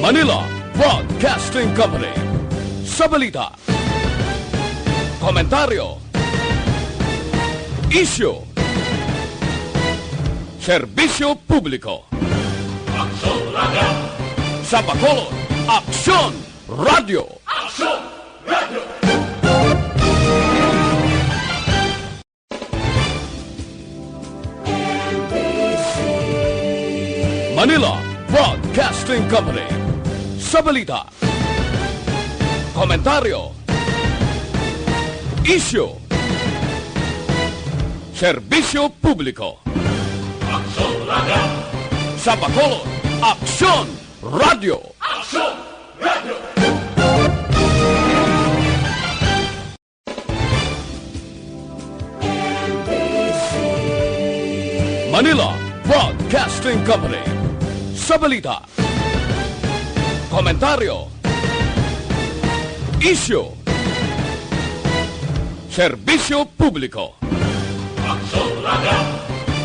Manila Broadcasting Company. Sa balita, komentaryo, isyu, serbisyo publiko. Aksyon Radio! Sa Bacolod, Aksyon Radio! Aksyon Radio! Manila Broadcasting Company. Sa balita, komentaryo, isyu, serbisyo publiko. Aksyon Radio! Sa Bacolod, Aksyon Radio! Aksyon Radio! Manila Broadcasting Company. Sa balita, komentaryo, isyu, serbisyo publiko. Aksyon Radio!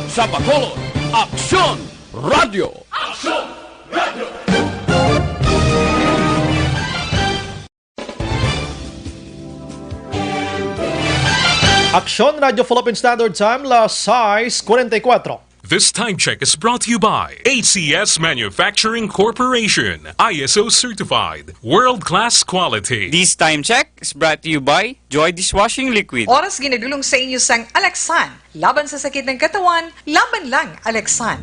Sa Bacolod, Aksyon Radio! Aksyon Radio! Aksyon Radio Philippine Standard Time, las 6:44. This time check is brought to you by ACS Manufacturing Corporation, ISO certified, world-class quality. This time check is brought to you by Joy Dishwashing Liquid. Oras ginadulong sa inyo sang Alexan. Laban sa sakit ng katawan, laban lang Alexan.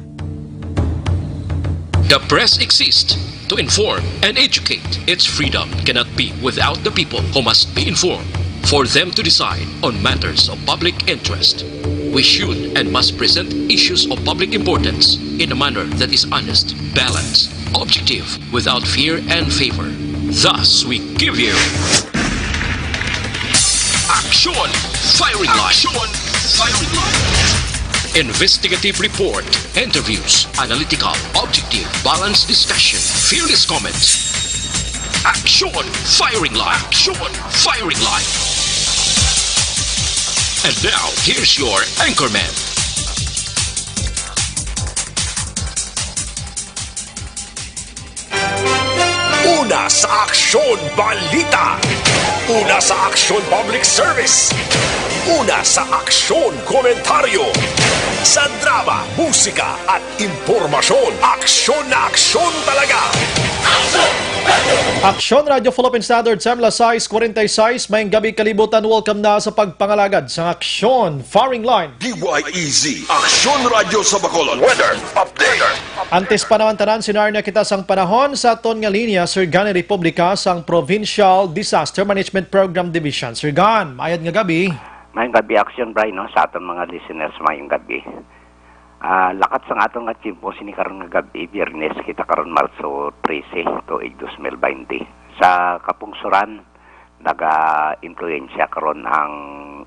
The press exists to inform and educate. Its freedom cannot be without the people who must be informed for them to decide on matters of public interest. We should and must present issues of public importance in a manner that is honest, balanced, objective, without fear and favor. Thus, we give you Action Firing Line. Action Firing Line. Investigative report, interviews, analytical, objective, balanced discussion, fearless comments. Action Firing Line. Action Firing Line. And now, here's your anchorman. Una sa Aksyon Balita. Una sa Aksyon Public Service. Una sa Aksyon Komentaryo. Sa drama, musika at impormasyon. Aksyon na aksyon talaga. Aksyon Radio Philippine Standard Time, las 6:46. Mayang gabi kalibutan, welcome na sa pagpangalagad sa Aksyon Firing Line. DYEZ, Aksyon Radio sa Bacolod. Weather Update. Antes pa naman tanan, sinarna kita sang panahon sa aton nga linya, Sir Gan Republika sang Provincial Disaster Management Program Division. Sir Gan, mayad nga gabi. Mayong gabi, Aksyon Bray, no? Sa aton mga listeners, mayong gabi. Lakat sa atong nga chimpo, sinikaroon nga gabi, Biyernes, kita karon Marso 13, tuig 2020. Sa Kapungsuran, naga-influensya karon ang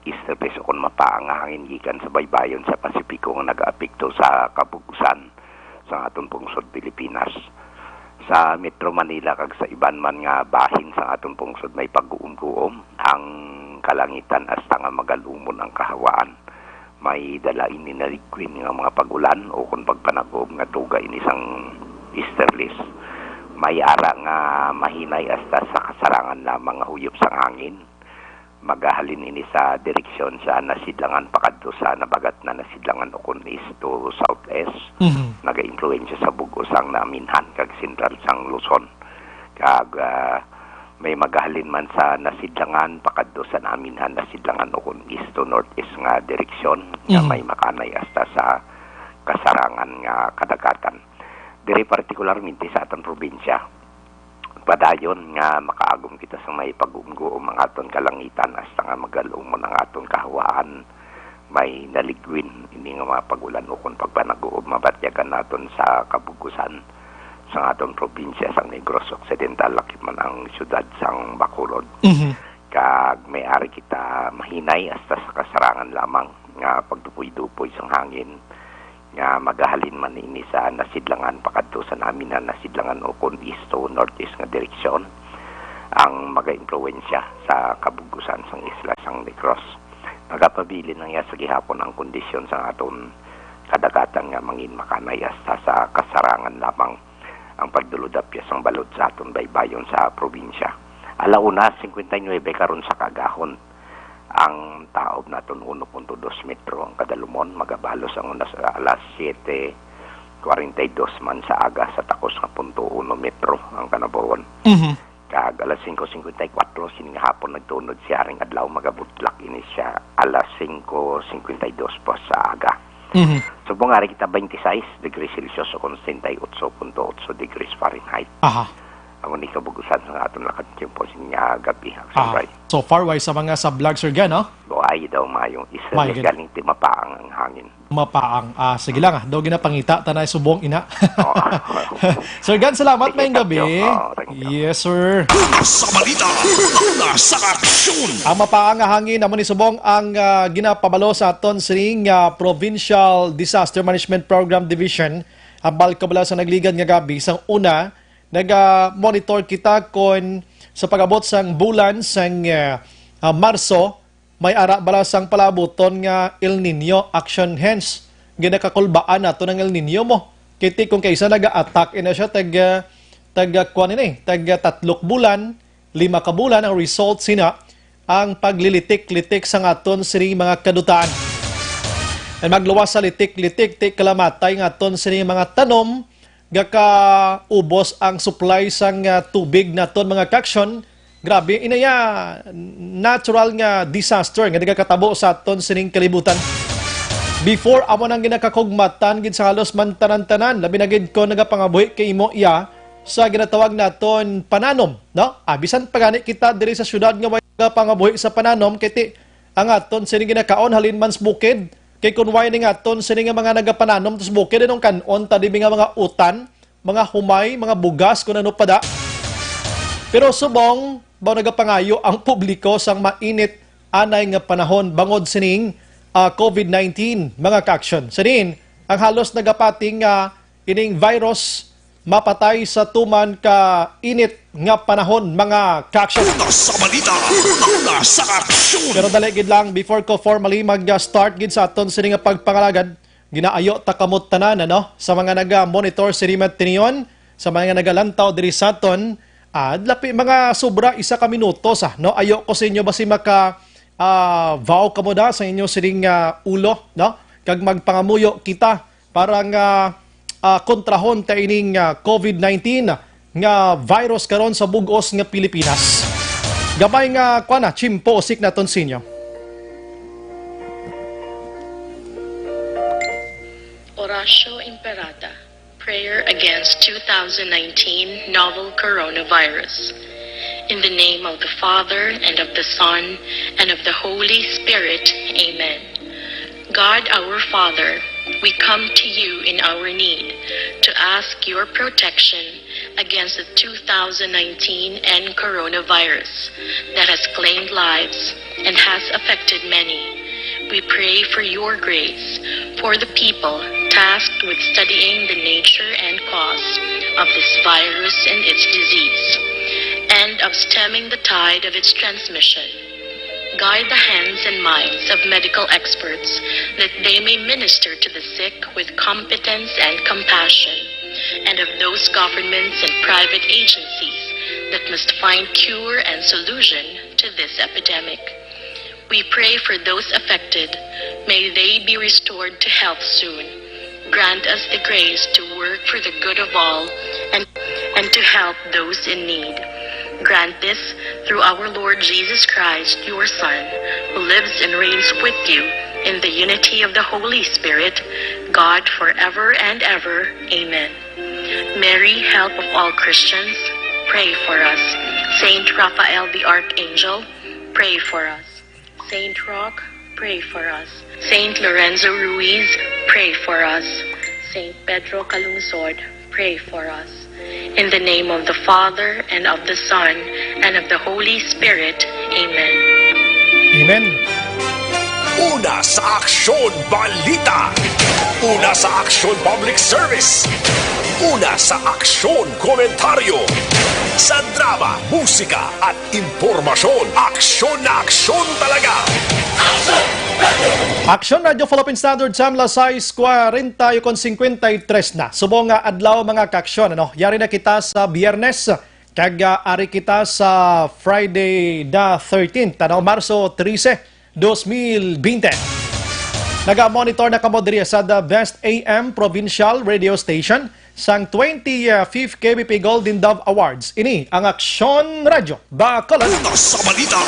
easterlies o kung mapaang hangin gikan sa baybayon sa Pasipiko nga naga-apekto sa kabugusan sa atong pungsod Pilipinas. Sa Metro Manila kag sa iban man nga bahin sa atong pungsod may pag-uum-guom ang kalangitan hasta nga magalumon ang kahawaan. May dala ini na liquid nga mga pagulan o kung pagpanagob nga tuga ini sang easterlies. May ara nga mahinay hasta sa kasarangan lamang nga huyop sang hangin. Magahalin ini sa direksyon sa nasidlangan pakadto sa nabagat na nasidlangan o kung east to southwest. Naga-influensya sa bugos ang naminhan kag sentral sang Luzon. Kag may magahalin man sa nasidlangan pakadto sa naminhan nasidlangan o kung east to northeast nga direksyon nga may makanay hasta sa kasarangan nga kadagatan. Dire partikularmente sa atong probinsya, padayon nga makaagom kita sa may pag-umguom ang aton kalangitan hasta nga magalumon ang aton kahawaan. May naligwin ini nga mga pagulan o kung pagpanaguob mabatyagan naton sa kabugusan sa atong probinsya sa Negros Occidental, lakip man ang syudad sang Bacolod. Kag may ari kita mahinay hasta sa kasarangan lamang nga pagdupoy-dupoy sang hangin nga magahalin man ini sa nasidlangan pakadto sa namin na nasidlangan o kung east to northeast nga direksyon ang maga-influensya sa kabugusan sang isla sang Negros. Nagapabili nang sa gihapon ang kondisyon sa aton kadagatan nga mangin makanay hasta sa kasarangan lamang. ang pagduludapyas ang balod sa aton baybayon sa probinsya. 1:59 karon sa kagahon. Ang taob naton 1.2 metro ang kadalumon, magabalos ang una sa 7:42 man sa aga sa takos nga 0.1 metro ang kanabawon. Kag 5:54 sining hapon nagtunod siya ring adlaw magabutlak ini siya 5:52 pa sa aga. Subong ari kita 26 degrees Celsius o 68.8 degrees Fahrenheit. Aha. Ang unika bugusan sa aton lakad tiempo sinya gabi Ah, sa so far wise sa mga sa vlog, Sir Gan, no? Buhay daw mayong isa May na galing timapaang ang hangin. Mapaang. Sige lang, daw ginapangita, tanay subong ina. Oo. Sir Gan, salamat Sige, may gabi. thank you. Thank you. Yes, sir. Sa balita, una sa aksyon. Ang mapaang nga hangin naman ni subong ang ginapabalo sa aton sining Provincial Disaster Management Program Division. Ang balkabala sa nagligad nga gabi sang una nag-monitor kita kon sa pag-abot sang bulan sang Marso may ara bala sang palabuton nga El Nino action, hence ginakakulbaan nato ng El Nino mo kiti kung kaysa naga-attack ina siya tag 3 bulan 5 ka bulan ang result sina ang paglilitik-litik sa aton sini mga kadutaan. At magluwas sa litik-litik ti kalamatay nga aton sini mga tanom gaka ubos ang supply sang tubig naton mga kaksyon. Grabe inaya natural nga disaster nga nagakatabo sa aton sining kalibutan. Before amo nang ginakakugmatan gid sa halos man tanan-tanan, labi na gid ko nagapangabuhi kay imo iya sa ginatawag naton pananom, no? Bisan pagani kita diri sa syudad nga way pangabuhi sa pananom kiti ang aton sining ginakaon halin man sa bukid. Kay kung why nga aton sini nga mga nagapananom tus bukid dinong kanon tadibi nga mga utan, mga humay, mga bugas kun ano pada. Pero subong bao nagapangayo ang publiko sang mainit anay nga panahon bangod sining COVID-19 mga ka-action. Sanin ang halos nagapating ining virus mapatay sa tuman ka init nga panahon mga ka-action. Una sa balita, una sa aksyon. Pero dali gid lang before ko formally mag-start gid sa aton sini nga pagpangalagad, ginaayo ta kamot tanan ano sa mga naga-monitor sa Rimat Tinion, sa mga nagalantaw diri sa aton, lapi mga sobra 1 ka minuto sa no ayo ko sa inyo basi maka vow kamo da sa inyo sining ulo no kag magpangamuyo kita para nga kontrahon ta ining COVID-19 nga virus karon sa bug-os nga Pilipinas. Gamay nga kuana chimpo sik naton sinyo. Oratio Imperata, prayer against 2019 novel coronavirus. In the name of the Father, and of the Son, and of the Holy Spirit. Amen. God our Father, we come to you in our need to ask your protection against the 2019 and coronavirus that has claimed lives and has affected many. We pray for your grace for the people tasked with studying the nature and cause of this virus and its disease, and of stemming the tide of its transmission. Guide the hands and minds of medical experts that they may minister to the sick with competence and compassion, and of those governments and private agencies that must find cure and solution to this epidemic. We pray for those affected. May they be restored to health soon. Grant us the grace to work for the good of all and to help those in need. Grant this through our Lord Jesus Christ, your Son, who lives and reigns with you in the unity of the Holy Spirit, God forever and ever. Amen. Mary, help of all Christians, pray for us. Saint Raphael the Archangel, pray for us. Saint Roch, pray for us. Saint Lorenzo Ruiz, pray for us. Saint Pedro Calungsod, pray for us. In the name of the Father, and of the Son, and of the Holy Spirit. Amen. Amen. Una sa aksyon balita. Una sa aksyon public service. Una sa aksyon komentaryo. Sa drama, musika at impormasyon. Aksyon na aksyon talaga. Action Radio Philippine Standard Time Lasais 40 con 53 na. Subong nga adlaw mga kaaksyon ano. Yari na kita sa Biyernes kag ari kita sa Friday the 13th ano Marso 13, 2020. Naga-monitor na kamo diri sa The Best AM Provincial Radio Station sang 25th KBP Golden Dove Awards. Ini ang Aksyon Radio Bacolod. Una sa balita.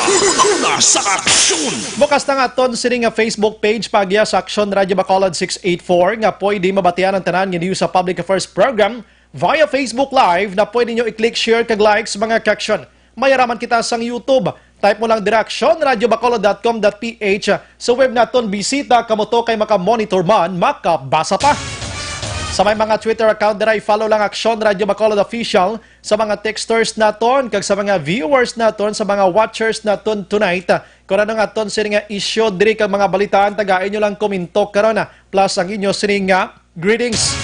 Una sa aksyon. Bukas na nga ton sini nga Facebook page pagya sa Aksyon Radio Bacolod 684 nga pwede mabatian ang tanan nga news sa Public Affairs Program via Facebook Live na pwede nyo i-click, share, kag likes mga kaksyon. Mayaraman kita sang YouTube. Type mo lang direksyon radiobacolod.com.ph. Sa web naton bisita kamo to kay maka-monitor man, makabasa pa. Sa may mga Twitter account dira i-follow lang Aksyon Radio Bacolod Official. Sa mga texters naton kag sa mga viewers naton, sa mga watchers naton tonight. Kung ano nga ton sini nga issue diri kag mga balitaan tagain nyo lang komento karon na plus ang inyo sini nga greetings.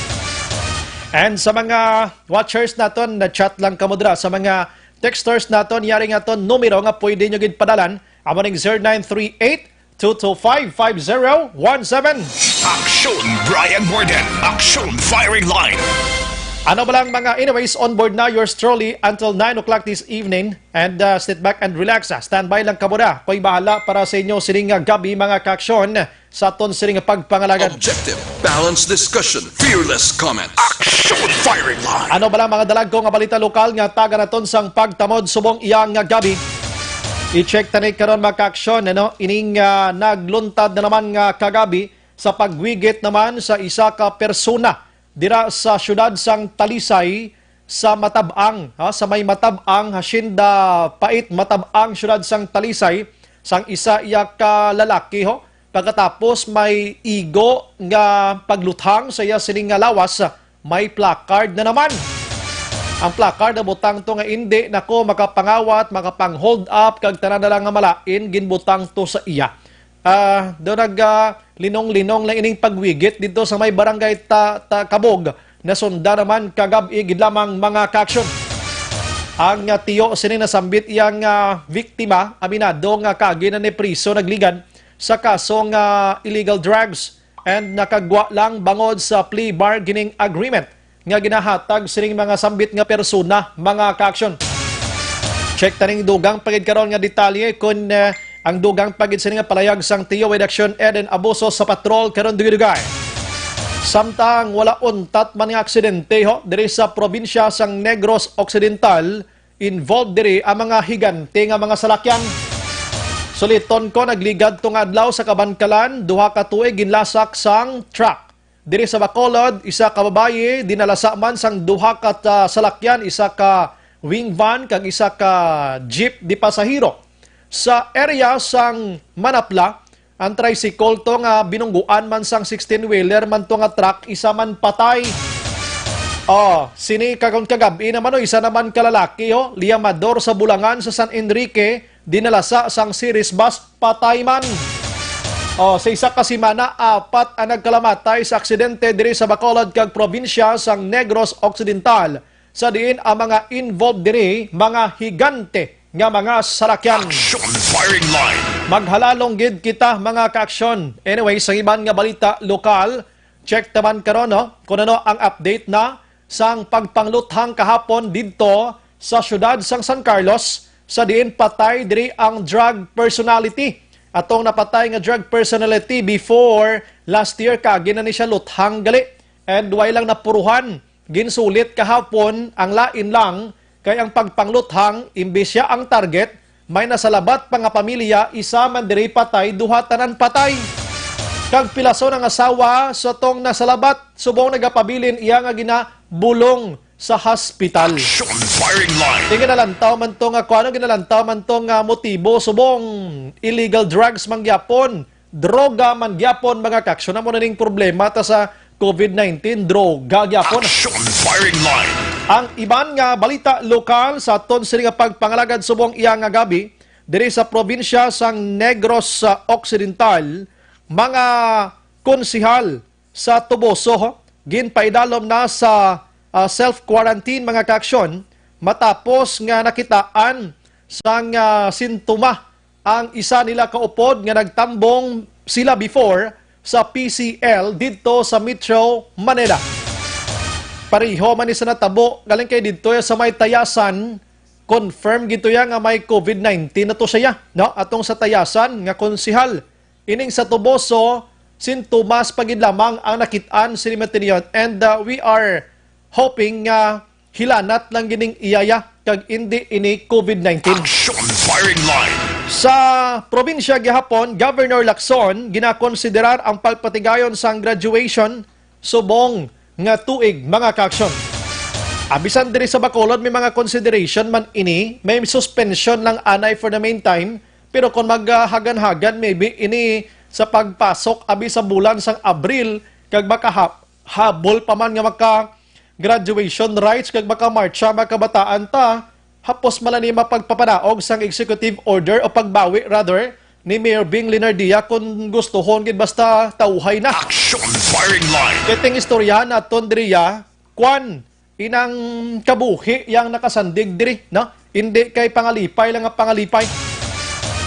And sa mga watchers naton na chat lang kamo dira, sa mga texters naton yari nga ton numero nga pwede nyo gid padalan amo ning 0938-225-5017. Aksyon Brian Borden. Aksyon Firing Line. Ano ba lang mga anyways, on board na yours truly until 9 o'clock this evening and sit back and relax. Standby lang ka muna. Ko'y bahala para sa inyo sining gabi mga kaaksyon sa ton sining pagpangalagan. Objective, balanced discussion, fearless comment. Aksyon Firing Line. Ano ba lang mga dalag ko nga balita lokal nga taga naton sang pagtamod subong iyang nga gabi. I-check tanay karon mga kaaksyon ano, ining nagluntad na naman nga kagabi sa pagwigit naman sa isa ka persona dira sa syudad sang Talisay sa Matabang, sa may Matabang, Hacienda Pait, Matabang, syudad sang Talisay, sang isa iya ka lalaki ho. Pagkatapos may igo nga pagluthang sa iya sining nga lawas, may placard na naman. Ang placard na butang to nga hindi nako makapangawat, makapang-hold up, kag tanan na lang nga malain, ginbutang to sa iya. Doon linong-linong lang ining pagwigit dito sa may barangay Kabog na sunda naman kagabi gid lamang mga kaaksyon. Ang tiyo sini nasambit iyang biktima aminado nga kaagi na ni priso nagligan sa kasong illegal drugs and nakagwa lang bangod sa plea bargaining agreement nga ginahatag sining mga sambit nga persona mga kaaksyon. Check taning dugang pagid karon nga detalye kung ang dugang pagid sa nga palayag sang tiyo with action eden abuso sa patrol karon dugay. Samtang wala untat man nga aksidente ho diri sa probinsya sang Negros Occidental, involved diri ang mga higante nga mga salakyan. Suliton ko nagligad tong adlaw sa Kabankalan, duha ka tuig ginlasak sang truck. Diri sa Bacolod, isa ka babaye dinalasa man sang duha ka salakyan, isa ka wing van kag isa ka jeep di pasahero. Sa area sang Manapla, ang tricycle to nga binungguan man sang 16-wheeler man to nga truck, isa man patay. Sini kagon kagabi naman isa naman kalalaki liamador sa Bulangan sa San Enrique, dinalasa sang series bus, patay man. Sa isa ka simana, 4 ang nagkalamatay sa aksidente diri sa Bacolod kag probinsya sang Negros Occidental. Sa diin ang mga involved diri mga higante nga mga salakyan. Aksyon Firing Line. Maghalalong gid kita mga kaaksyon. Anyway, sa iban nga balita lokal, check taman karon kung ano ang update na sang pagpangluthang kahapon didto sa syudad sang San Carlos, sa diin patay diri ang drug personality. Atong napatay nga drug personality before last year kagi na ni siya luthang gali. And way lang napuruhan, ginsulit kahapon ang lain lang. Kaya ang pagpangluthang, imbis siya ang target, may nasalabat pa nga pamilya, isa man diri patay, duha tanan patay. Kag pilaso ng asawa sa tong nasalabat, subong nagapabilin iya nga ginabulong sa hospital. Aksyon Firing Line. Ginalantaw man to nga kuano, ginalantaw man to nga motibo, subong illegal drugs mangyapon, droga mangyapon mga kaaksyon. Amo na ning problema ta sa COVID-19, droga gyapon. Aksyon Firing Line. Ang iban nga balita lokal sa ton sini nga pagpangalagad subong iya nga gabi diri sa probinsya sang Negros Occidental, mga konsihal sa Tuboso ginpaidalom na sa self-quarantine mga kaaksyon matapos nga nakitaan sang sintoma ang isa nila kaupod nga nagtambong sila before sa PCL dito sa Metro Manila. Pareho man isa natabo galing kay dito sa may Tayasan, confirm gito ya nga may COVID-19 na to siya, no? Atong sa Tayasan nga konsihal ining sa Tuboso sintomas pagid lamang ang nakitaan sa Limatinion, and we are hoping hilanat lang gining iyaya kag hindi ini COVID-19. Action firing line. Sa probinsya gihapon, Governor Lacson ginakonsiderar ang pagpatigayon sang graduation subong nga tuig mga kaaksyon. Abisan diri sa Bacolod may mga consideration man ini, may suspension lang anay for the meantime, pero kung maghagan-hagan maybe ini sa pagpasok abi sa bulan sang Abril kag makahabol pa man nga maka graduation rights kag makamarcha makabataan ta hapos malani mapagpapanaog sang executive order o pagbawi rather ni Mayor Bing Linardia kung gustohon gid basta tauhay na. Action firing line. Keting istorya naton diriya kwan inang kabuhi yang nakasandig diri, no? Hindi kay pangalipay lang nga pangalipay.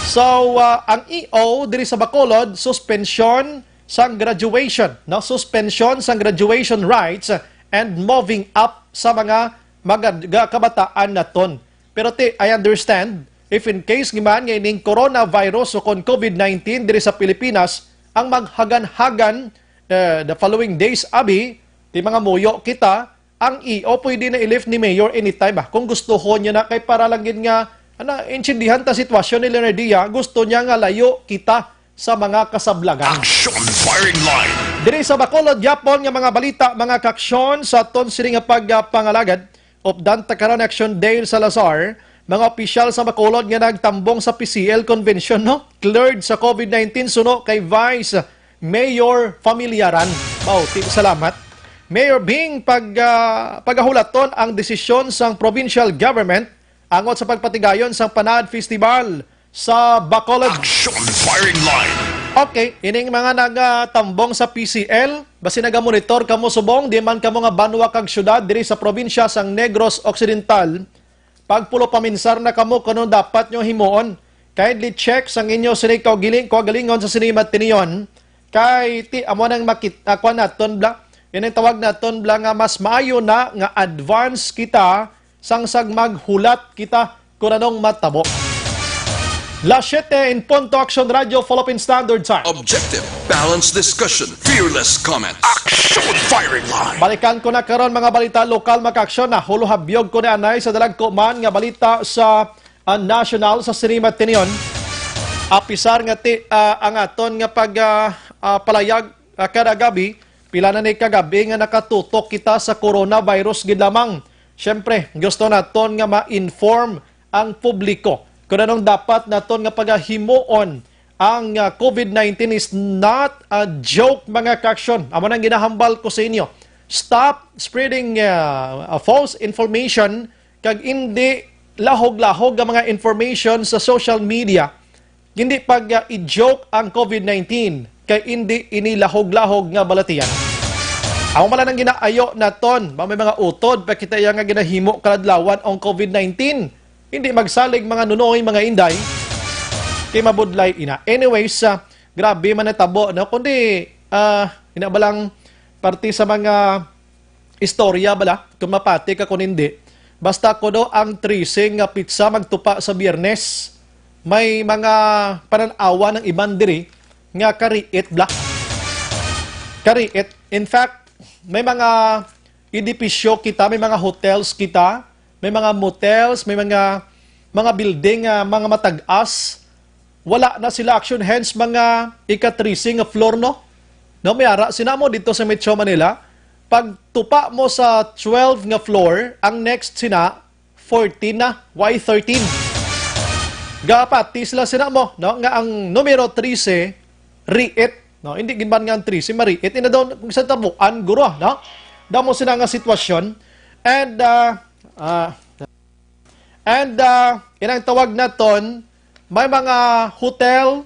So, ang EO diri sa Bacolod, suspension sang graduation, no? Suspension sang graduation rights and moving up sa mga kabataan naton. Pero I understand, if in case giman nga ining coronavirus o kon COVID-19 diri sa Pilipinas, ang maghagan-hagan the following days, abi, di mga muyo kita, ang EO pwede na i-lift ni Mayor anytime. Kung gusto ho niya na, kay para lang yun nga, intindihan ta sitwasyon ni Leonardia, gusto niya nga layo kita sa mga kasablagan. Action firing line. Diri sa Bacolod, Yapon nga mga balita, mga kaksyon sa ton sini nga pagpangalagad of Danta karon Action Day sa Salazar, mga opisyal sa Bacolod nga nagtambong sa PCL convention, no? Cleared sa COVID-19 suno kay Vice Mayor Familiaran. Bauti, salamat. Mayor Bing pagahulaton ang desisyon sang provincial government angot sa pagpatigayon sang Panad Festival sa Bacolod. Action firing line. Okay, ining mga nagatambong sa PCL, basi nagamonitor kamo subong, di man kamo nga banwa kag syudad diri sa probinsya sang Negros Occidental, pagpulo paminsar na kamo kuno dapat nyo himuon. Kindly check sang inyo sini kaugalingon sa sinimat tiniyon, kay ti amo nang makita kwa naton bla, yan ang tawag naton bla nga mas maayo na nga advance kita sang maghulat kita kung anong matabo. Las 7 in Ponto Action Radio Philippine Standard Time. Objective, balanced discussion, fearless comment. Action firing line. Balikan ko na karon mga balita lokal maka-aksyon na huluhabyog ko na anay sa dalagko man nga balita sa national sa Sinimat Tinion. Apisar nga ang aton nga palayag kada gabi, pila na ni kagabi nga nakatutok kita sa coronavirus gid lamang. Siyempre, gusto naton nga ma-inform ang publiko kung anong dapat naton nga pagahimuon. Ang COVID-19 is not a joke mga kaaksyon. Amo nang ginahambal ko sa inyo. Stop spreading false information kag hindi lahog-lahog ang mga information sa social media. Hindi pag i-joke ang COVID-19 kay hindi inilahog-lahog nga balatian. Ang mala nang ginaayo naton, may mga utod, pa kita nga ginahimo kaladlawan ang COVID-19. Hindi magsalig mga nunoy, mga inday, kay mabudlay ina. Anyways, grabe man natabo, no? Kundi, inabalang parte sa mga istorya bala, kung mapati ka kung hindi. Basta ko do ang tracing nga pizza magtupa sa Biyernes, may mga pananawa ng ibang diri nga kariit bla. Kariit. In fact, may mga edipisyo kita, may mga hotels kita, may mga motels, may mga building, mga matag-as. Wala na sila action, hence mga ika-tracing floor, no? No, may ara, sinamo dito sa Metro Manila, pag tupa mo sa 12 nga floor, ang next sina, 14 na, Y13. Gapati sila sinamo, no? Nga ang numero 13, riit. No, hindi ginban nga ang 13, mariit. Ina daw sa tabuan, guro, no? Damo sila nga sitwasyon. And inang tawag naton, may mga hotel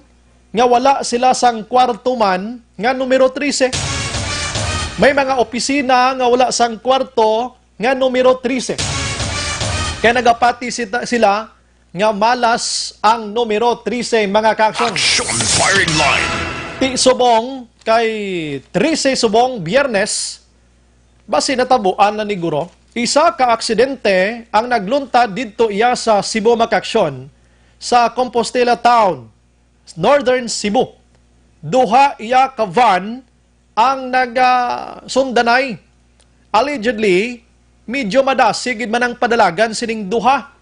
nga wala sila sang kwarto man nga numero 13. May mga opisina nga wala sang kwarto nga numero 13. Kaya nagapati sila nga malas ang numero 13 mga kaaksyon. Action firing line. Ti subong kay 13 subong Biyernes, basi natabuan na ni Guro, isa ka aksidente ang nagluntad didto iya sa Cebu Makaksyon sa Compostela Town, Northern Cebu. Duha iya ka van ang nagsundanay. Allegedly, medyo madasigid man ang padalagan sining duha.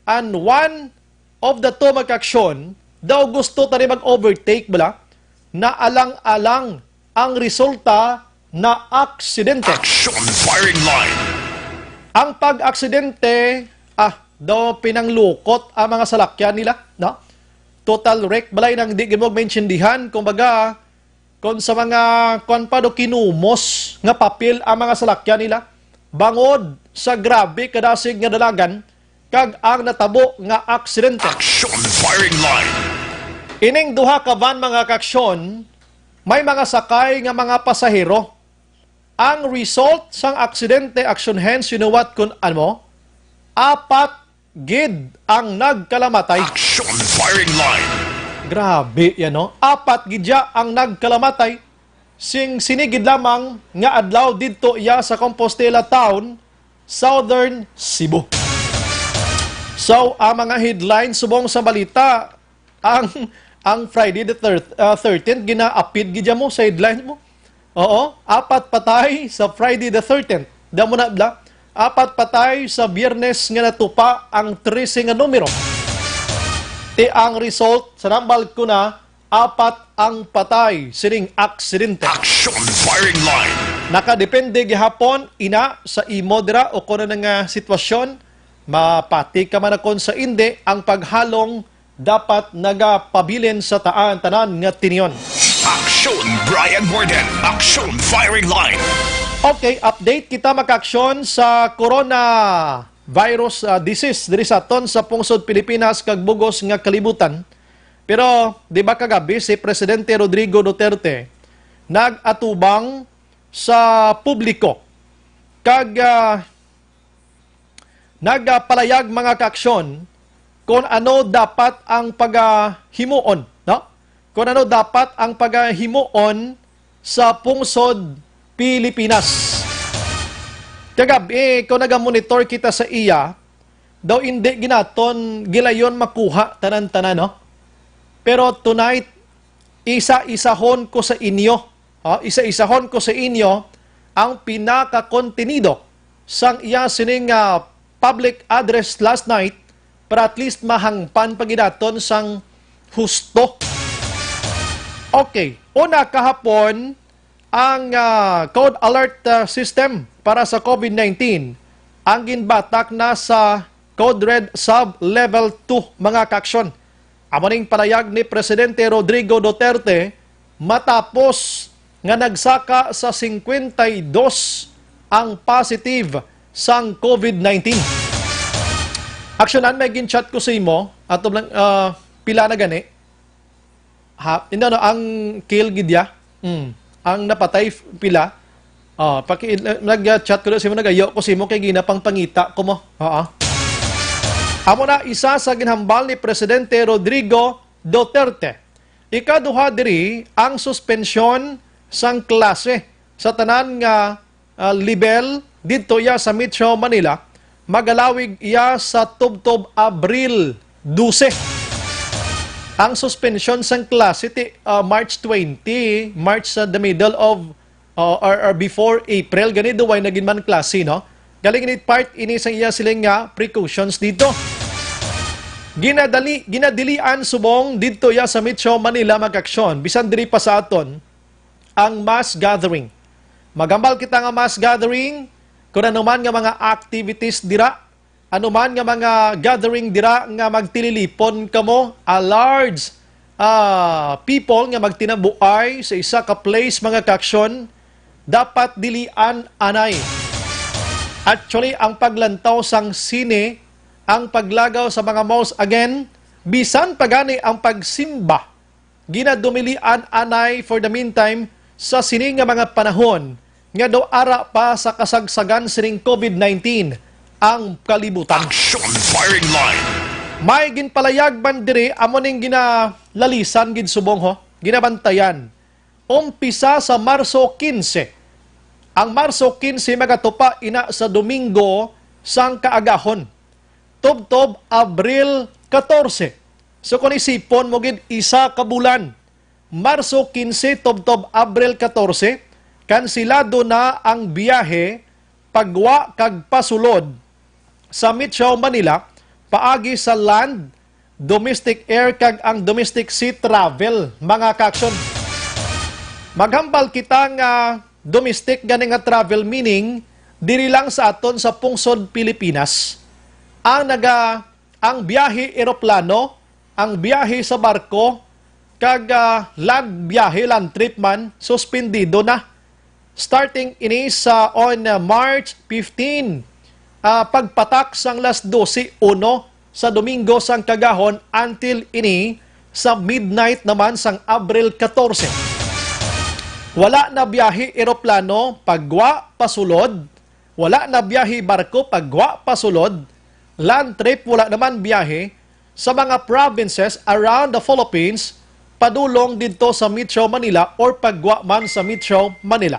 And one of the two Makaksyon daw gusto tani mag-overtake bala na alang-alang ang resulta na aksidente. Action firing line. Ang pag-aksidente, daw pinanglukot ang mga salakyan nila, no? Total wreck, balay nang di gimog maintindihan, kumbaga, kung sa mga do kinumos nga papel ang mga salakyan nila, bangod sa grabe kadasig nga dalagan, kag ang natabo nga aksidente. Action firing line. Ining duha ka van mga kaaksyon, may mga sakay nga mga pasahero. Ang result sang aksidente, action hence, you know what kung ano? 4 gid ang nagkalamatay. Action firing line. Grabe yan, no? 4 gidya ang nagkalamatay. Sinigid lamang nga adlaw didto iya sa Compostela Town, Southern Cebu. So, ang mga headlines subong sa balita, ang Friday the 13th, ginaapid gidya mo sa headlines mo. Oo, 4 patay sa Friday the 13th. Damo na bla, 4 patay sa Biyernes nga natupa ang 13 nga numero. Ang result, sa nambal ko na, 4 ang patay sining aksidente. Action firing line. Nakadepende gihapon ina sa imodera o kuno nga sitwasyon, mapati ka man akon sa indi, ang paghalong dapat nagapabilin sa tanan nga tinion. Action Brian Borden. Action firing line. Okay, update kita makaksyon sa coronavirus disease diri sa aton sa pungsod Pilipinas kag bugos nga kalibutan. Pero di ba kagabi si Presidente Rodrigo Duterte nag-atubang sa publiko kag nagpalayag mga kaaksyon kung ano dapat ang paghimuon, no? Kung ano dapat ang paghimuon sa pungsod Pilipinas. Kagabi, kung nagamonitor kita sa iya, daw hindi ginaton gilayon makuha tanan-tanan, no? Pero tonight, isa-isahon ko sa inyo, isa-isahon ko sa inyo ang pinaka-kontenido sang iya sining public address last night para at least mahangpan paginaton sang husto. Okay, una kahapon, ang code alert system para sa COVID-19 ang ginbatak na sa Code Red Sub-Level 2 mga kaaksyon. Amaning palayag ni Presidente Rodrigo Duterte matapos nga nagsaka sa 52 ang positive sang COVID-19. Aksyonan, may gin-chat ko sa imo at pila na gani. Ang kill gidya. Ang napatay pila. Nag-chat ko sa imo, nagayo ko sa imo kay ginapang pangita ko mo. Amo na isa sa ginhambal ni Presidente Rodrigo Duterte. Ikaduha diri ang suspensyon sang klase sa tanan nga level dito iya sa Metro Manila. Magalawig iya sa tubtob Abril 12. Ang suspension sang klase March 20, March sa the middle of or before April, ganito way naging man klase, no? Galing init part ini sang iya siling nga precautions dito. Ginadilian subong dito ya sa Metro Manila magaksyon bisan diri pa sa aton ang mass gathering. Magambal kita nga mass gathering kung anuman nga mga activities dira, anuman nga mga gathering dira nga magtililipon kamo, a large people nga magtinabuay sa isa ka place mga kaaksyon, dapat dilian anay. Actually, ang paglantaw sang sine, ang paglagaw sa mga malls again, bisan pagani ang pagsimba ginadumilian anay for the meantime sa sining nga mga panahon nga do ara pa sa kasagsagan sining COVID-19 ang kalibutan. Action firing line. May ginpalayag man diri amo ning ginalalisan gid subong ho, ginabantayan. Umpisa sa Marso 15. Ang Marso 15 magatupa ina sa Domingo sang kaagahon. Tubtob Abril 14. So kung isipon mo gid isa ka bulan, Marso 15 tubtob Abril 14, kansilado na ang biyahe pagwa kag pasulod sa Metro Manila paagi sa land, domestic air kag ang domestic sea travel mga kaakson. Maghambal kita nga domestic gani nga travel meaning diri lang sa aton sa pungsod Pilipinas ang biyahe eroplano, ang biyahe sa barko kag land biyahe, land trip man suspendido na starting ini sa on March 15 pagpatak sang las 12:01 sa Domingo sang kagahon until ini sa midnight naman sang Abril 14. Wala na biyahe eroplano pagwa pasulod, wala na biyahe barko pagwa pasulod, land trip wala naman biyahe sa mga provinces around the Philippines padulong dito sa Metro Manila or pagwa man sa Metro Manila.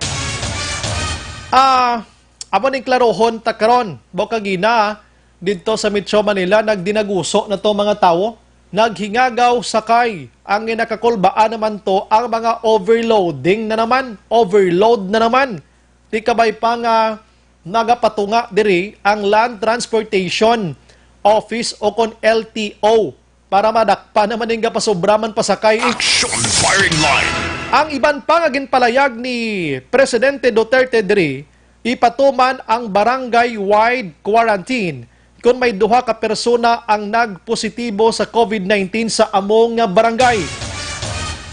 Amo ning klarohon ta karon bokagina dito sa Metro Manila nagdinaguso na to mga tawo, naghingagaw sakay. Ang nakakulbaan naman to ang mga overloading na naman, overload na naman. Di kabay pa nga nagapatunga diri ang Land Transportation Office o kon LTO para madakpa naman yung kapasubraman pasakay. Action firing line. Ang iban pa nga ginpalayag ni Presidente Duterte diri, ipatuman ang barangay-wide quarantine kung may duha ka persona ang nagpositibo sa COVID-19 sa among nga barangay.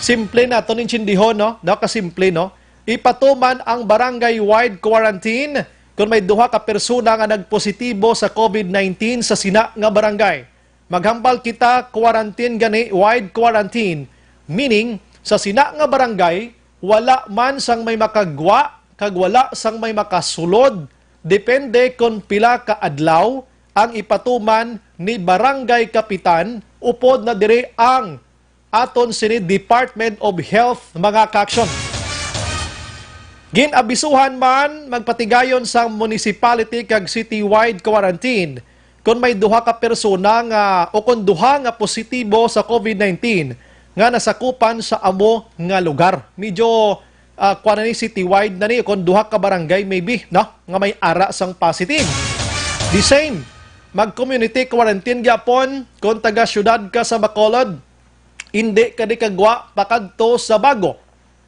Simple na ito nintindihon, no? Nakasimple, no? Ipatuman ang barangay-wide quarantine kung may duha ka persona nga nagpositibo sa COVID-19 sa sina nga barangay. Maghambal kita quarantine gani, wide quarantine, meaning sa sina nga barangay, wala man sang may makagwa, kag wala sang may makasulod, depende kung pila ka adlaw ang ipatuman ni barangay kapitan upod na dire ang aton sini Department of Health mga kaaksyon. Ginabisuhan man magpatigayon sa municipality kag city-wide quarantine kung may duha ka persona nga o kung duha nga positibo sa COVID-19 nga nasakupan sa amo nga lugar. Medyo ni city-wide na ni kung duha ka barangay maybe, no? Nga may ara sang positive. The same, mag-community quarantine gyapon kung taga syudad ka sa Bacolod, hindi ka di kagwa pakadto sa Bago.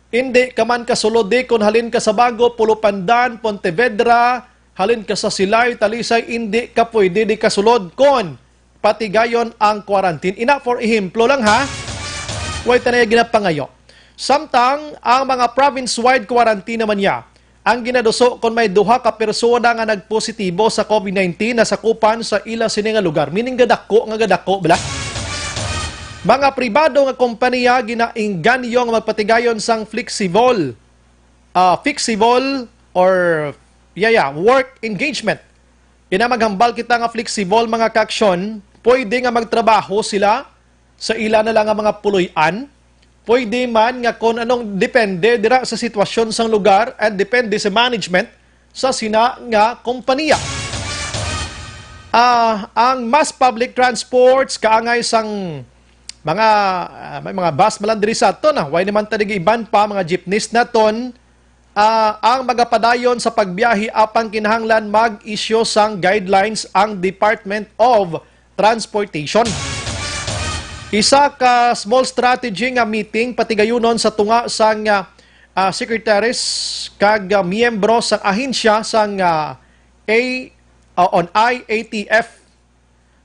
Hindi ka man kasulod di kung halin ka sa Bago, Pulupandan, Pontevedra, halin ka sa Silay, Talisay, hindi ka pwede di kasulod kung patigayon ang quarantine. Ina for ehemplo lang ha, huwag tanay ginapangayo. Samtang ang mga province-wide quarantine naman niya, ang ginaduso kung may duha ka persona nga nagpositibo sa COVID-19 na sakupan sa ila sini nga lugar. Meaning gadako, bala. Mga pribado nga kompanya ginaingganyo nga magpatigayon sang flexible or work engagement. Inamaghambal kita nga flexible mga kaaksyon, pwede nga magtrabaho sila sa ila na lang nga mga puloy-an. Pwede man nga kung anong depende dira sa sitwasyon sang lugar at depende sa management sa sina nga kompanya. Ang mass public transports kaangay sang may mga bus malandiri sa aton why naman tadig iban pa mga jeepneys naton ang magapadayon sa pagbiyahe apang kinahanglan mag-issue sang guidelines ang Department of Transportation. Isa ka small strategy nga meeting patigayunon sa tunga sang secretaries kag miyembro sang ahensya sang IATF.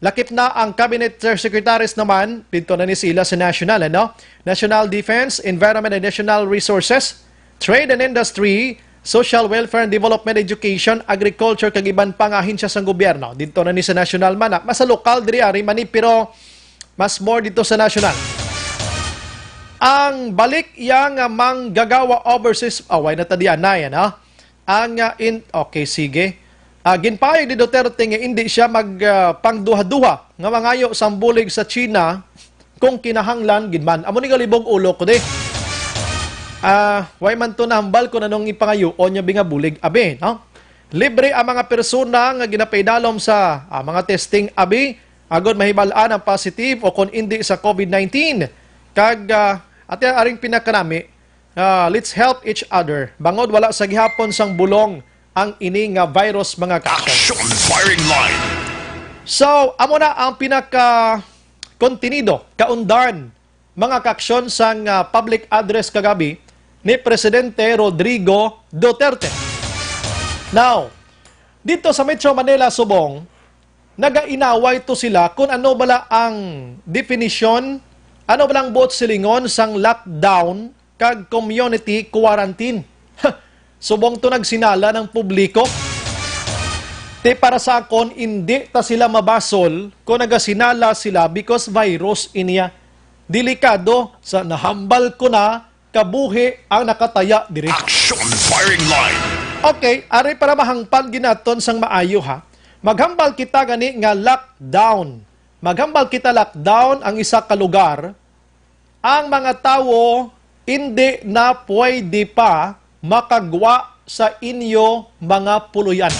Lakip na ang cabinet secretaries naman dito na ni sila sa national National Defense, Environment and National Resources, Trade and Industry, Social Welfare and Development, Education, Agriculture kag iban pang ahensya sang gobyerno. Dito na ni sa national man. Mas sa lokal diri ari mani pero mas more dito sa national. ang balik yang manggagawa overseas away na tadian na yan, ha? Okay, sige. Ginpayag ni Duterte nga hindi siya pangduha-duha nga mangayo sambulig sa China kung kinahanglan ginman. Amo ni galibog ulo ko di. Way man to nahambal ko na nung ipangayo o niya binga bulig abi, no? Libre ang mga persona nga ginapaydalom sa mga testing abi agod mahibalaan ang positive o kung hindi sa COVID-19. Kag ate aring pinakanami, let's help each other. Bangod wala sa gihapon sang bulong ang ini nga virus mga kaksyon. Action firing line. So, amo na ang pinaka-kontinido, kaundan, mga kaksyon sang public address kagabi ni Presidente Rodrigo Duterte. Now, dito sa Metro Manila, Subong, nagainaway to sila kung ano bala ang definition, ano balang buot silingon sang lockdown kag community quarantine. Subong to nagsinala ng publiko. Para sa akon, hindi ta sila mabasol kung nagasinala sila because virus iniya. Delikado sa nahambal ko na kabuhi ang nakataya diri. Action firing line. Okay, ari para mahangpan ginaton sang maayo ha. Maghambal kita gani nga lockdown. Maghambal kita lockdown ang isa ka lugar. Ang mga tawo hindi na pwede pa makagwa sa inyo mga puluyan.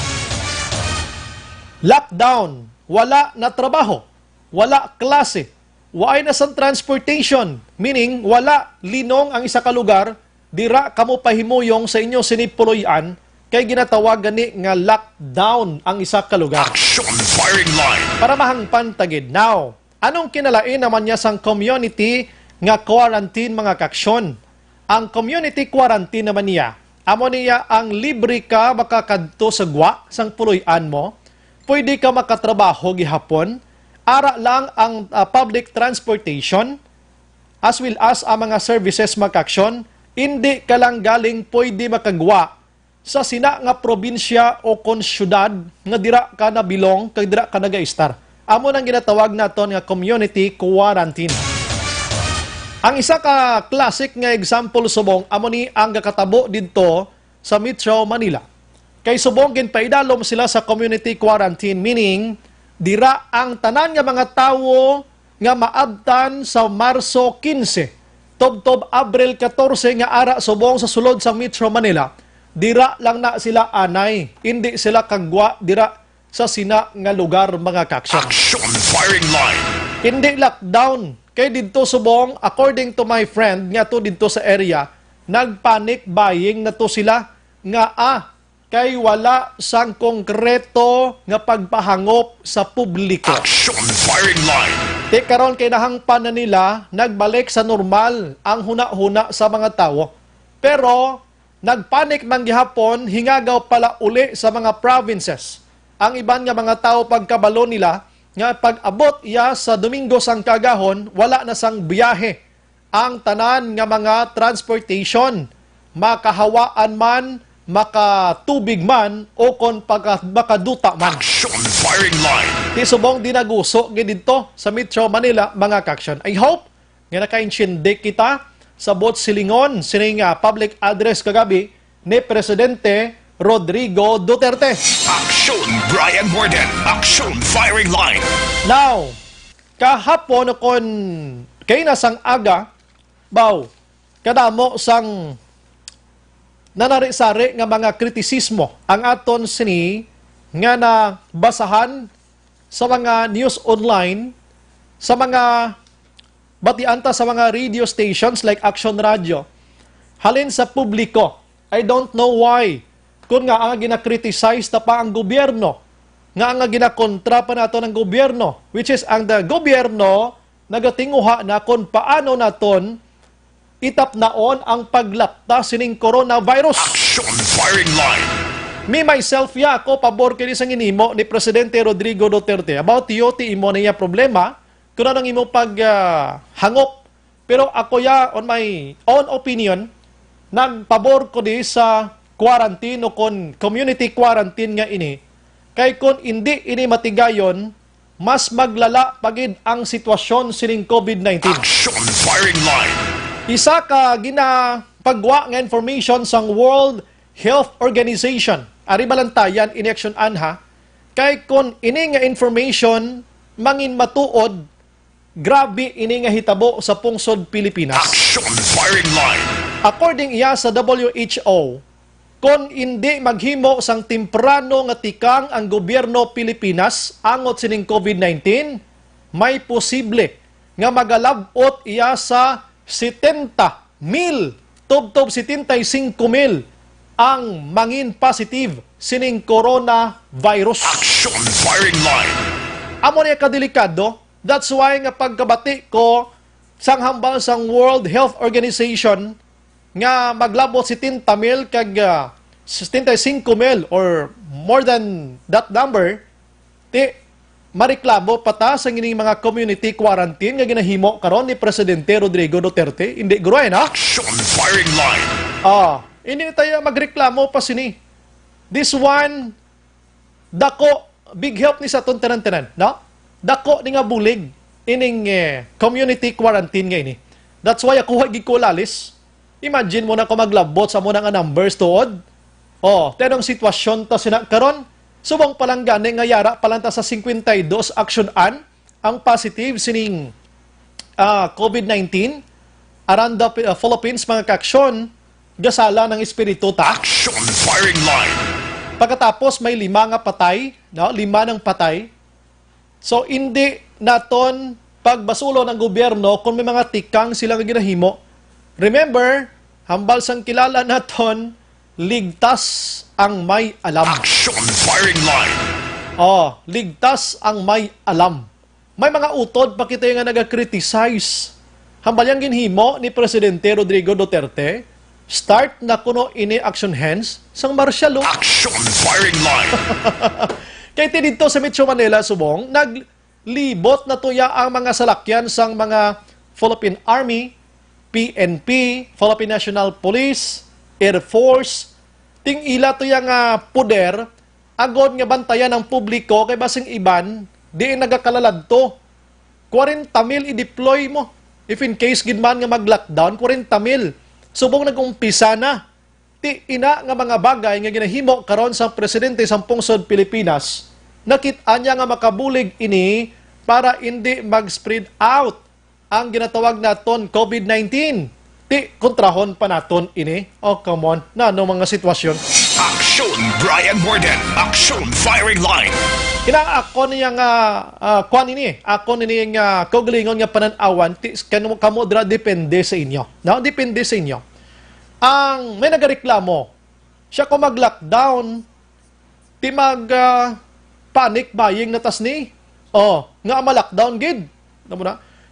Lockdown, wala na trabaho, wala klase, wala na sa transportation, meaning wala linong ang isa ka lugar, dira kamo pahimuyong sa inyo sinipuluyan, kay ginatawag gani nga lockdown ang isa ka lugar. Action firing line. Para mahangpan tagid. Now, anong kinalain naman niya sang community nga quarantine mga kaksyon? Ang community quarantine naman niya, amo niya ang libre ka makakadto sa gwa sang puluyan mo, pwede ka makatrabaho gihapon, ara lang ang public transportation, as well as ang mga services makaksyon, hindi ka lang galing pwede makagwa sa sina nga probinsya o kon syudad nga dira ka nabilong, kag dira ka nagaistar. Amo nang ginatawag naton nga community quarantine. Ang isa ka classic nga example subong, amo ni ang gakatabo didto sa Metro Manila. Kay subong ginpaidalom sila sa community quarantine, meaning dira ang tanan nga mga tawo nga maabtan sa Marso 15, tubtob Abril 14 nga ara subong sa sulod sa Metro Manila. Dira lang na sila anay, hindi sila kagwa dira sa sina nga lugar mga kaksyon. Action firing line. Hindi lockdown. Kay didto subong, according to my friend nga to didto sa area, nagpanic buying na to sila nga kay wala sang konkreto nga pagpahangop sa publiko. Action firing line. Karon kay nahangpan na nila, nagbalik sa normal ang huna-huna sa mga tawo. Pero nagpanik man gihapon, hingagaw pala uli sa mga provinces. Ang iban nga mga tao pagkabalo nila nga pag-abot iya sa Domingo sang kagahon, wala na sang biyahe ang tanan nga mga transportation, makahawaan man, makatubig man o kon makaduta man. Action firing line. Ti subong dinaguso gidito sa Metro Manila mga kaksyon. I hope nga nakainsyende kita sa bot silingon sining public address kagabi ni Presidente Rodrigo Duterte. Action Brian Morden. Action firing line. Now, kahapon kon kay nasang aga kadamo sang nanari-sari nga mga kritisismo ang aton sini nga nabasahan sa mga news online, sa mga batianta sa mga radio stations like Action Radio, halin sa publiko. I don't know why. Kung nga ang ginakriticize na pa ang gobyerno, nga ang ginakontra pa nato ng gobyerno, which is ang gobyerno nagatinguha na kung paano naton itapnaon ang paglapta sining coronavirus. Action firing line. Me, myself, ako, pabor kini sa ginimo ni Presidente Rodrigo Duterte. About ti imo na iya problema, kung anong imo hangop. Pero ako on my own opinion, nagpabor ko di sa quarantine o kon community quarantine nga ini. Kay kung hindi ini matigayon, mas maglala pagid ang sitwasyon sining COVID-19. Action firing line. Isa ka ginapagwa nga information sang World Health Organization. Ari balantayan in action anha. Kay kun ini nga information mangin matuod, grabe ini nga hitabo sa pungsod Pilipinas. Action firing line. According iya sa WHO, kung hindi maghimo sang temprano nga tikang ang gobyerno Pilipinas angot sining COVID-19, may posible nga magalabot iya sa 70,000 tubtob 75,000 ang mangin positive sining coronavirus. Action firing line. Amo niya kadelikado. That's why nga pagkabati ko sang hambal sang World Health Organization nga maglabot si 70,000 kag 75,000 or more than that number, ti mareklamo pata sa ining mga community quarantine nga ginahimo karon ni Presidente Rodrigo Duterte. Hindi gruay na? Action firing line. Hindi tayo magreklamo pa sini. This one, dako, big help ni sa itong tanan-tanan, no? Dako ni nga bulig, ining community quarantine nga ini. That's why ako hagi ko lalis. Imagine mo na ko maglabot sa muna nga numbers tuod. Tenong sitwasyon ta sina karon. Subong palang gani nga yara palanta sa 52 action ang positive sining COVID-19 around the Philippines mga kaaksyon gasala ng espiritu ta. Action firing line. Pagkatapos may 5 nga patay, no? 5 ng patay. So hindi naton pagbasulo ng gobyerno kung may mga tikang sila nga ginahimo. Remember, hambal sang kilala naton, ligtas ang may alam. Action firing line. Ligtas ang may alam. May mga utod pa kita nga nag-criticize. Hambal yang ginhimo ni Presidente Rodrigo Duterte, start na kuno ini action hands sang martial law. Action firing line. Kaya dito sa Metro Manila, subong, naglibot na tuya ang mga salakyan sang mga Philippine Army, PNP, Philippine National Police, Air Force, ting ila tuya nga puder, agod nga bantayan ng publiko, kay basing iban, di nagakalalad to. 40,000 i-deploy mo. If in case gidman nga mag-lockdown, 40,000. Subong nag-umpisa na. Ti ina nga mga bagay nga ginahimo karon sa presidente sa pungsod Pilipinas, nakit-a niya nga makabulig ini para hindi mag-spread out ang ginatawag naton COVID-19. Ti kontrahon pa naton ini. Come on. No mga sitwasyon. Action Brian Morden. Action firing line. Ako niya nga kuan ini. Ako ni nga kaugalingon nga pananawan ti kamo dra depende sa inyo. No, depende sa inyo. Ang may nagareklamo, siya ko mag-lockdown, ti panic buying natas ni. Nga ma-lockdown gid.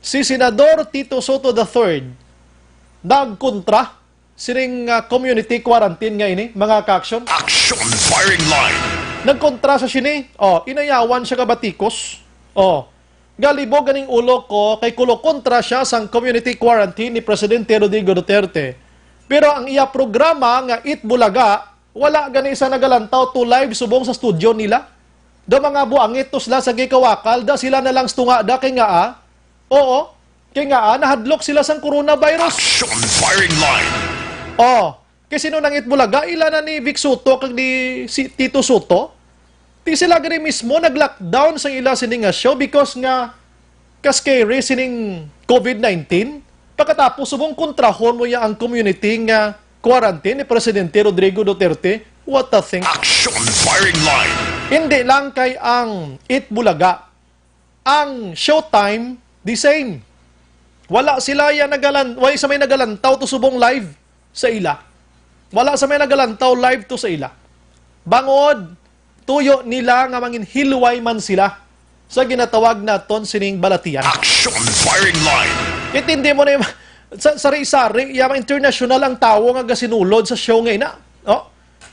Si Senador Tito Soto III, nagkontra sining community quarantine nga ini, mga ka-action. Action firing line. Nagkontra sa sini. Inayawan siya kabatikos. Galibog ganing ulo ko, kay kulo kontra siya sang community quarantine ni Presidente Rodrigo Duterte. Pero ang iya programa nga Itbulaga, wala gani isa nagalantaw to live subong sa studio nila. Da mga buangit to sila sa gikawakal, da sila na lang stunga da kay nga kay nga nahadlok sila sang coronavirus. Action firing line. Kay sino nang Itbulaga, ila na ni Vic Soto kag ni si Tito Soto. Ti sila gani mismo nag-lockdown sa ila sining nga show because nga kaskere sining COVID-19. Pagkatapos, subong kontrahon mo ya ang community nga quarantine ni Presidente Rodrigo Duterte. What a thing. Action firing line. Hindi lang kay ang Itbulaga. Ang Showtime, the same. Wala sila wala sa may nagalantaw to subong live sa ila. Wala sa may nagalantaw live to sa ila. Bangod, tuyo nila nga mangin hilway man sila sa ginatawag naton sining balatian. Action firing line. Intindi mo na yung sari-sari, yung international ang tao nga gasinulod sa show ngayon na.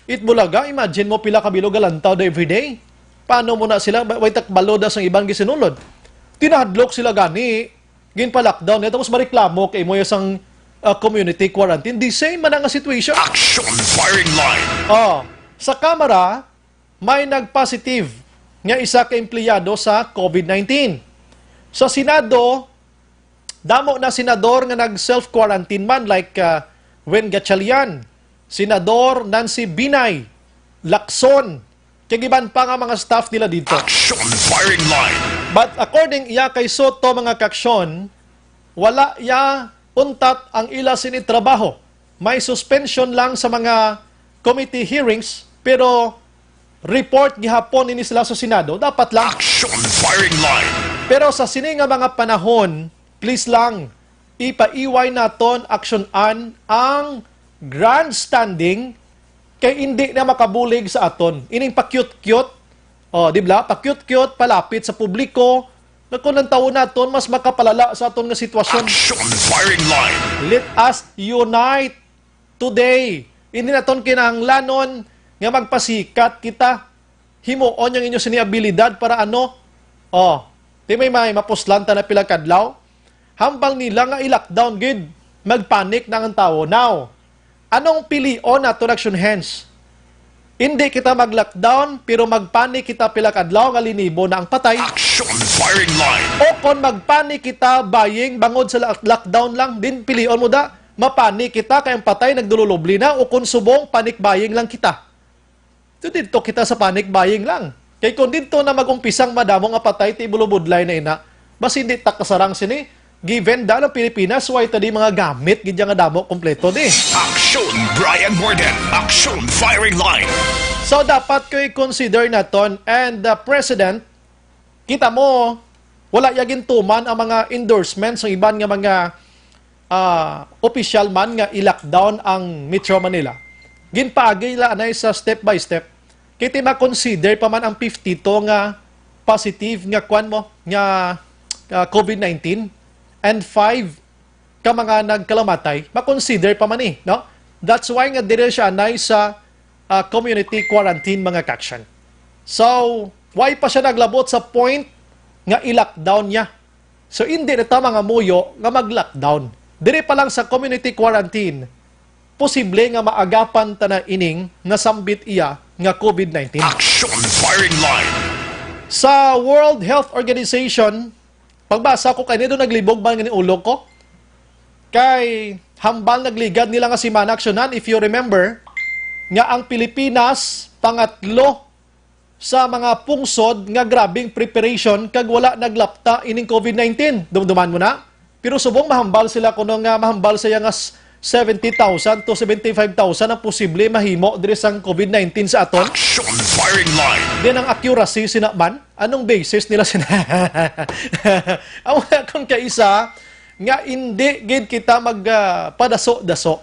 Itbulaga, imagine mo pila kabilo galantaw da everyday. Paano mo na sila, way takbalo da sa ibang gisinulod. Tinahadlok sila gani, gin pa lockdown, tapos mareklamo kay mo yung community quarantine. The same man ang situation. Action firing line. Sa kamera, may nag-positive nga isa ka empleyado sa COVID-19. Sa Senado, Damo na senador nga nag-self-quarantine man like Wen Gatchalian, Senador Nancy Binay, Lacson, kagiban pa nga mga staff nila dito. Action firing line. But according iya kay Soto mga kaksyon, wala ya untat ang ila sinitrabaho. May suspension lang sa mga committee hearings, pero report gihapon ini sila sa Senado, dapat lang. Action firing line. Pero sa sini nga mga panahon, please lang, ipaiway naton aksyonan ang grandstanding kay hindi na makabulig sa aton. Ining pa-cute-cute, di ba? Pa-cute-cute, palapit sa publiko, na kung ng taon naton, mas makapalala sa aton nga sitwasyon. Action firing line. Let us unite today. Hindi naton kinahanglanon nga magpasikat kita. Himuon yung inyo siniabilidad para ano? Di may mapuslanta na pilagkadlaw. Hambang nila nga i-lockdown, gid. Magpanik na ang tao. Now, anong pilion nato action hands? Hindi kita mag-lockdown, pero magpanik kita pilakadlaw nga linibo na ang patay. Action firing line. O kung magpanik kita buying bangod sa lockdown lang, din pilion mo da, mapanik kita kay ang patay nagdululubli na, o kung subong panic buying lang kita. So dito kita sa panic buying lang. Kay kung dito na mag-umpisang madamo nga patay, ti bulubudlay na ina, bas hindi takasarang sini, given da ng Pilipinas, why tadi mga gamit, gidya nga damo kompleto di. Action Brian Morden. Action firing line. So dapat ko i-consider naton, and the President, kita mo, wala yagin tuman ang mga endorsements ng iban nga mga official man nga i-lockdown ang Metro Manila. Ginpaagay la anay sa step by step. Kiti ma-consider pa man ang 52 nga positive nga kwan mo, nga COVID-19 and 5 ka mga nagkalamatay, ma-consider pa man no? That's why nga dire siya anay sa community quarantine mga kaksyan. So, why pa siya naglabot sa point nga i-lockdown niya? So, hindi na ta mga muyo nga mag-lockdown. Dire pa lang sa community quarantine, posible nga maagapan ta na ining nga sambit iya nga COVID-19. Action firing line. Sa World Health Organization, pagbasa ko kay nito naglibog ba ng ulo ko? Kay hambal nagligad nila nga si Manaksyonan, if you remember, nga ang Pilipinas pangatlo sa mga pungsod nga grabing preparation kag wala naglapta ining COVID-19. Dumduman mo na? Pero subong mahambal sila kuno nga mahambal saya nga 70,000 to 75,000 ang posible mahimo diri sang COVID-19 sa aton. Action firing line. Din ang accuracy sinaman, anong basis nila Ang kung kaisa nga hindi gid kita magpadaso-daso.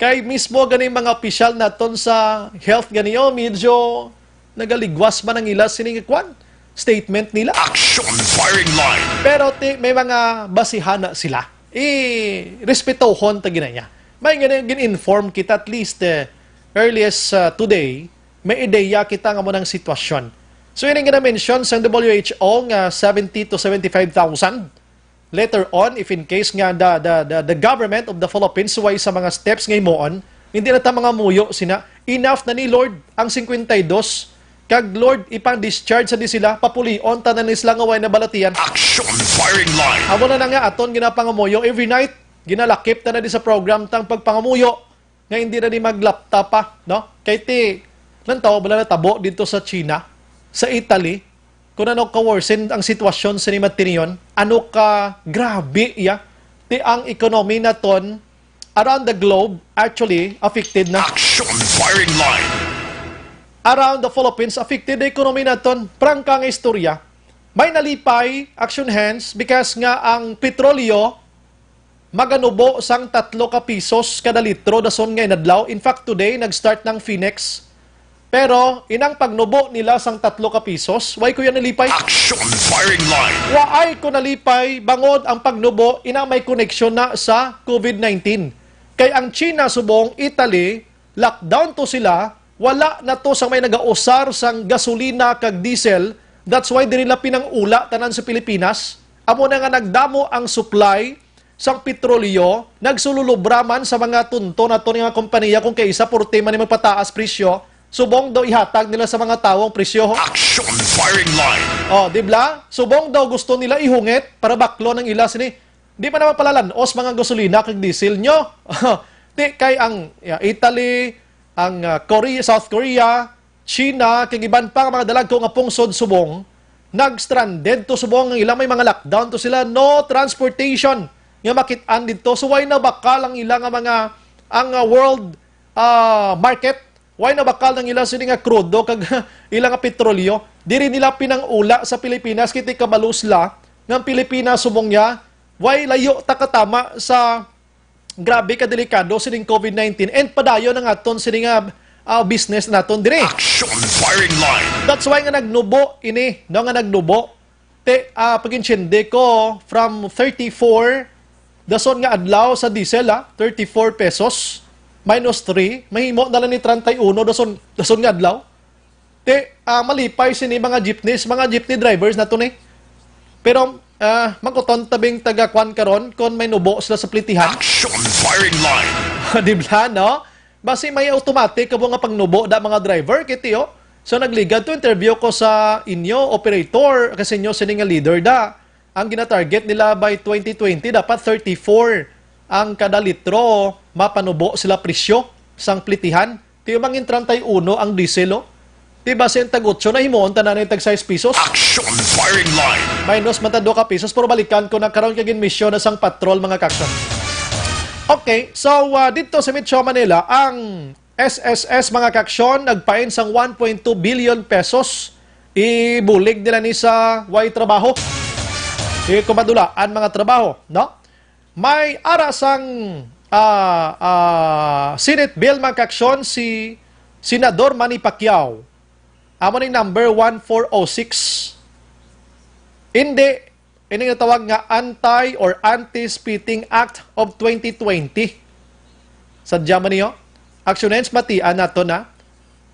Kay mismo ganing mga opisyal naton sa health ganiyo medyo nagaligwas man ang ila sining kwan statement nila. Action firing line. Pero may mga basihan na sila. Respetohon ta ginanya. May gin-inform kita at least earliest today, may ideya kita nga mo ng sitwasyon. So yun ang gina-mention sa WHO nga 70 to 75,000. Later on, if in case nga the government of the Philippines way sa mga steps ngay moon, hindi na ta mga muyo sina, enough na ni Lord ang 52, kag Lord ipang discharge sa di sila, papulion tanan ni sila nga way na balatian. Action firing line. Amo na nga aton ginapangamuyo every night, ginalakip na di sa program tang pagpangamuyo nga hindi na di maglapta pa, no? Kay ti lantaw bala na tabo dito sa China, sa Italy, kung ano ka-worsen ang sitwasyon sa ni Matinion, ano ka grabe ya, ti ang economy naton around the globe actually affected na. Action firing line. Around the Philippines, affected the economy naton. Prangka nga istorya. May nalipay, action hands, because nga ang petrolyo, maganubo sang 3 ka pisos kada litro dason nga inadlaw. In fact, today, nag-start ng Phoenix. Pero, inang pagnubo nila sang 3 ka pisos, why ko yan nalipay? Action firing line. Waay ko nalipay, bangod ang pagnubo, inang may connection na sa COVID-19. Kay ang China, subong, Italy, lockdown to sila, wala na to sa may nagausar sang gasolina kag diesel. That's why di nila pinangula tanan sa Pilipinas. Amo na nga nagdamo ang supply sang petrolyo, nagsululubraman sa mga tunto na to nga kompanya kung kaysa porte man ni magpataas presyo, subong daw ihatag nila sa mga tawong presyo. Action firing line. Di ba? Subong daw gusto nila ihungit para baklo ng ila sini. di pa naman palalanos mga gasolina kag diesel nyo. Di kay ang Italy, ang Korea, South Korea, China, kag iban pa mga dalag ko nga pungsod subong, nag-stranded to subong, ilang may mga lockdown to sila, no transportation nga makit-an dito. So why na bakal ang ilang mga world market, why na bakal ng ilang sila nga krudo kag ilang nga petrolyo, diri nila pinangula sa Pilipinas, kiti kabalusla ng Pilipinas subong niya, why layo takatama sa grabe ka delikado sining COVID-19 and padayon ng aton sining business naton dire. Action firing line. That's why nga nagnubo ini, no nga nagnubo. Pag-insyende ko from 34 dason nga adlaw sa diesel 34 pesos minus 3, mahimo na lang ni 31 dason nga adlaw. Malipay sini mga jeepney drivers nato ni. Pero magkuton tabing taga-kwan karon kon may nubo sila sa plitihan. Action firing line. Di ba, no? Basi may automatic kabo nga pangnubo da mga driver kitiyo. So nagligad to interview ko sa inyo operator kasi inyo sini nga leader da. Ang gina-target nila by 2020 dapat 34 ang kada litro mapanubo sila presyo sang plitihan. Tiyo mangin 31 ang diesel. Diba sa tag 8 na himoon tanan tag 6 pesos. Action firing line. Minus mata 2 ka pesos pero balikan ko na karon kagin mission na sang patrol mga kaksyon. Okay, so dito sa Metro Manila, ang SSS mga kaksyon nagpain sang 1.2 billion pesos. Ibulig nila ni sa way trabaho. Kumadulaan mga trabaho, no? May arasang Senate bill mga kaksyon si Senador Manny Pacquiao. Amo ning number 1406. Hindi ini nga tawag nga Anti or Anti-Spitting Act of 2020. Sadya man niyo, aksyones matian nato na.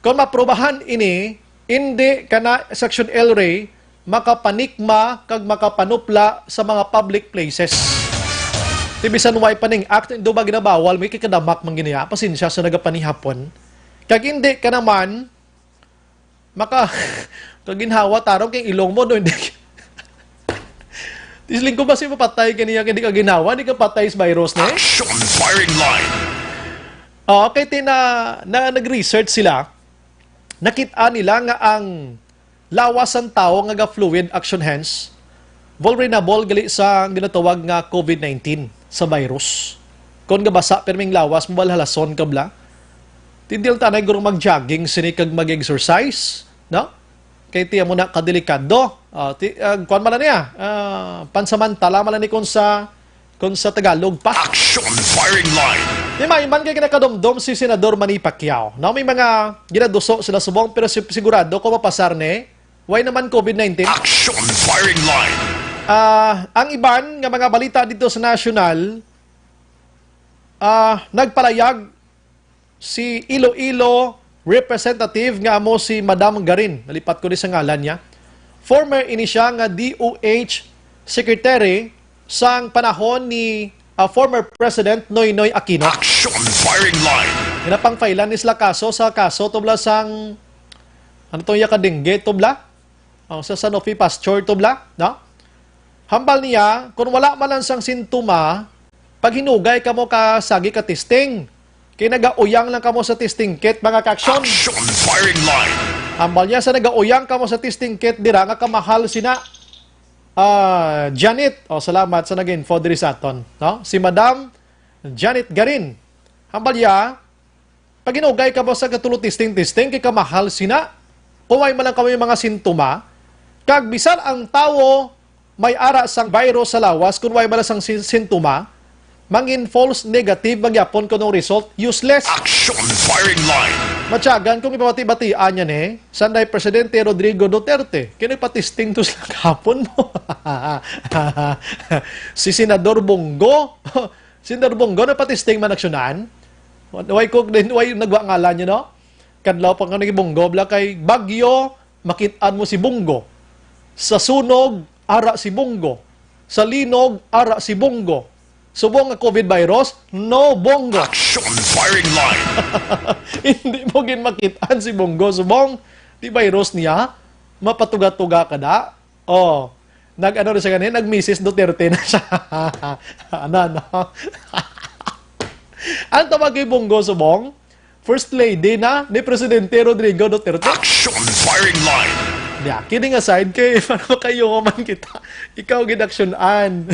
Kung maprobahan ini, hindi kana Section L Ray makapanikma kag makapanupla sa mga public places. Tibisan way paning act do ba ginabawal may kikadamak man giniya pasensya sa nagapanihapon. Kag hindi ka naman kaginhawa tarong kay ilong mo do hindi. Tisling ko ba si mapatay kaniya hindi ka ginawa, hindi ka patay sa virus na eh? Action firing line. Okay, nag-research sila, nakita nila nga ang lawas ng tao nga fluid action hands, vulnerable gali sa ginatawag nga COVID-19 sa virus. Kung gabasa perming lawas, mabalhalason ka bla, tindil tanay gurong mag-jogging, sinikag mag-exercise, no? Kaya tiya mo na kadelikado. Kuan man niya, pansamantala man ni kung sa Tagalog pa. Action firing line. Di man kay kinakadomdom si Senador Manny Pacquiao. Now, may mga ginaduso sila subong pero sigurado ko mapasar ni. Why naman COVID-19? Action firing line. Ang iban nga mga balita dito sa national, nagpalayag si Iloilo representative nga amo si Madam Garin. Nalipat ko din sa ngalan niya. Former ini siya nga DOH Secretary sang panahon ni former President Noynoy Aquino. Action firing line. Ginapang failan ni sila kaso sa kaso tubla sang ano to ya kadengge tubla? Sa Sanofi Pasture tubla, no? Hambal niya kung wala man lang sang sintoma, pag hinugay ka mo ka sagi ka testing. Kaya nag-auyang lang ka mo sa testing kit, mga kaksyon. Action firing line. Ambal niya sa nag-auyang ka mo sa testing kit, dira nga kamahal sina Janet. Salamat sa nag-info diri sa aton. No? Si Madam Janet Garin. Ambal niya, pag inugay ka mo sa katulo testing, kay kamahal sina. Kumay man lang kami mga sintoma, kag bisan ang tao may ara sang virus sa lawas, kung may man lang sang sintoma, mangin false negative magyapon ko ng result useless. Action firing line. Matyagan kung ipabati-batian niya ni Sanday Presidente Rodrigo Duterte. Kini patisting to sa kahapon mo. Si Senador Bongo. Senador Bongo na patisting man aksyonan. Way nagwa ngalan niya no? Kadlaw pa nga ni Bongo bla kay Bagyo makitaan mo si Bongo. Sa sunog ara si Bongo. Sa linog ara si Bongo. Subong nga COVID virus, no Bongo. Action firing line. Hindi mo ginmakitaan si Bongo. Subong, di virus niya, mapatuga-tuga ka da. nag-ano rin sa ganin, nag-Mrs. Duterte na siya. ano? Ang tawag kay Bongo Subong, First Lady na ni Presidente Rodrigo Duterte. Action firing line. Yeah, kidding aside, kay paano kayo man kita, ikaw gidaksyonan.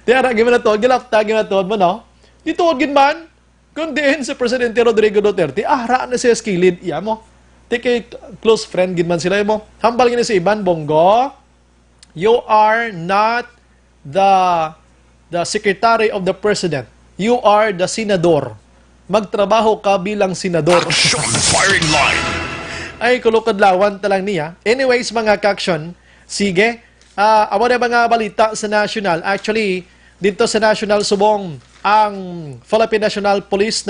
Tiyara, gimanatod, gimanatod mo, no? Ituod gin man, kundi si Presidente Rodrigo Duterte, ra na siya skilled, iya mo. Kay close friend gin man sila mo. Hambal gina si Iban, Bongo, you are not the Secretary of the President. You are the Senador. Magtrabaho ka bilang senador. Action firing line. Ay, kulukadlawan talang niya. Anyways, mga kaksyon, sige. Amo na mga balita sa national. Actually, dito sa national subong, ang Philippine National Police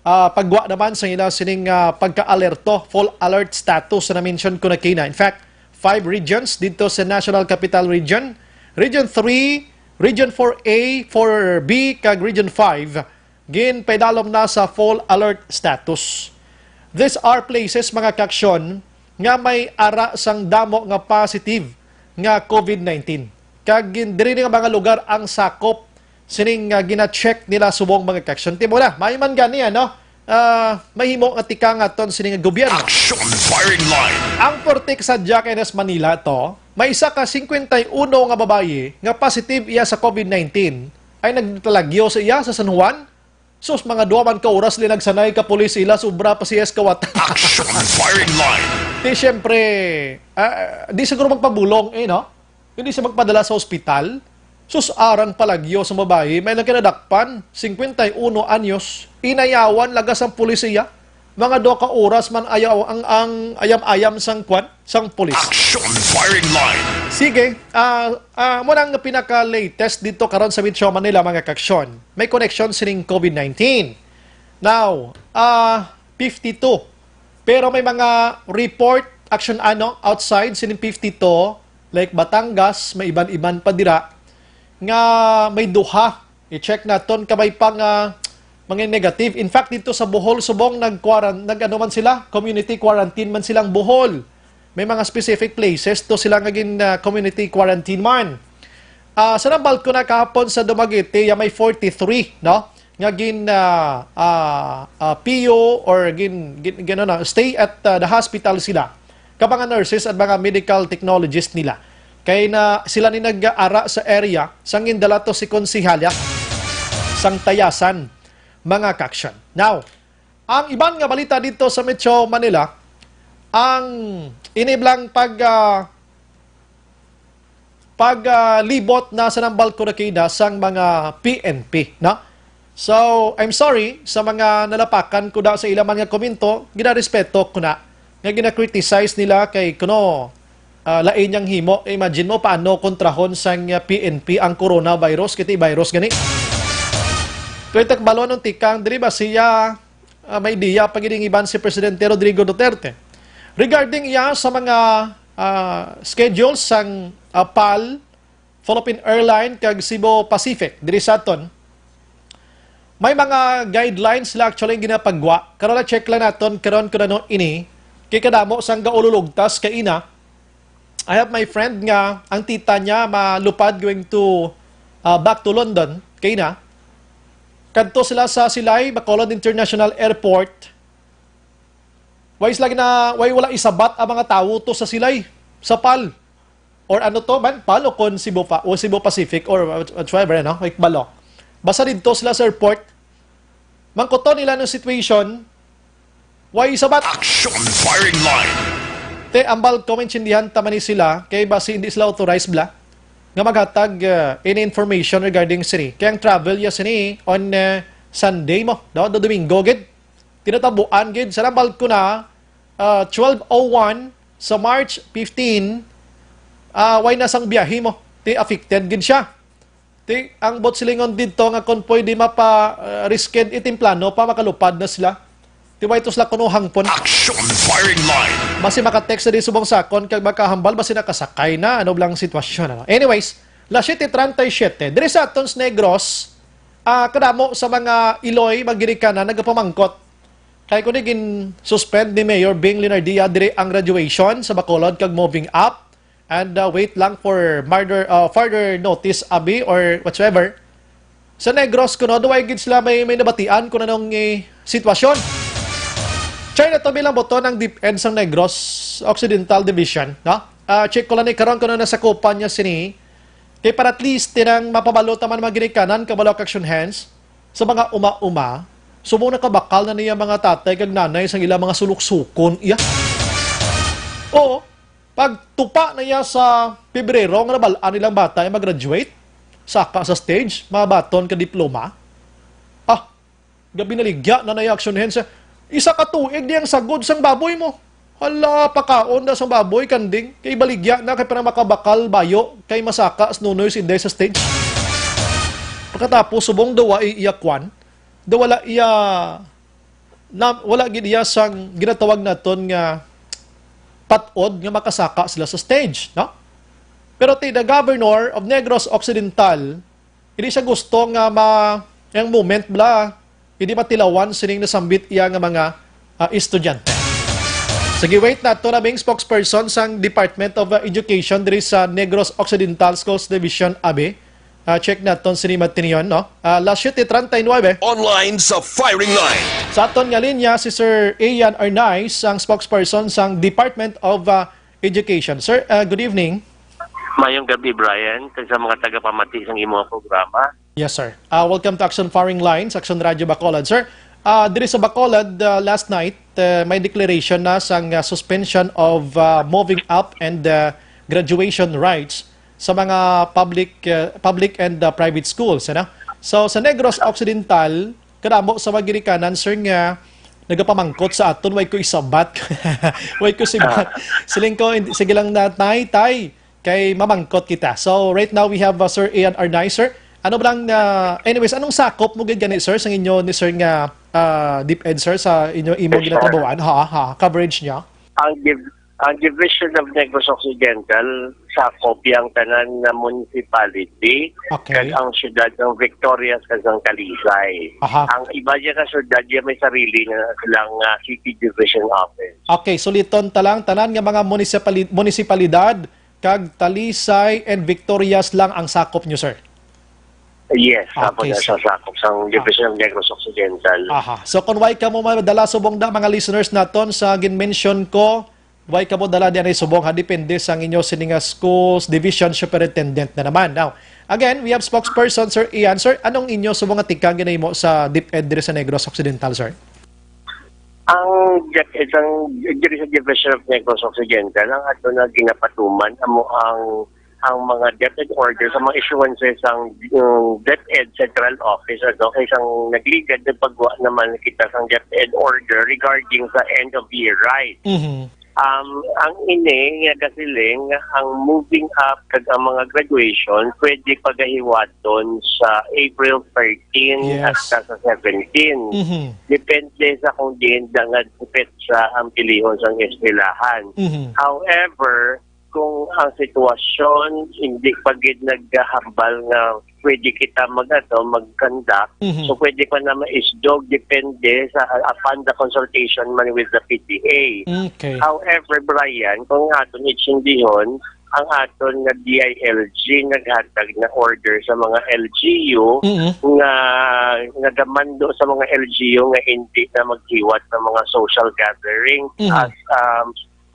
pagwa naman sa ila sining pagka-alerto, full alert status na mention ko na kina. In fact, 5 regions dito sa National Capital Region. Region 3, Region 4A, 4B, kag Region 5, gin pedalom na sa full alert status. These are places, mga kaksyon, nga may ara sang damo nga positive nga COVID-19. Kag diri nga mga lugar ang sakop sining gina-check nila subong mga kaksyon. Timo na, may man gani ano? Mahimo nga tika nga ton sining gobyerno. Action firing line. Ang portik sa Jacanes, Manila to, may isa ka 51 nga babae nga positive iya sa COVID-19 ay nagtalagyo sa iya sa San Juan. Sus, mga 2 man ka oras linagsanay ka pulis ila, sobra pa si Escawat. Action firing line. Di syempre, di siguro magpabulong no? Hindi siya magpadala sa ospital. Sus, arang palagyo sa babae, may nagkinadakpan, 51 anyos, inayawan lagas ang pulisya. Mga 2 ka oras man ayaw ang ayam-ayam sang sang pulis. Action firing line. Sige, muna ang pinaka-latest dito karon sa Metro Manila, mga kaksyon. May connection sining COVID-19. Now, 52. Pero may mga report action outside sining 52, like Batangas, may iban-iban pa dira, nga may duha. I-check naton kamay pang mga negative. In fact, dito sa Bohol, Subong, man sila, community quarantine man silang Bohol. May mga specific places to sila ngaging community quarantine man. Sa nambal ko na kahapon sa Dumaguete, may 43, no? Ngaging PO or stay at the hospital sila. Kapag nurses at mga medical technologists nila. Kaya na sila ni nag-ara sa area, sangin dala to si Konsihalya, sang Tayasan, mga kaksyon. Now, ang ibang nga balita dito sa Metro Manila, ang iniblang paglibot na sa nambal ko na kina sang mga PNP, no? So, I'm sorry sa mga nalapakan ko da sa ilang mga komento, ginarespeto ko na, nga gina-criticize nila kay kuno, lain niyang himo. Imagine mo paano kontrahon sang PNP ang coronavirus, kiti virus gani. Kaya takbalo ng tikang, dili ba siya may idea pagilingiban si Presidente Rodrigo Duterte. Regarding iya sa mga schedules sang PAL, Philippine Airline, kag Cebu Pacific, diri sa aton, may mga guidelines sila actually ginapagwa. Karon na check lang naton karon kuno ini, kay kadamo sang gaululugtas kay ina. I have my friend nga, ang tita niya malupad going to back to London, kay ina. Kadto sila sa Silay, Bacolod International Airport. Way wala isabat ang mga tao to sa Silay, sa PAL. Or ano to man, PAL o kon Cebu Pacific or whatever, no? Like balo. Basta dito sila sa airport. Mangkoto nila ng situation, way isabat. Action firing line. Te ambal komensindihan tamani sila kay basi hindi sila authorized bla nga maghatag any information regarding sini. Kaya ang travel ya sini on Sunday mo, do Domingo gid. Tinatabuan gid sa nambal ko na 12:01 sa March 15 way nasang biyahe mo. Ti affected gid siya. Ti ang bot silingon dito nga kon pwede mapa risked itimplano pa makalupad na sila. Ti way to sila kuno hangpon. Action firing line. Basi maka-text na di subong sakon kag makahambal basi nakasakay na ano blang sitwasyon ano. Anyways, la 7:37 diri sa Tons Negros, kadamo sa mga Iloy magirika na nagapamangkot. Kay kuno gin suspend ni Mayor Bing Linardia diri ang graduation sa Bacolod kag moving up and wait lang for further notice abi or whatsoever. Sa Negros kuno duway gid sila may nabatian kuno anong sitwasyon. Try na to bilang boto ng DepEd sa Negros Occidental Division, no? Check ko lang ni karon kuno na sa kupan niya sini. Kay para at least tinang mapabalo taman mga ginikanan kabalo action hands sa mga uma-uma. Sumo na kabakal na niya mga tatay kag nanay sa ilang mga suluksukon. Iya. Oo. Pag tupa na niya sa Pebrero, nga nabalaan nilang bata ay mag-graduate, saka sa stage, mabaton ka diploma. Gabi naligya na niya action hands. Isa ka tuig niyang sagod sang baboy mo. Hala, pakaon na sang baboy, kanding. Kay baligya na, kay parang makabakal bayo, kay masaka as nunoy si sa stage. Pagkatapos, subong dawa iyakwan, wala gid iya sang ginatawag naton nga patod nga makasaka sila sa stage, no? Pero the governor of Negros Occidental, hindi siya gusto nga yung moment bla, hindi matilawan sining nasambit iya nga mga estudyante. Sige, wait na to na bing spokesperson sang Department of Education diri sa Negros Occidental Schools Division Abe. Check naton sinimat tiniyon, no? Last 7:39. Online sa firing line. Sa aton nga linya, si Sir Ian Arnaiz, ang spokesperson sang Department of Education. Sir, good evening. Mayong gabi, Brian, kag sa mga tagapamati sa imong programa. Yes, sir. Welcome to Action Firing Line, sa Action Radio Bacolod. Sir, diri sa Bacolod, last night, may declaration na sang suspension of moving up and graduation rights sa mga public and private schools, ano? So sa Negros Occidental, kadamo sa mga ginikanan, sir, nga nagapamangkot sa aton, way ko isabat. Way ko sibat. Siling ko, sige lang na tay, kay mamangkot kita. So right now we have Sir Ian Arnaiz, sir. Ano ba lang anyways, anong sakop mo ganyan, sir, sa inyo ni sir nga DepEd, sir, sa inyo imo ginatabuan, coverage niya? Ang Division of Negros Occidental sa kopyang tanan na municipality kag ang syudad ng Victorias kag ang Talisay. Ang iba niya ka syudad niya may sarili na silang city division office. Okay, so liton talang tanan nga mga munisipalidad kag Talisay and Victorias lang ang sakop nyo, sir? Yes, okay, sa sakop sang Division of Negros Occidental. So kung why ka mo madala subong da mga listeners naton sa gin-mention ko, why ka mo dala diyan ay subong, depende sa inyo sininga schools division superintendent na naman. Now, again, we have spokesperson Sir Ian. Sir, anong inyo subong nga tikang ginay mo sa DepEd diri sa Negros Occidental, sir? Ang DepEd diri sa Division of Negros Occidental ang ato na ginapatuman amo ang mga DepEd order sa mga issuances ang DepEd Central Office kay isang nagligad na pagwa naman kita sang DepEd order regarding sa end of year rights. Ang ini nga kasiling ang moving up kag ang mga graduation pwede pagahiwaton sa April 13 hasta sa 17. Depende sa kung din dangad kupit sa ang pilihon sa eskwelahan. However, kung ang sitwasyon hindi pagid naghahambal nga pwede kita mag-conduct, so pwede pa na ma-isdog depende sa upon the consultation man with the PTA. However, Brian, kung aton itsindihon, ang aton nga DILG naghatag na order sa mga LGU nga nagamando sa mga LGU nga hindi na maghiwat ng mga social gathering as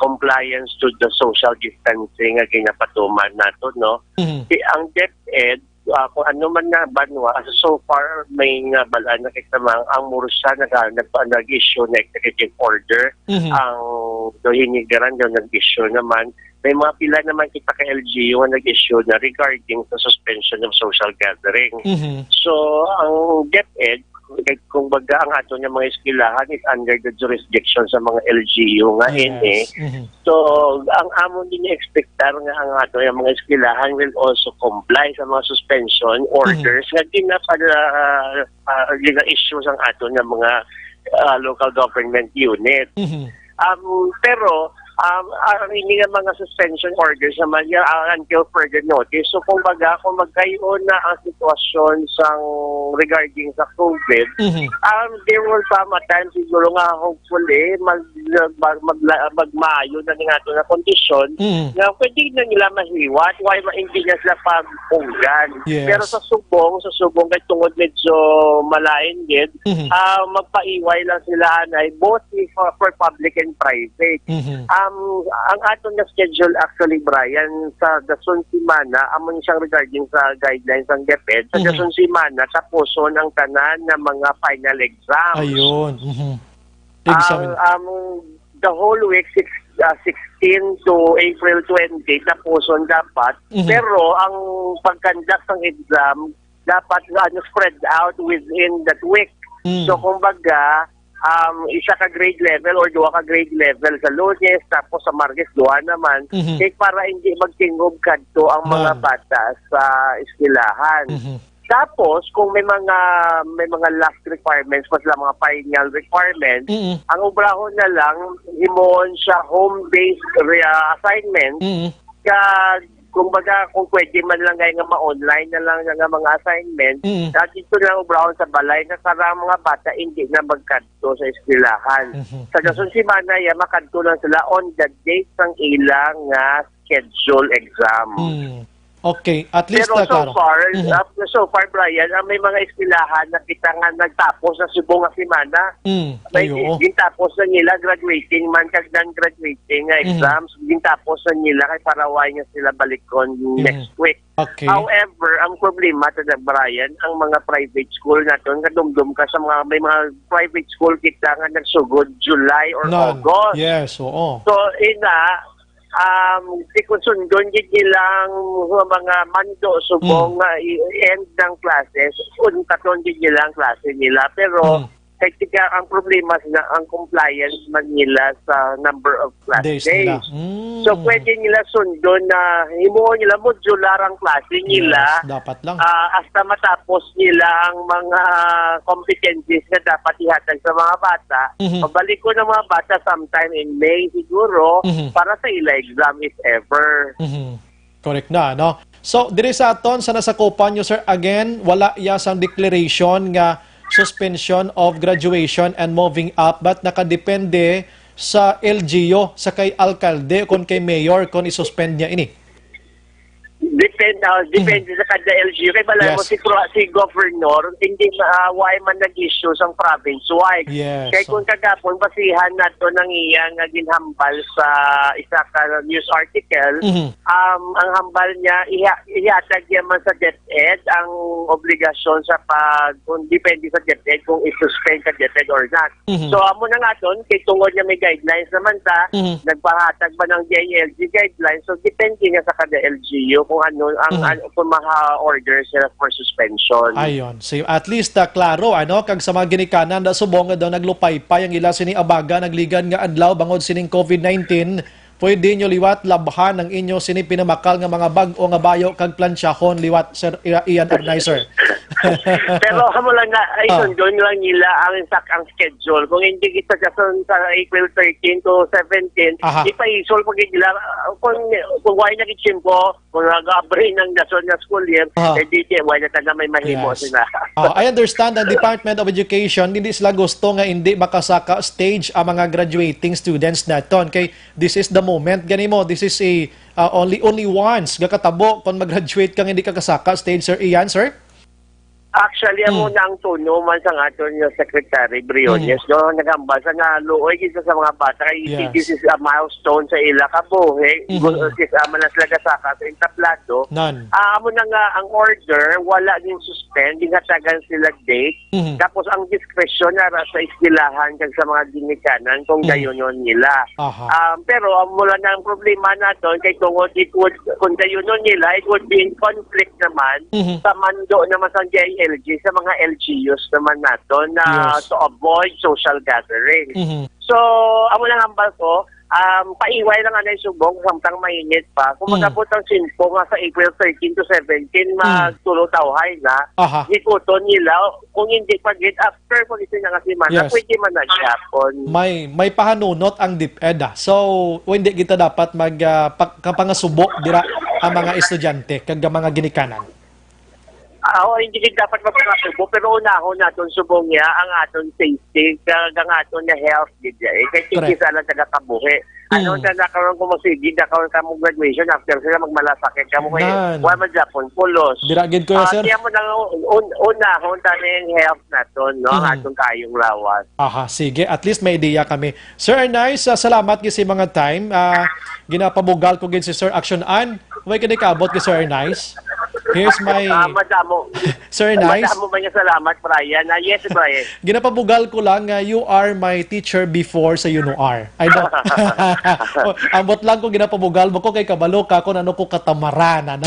compliance to the social distancing nga ginapatuman nato, no? Ang DepEd kung ano man na banwa, so far may nga balaan na kitamang ang Mursa nag-issue na executive order, ang Dohinigaran daw nag-issue naman. May mga pila naman kita ka LGU na nag-issue na regarding sa suspension of social gathering. So ang DepEd, kung baga ang ato ng mga eskwelahan is under the jurisdiction sa mga LGU nga So, ang amon din expectar nga ang ato ng mga eskwelahan will also comply sa mga suspension orders nga issue ang ato ng mga local government unit. Pero hindi nga mga suspension orders naman yan until further notice. So kung magkaroon na ang sitwasyon regarding sa COVID, there will come a time siguro nga hopefully magmayo na nga ito na kondisyon na pwede na nila mahiwat, why hindi na sila pagpunggan. Yes. Pero sa subong kay tungod medyo malain din, magpaiway lang sila na both for public and private. Ang aton na schedule actually, Brian, sa dason simana, amon siyang regarding sa guidelines ng DepEd, sa dason simana, tapuson ang tanan ng mga final exams. Ayun. The whole week, 16 to April 20, tapuson dapat. Pero ang pag-conduct ng exam, dapat spread out within that week. So kumbaga, isa ka grade level or duwa ka grade level sa Lunes, tapos sa Martes duwa naman, para hindi magtingog kadto ang mga bata sa eskwelahan. Tapos kung may mga last requirements pa sila, mga final requirements, ang obrahon na lang himon siya home-based assignment kumbaga kung pwede man lang nga ma-online na lang nga mga assignment, dito lang obrahon sa balay na karang mga bata hindi na magkadto sa eskwelahan. Sa dason simana makadto lang sila on the date ng ilang schedule exam. Okay, at least pero so far, Brian, may mga eskwelahan na kita nga nagtapos sa subong nga semana. May gintapos na nila graduating man kag non-graduating nga exams, gintapos na nila kay paraway nga sila balikon next week. Okay. However, ang problema tada, Brian, ang mga private school naton kadumdum ka sa may mga private school kita nga nagsugod July or August. Yes, oo. So sundon gid nilang mga mando subong end ng classes, katon gid nilang klase nila, pero kaya ang problema na ang compliance man nila sa number of class days. So pwede nila sundon na himuon nila modular ang klase nila. Yes, dapat lang. Hasta matapos nila ang mga competencies na dapat ihatag sa mga bata. Pabalik ko ng mga bata sometime in May siguro para sa ila exam if ever. Correct na, no? So, diri sa aton, sa nasakupan nyo, sir, again, wala yasang declaration nga suspension of graduation and moving up, but nakadepende sa LGU, sa kay alkalde, kung kay mayor, kung isuspend niya ini. Depende sa kada LGU. Kaya bala mo si governor, hindi why man nag-issue sa province-wide. Yes. Kaya kung kagapon, basihan na to ng iyang ginhambal sa isa ka news article, ang hambal niya, ihatag niya man sa DepEd ang obligasyon sa kung depende sa DepEd kung isuspend ka DepEd or not. So, amo na nga ton, kay tungod niya may guidelines naman nagpahatag ba ng DILG guidelines, so depende nga sa kada LGU kung kung maha-order sila for suspension. Ayon. So at least klaro kag sa mga ginikanan da subong daw naglupay-pay ang ila sini abaga nagligan nga adlaw bangod sining COVID-19, pwede nyo liwat labhan ang inyo sini pinamakal nga mga bag-o nga bayo kag plansyahon liwat Sir Ian Organizer. Pero amo lang nga sundon lang nila ang schedule. Kung hindi kita sa April 13 to 17, ipaisol pag nila kung why na kitsimpo, kung nag-abre ng dason na school year, why na taga may mahimo sila. I understand the Department of Education hindi sila gusto nga hindi makasaka stage ang mga graduating students naton. Kay this is the moment ganimo, this is a only once gakatabo kung mag-graduate kang hindi ka kasaka stage, Sir Ian, sir? Actually, amo na ang tuno man sa aton yung Secretary Briones, nagambal sa nga luoy isa sa mga bata. This is a milestone sa ila kabuhi. Kasi man na sila kasaka sa entablado. Amo na nga ang order, wala din suspend, dinatagan sila date. Tapos ang discretion na sa eskwelahan kag sa mga ginikanan kung gayonon nila. Pero mula na ang problema naton kay tungod kung gayonon nila, it would be in conflict naman sa mando naman sa LG, sa mga LGUs naman nato na to avoid social gathering. So, amo lang hambal ko, paiway lang anay subong samtang mainit pa. Kung magabot ang sinpo nga sa April 13 to 17, magtulo tawhay na. Aha. Ikuton nila, kung hindi pa get after kung ito nga simana, Yes. pwede man nagyapon. May pahanunot ang DepEd. So, hindi kita dapat kapangasubo dira ang mga estudyante kag mga ginikanan. Hindi din dapat magpapasubo, pero unahon natin subong niya ang aton safety, ang aton na health, kasi Correct. kisa lang taga-kabuhi. Ano na nakaroon ko masigi, nakaroon ka mong graduation, after sila magmalasakit ka mo Nan. ngayon, wala man Japon, pulos. Dira gid ko sir. Kaya mo nang unahon tayo yung health natin, no? Ang aton kayong lawas. Aha, sige. At least may ideya kami. Sir Ernest, salamat gyud sa mga time. Ginapabugal ko gid si Sir Action An. Way kini kaabot kay Sir Ernest. Here's my Madamo. Sir Ernest. Madamo ba niya salamat, Brian? Yes, Brian. Ginapabugal ko lang you are my teacher before sa UNOR. I don't. Ambot lang ko ginapabugal mo ko kay kabalo ka kung ano ko katamaran ano.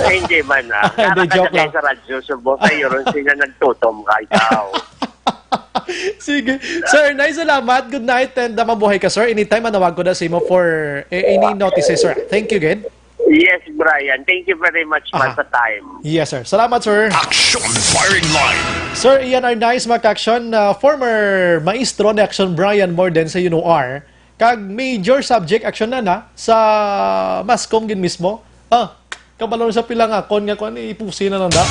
Hindi man Hindi, joke lang. Sa radyo, subo tayo ron sila nagtutom ka ikaw. Sige. Sir, nice salamat. Good night and mabuhay ka, sir. Anytime manawag ko na sa imo for any notices, sir. Thank you again. Yes, Brian. Thank you very much man sa time. Yes, sir. Salamat, sir. Action Firing Line. Sir, iyan are nice mag-action. Former maestro ni Action Brian Morden sa UNOR. Kag major subject action na sa Mascom gin mismo. Kabalon sa pilang akon nga kuan ipusi na lang da.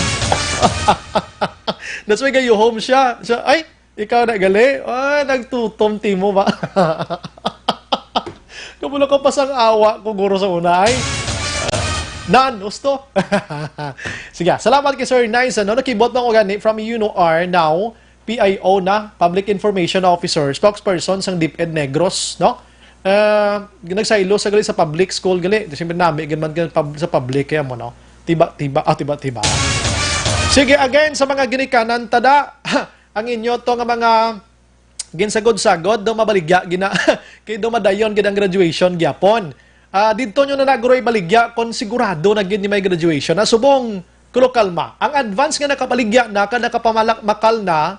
That's why kayo home siya. Ay, ikaw na gali. Nagtutom timo ba? Kabalo ka pasang awa ko guro sa una ay. Usto. Sige, salamat kay Sir Nice. Nakibot na ko gani from UNOR now, PIO na, Public Information Officer, spokesperson sang DepEd Negros, no? Nagsaylo sa gali sa public school gali. Siyempre nami, ganman sa public kaya mo, no? Tiba. Sige, again, sa mga ginikanan, tada, ang inyo to nga mga ginsagod-sagod, daw mabaligya, kay daw madayon, ginang graduation, gyapon. Dito nyo na naguroy baligya kung sigurado na gini may graduation na subong kulokalma. Ang advance nga nakapaligya na ka nakapamakal na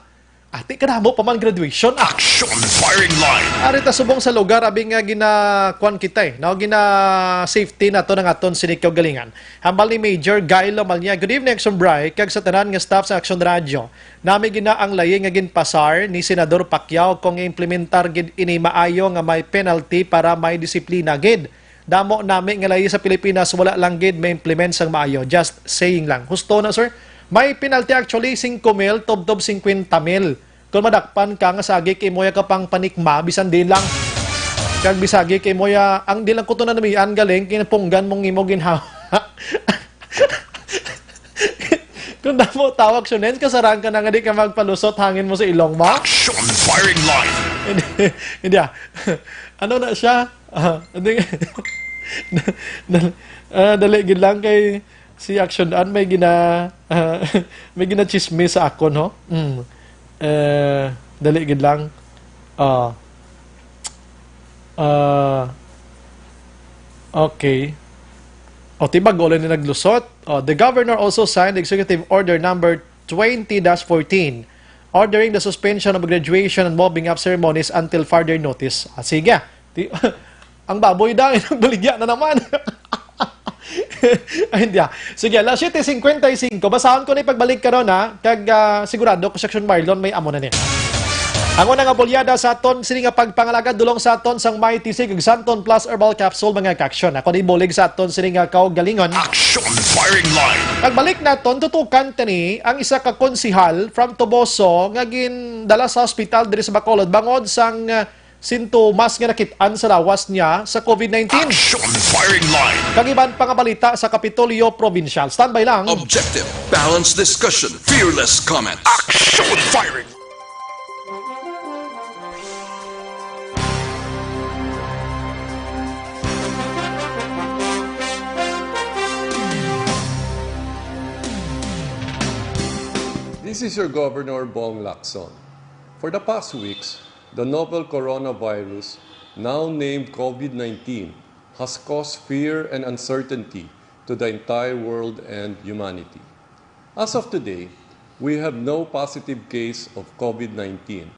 ati ka na mo pa man graduation. Action Firing Line. Arita subong sa lugar abing nga gina-kwan kita gina safety na to ng aton sinikaw galingan. Hambal ni Major Guy Lomalnya. Good evening, Action Bray. Kag sa tanan nga staff sa Action Radio. Nami gina ang layi nga ginpasar ni Senador Pacquiao kung implementar gid ini maayo nga may penalty para may disiplina gid. Damo nami nga lahi sa Pilipinas wala lang gid may implement sang maayo. Just saying lang. Husto na, sir. May penalty actually 5,000 tubtob 50,000. Kung madakpan ka nga sagi kay moya ka pang panikma bisan din lang. Kag bisagi kay moya ang di lang kuto na namian galing kinapunggan mong imo ginhawa. Kung damo tawag sunens kasarang ka na nga di ka magpalusot hangin mo sa ilong mo. Action Firing Line. Hindi ano na siya? Dali gid lang kay si Action An may gina chismis sa akon ho. Dali gid lang. Okay. Tibag ulit na naglusot. The governor also signed Executive Order number 20-14 ordering the suspension of graduation and moving up ceremonies until further notice. Sige. Ang baboy daw, baligya na naman. Ay, hindi Sige, alas 7:55. Basahan ko na pagbalik ka ron kag sigurado ko Section Marlon may amo na niya. Ang unang apolyada sa aton sini nga pagpangalaga dulong sa aton sang may tisig ug Santon Plus Herbal Capsule mga kaksyon. Ako ni bolig sa aton sini nga kaugalingon. Action Firing Line. Pagbalik naton tutukan tani ang isa ka konsihal from Toboso nga gindala sa hospital diri sa Bacolod bangod sang sintomas nga nakit-an sa lawas niya sa COVID-19. Action Firing Line. Kagiban pa nga balita sa Kapitolyo Provincial. Standby lang. Objective, balanced discussion, fearless comments. Action Firing. This is your Governor Bong Lacson. For the past weeks, the novel coronavirus, now named COVID-19, has caused fear and uncertainty to the entire world and humanity. As of today, we have no positive case of COVID-19.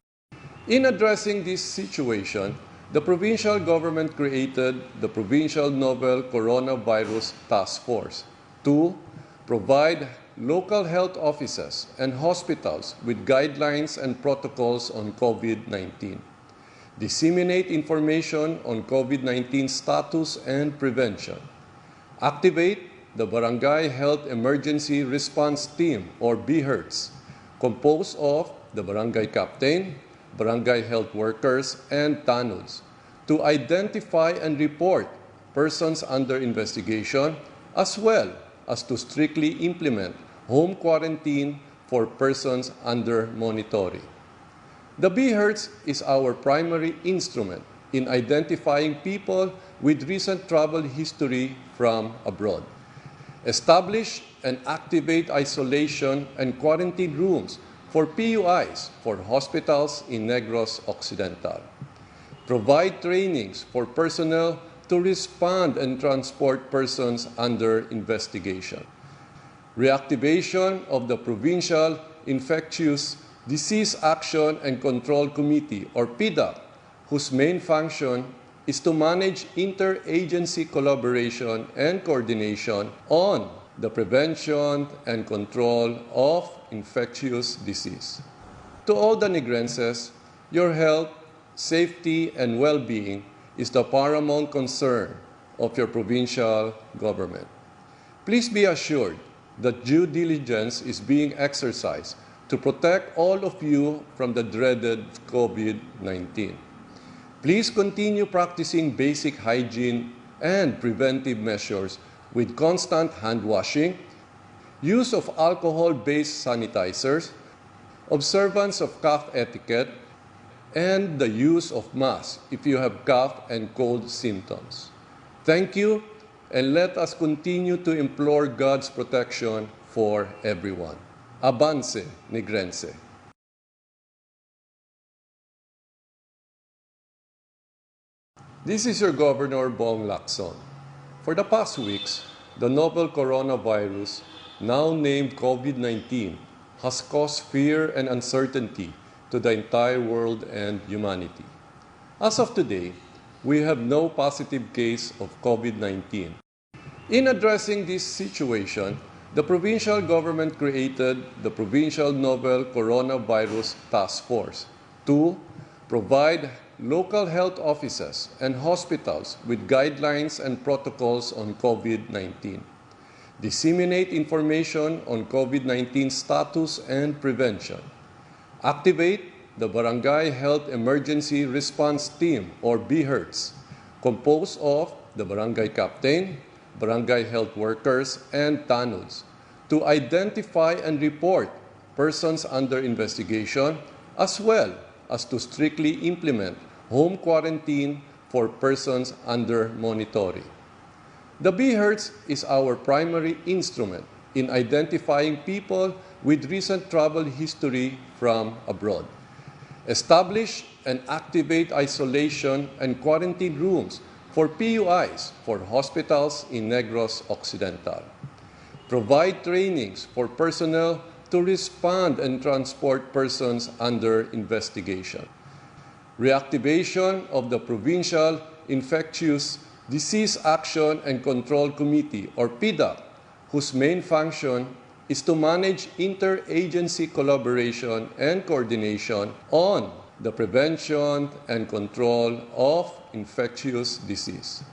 In addressing this situation, the provincial government created the Provincial Novel Coronavirus Task Force to provide local health offices and hospitals with guidelines and protocols on COVID-19, disseminate information on COVID-19 status and prevention, activate the Barangay Health Emergency Response Team or BHERTS, composed of the barangay captain, barangay health workers, and TANUDs, to identify and report persons under investigation, as well as to strictly implement home quarantine for persons under monitoring. The BHERTS is our primary instrument in identifying people with recent travel history from abroad. Establish and activate isolation and quarantine rooms for PUIs for hospitals in Negros Occidental. Provide trainings for personnel to respond and transport persons under investigation. Reactivation of the Provincial Infectious Disease Action and Control Committee, or PIDAC, whose main function is to manage interagency collaboration and coordination on the prevention and control of infectious disease. To all the Negrenses, your health, safety, and well-being is the paramount concern of your provincial government. Please be assured that due diligence is being exercised to protect all of you from the dreaded COVID-19. Please continue practicing basic hygiene and preventive measures with constant hand washing, use of alcohol-based sanitizers, observance of cough etiquette, and the use of masks if you have cough and cold symptoms. Thank you, and let us continue to implore God's protection for everyone. Avance, Negrense. This is your Governor Bong Lacson. For the past weeks, the novel coronavirus, now named COVID-19, has caused fear and uncertainty to the entire world and humanity. As of today, we have no positive case of COVID-19. In addressing this situation, the provincial government created the Provincial Novel Coronavirus Task Force to provide local health offices and hospitals with guidelines and protocols on COVID-19, disseminate information on COVID-19 status and prevention, activate the Barangay Health Emergency Response Team or BHERTS, composed of the barangay captain, barangay health workers, and TANUDs, to identify and report persons under investigation, as well as to strictly implement home quarantine for persons under monitoring. The BHERTS is our primary instrument in identifying people with recent travel history from abroad. Establish and activate isolation and quarantine rooms for PUIs for hospitals in Negros Occidental. Provide trainings for personnel to respond and transport persons under investigation. Reactivation of the Provincial Infectious Disease Action and Control Committee, or PIDAC, whose main function is to manage interagency collaboration and coordination on the prevention and control of infectious disease.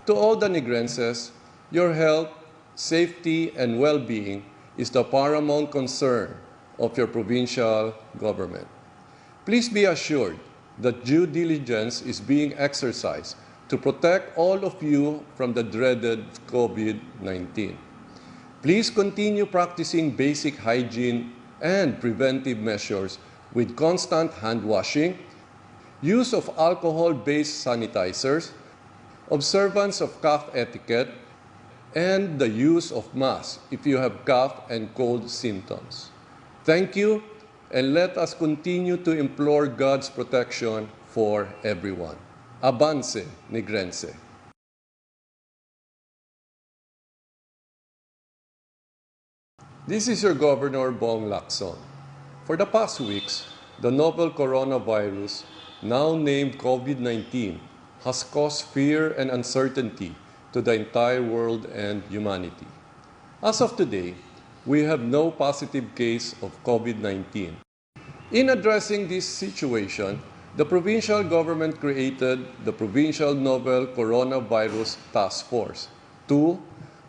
To all the Negrenses, your health, safety, and well-being is the paramount concern of your provincial government. Please be assured that due diligence is being exercised to protect all of you from the dreaded COVID-19. Please continue practicing basic hygiene and preventive measures with constant hand washing, use of alcohol-based sanitizers, observance of cough etiquette, and the use of masks if you have cough and cold symptoms. Thank you, and let us continue to implore God's protection for everyone. Avance, Negrense. This is your Governor Bong Lacson. For the past weeks, the novel coronavirus, now named COVID-19, has caused fear and uncertainty to the entire world and humanity. As of today, we have no positive case of COVID-19. In addressing this situation, the provincial government created the Provincial Novel Coronavirus Task Force to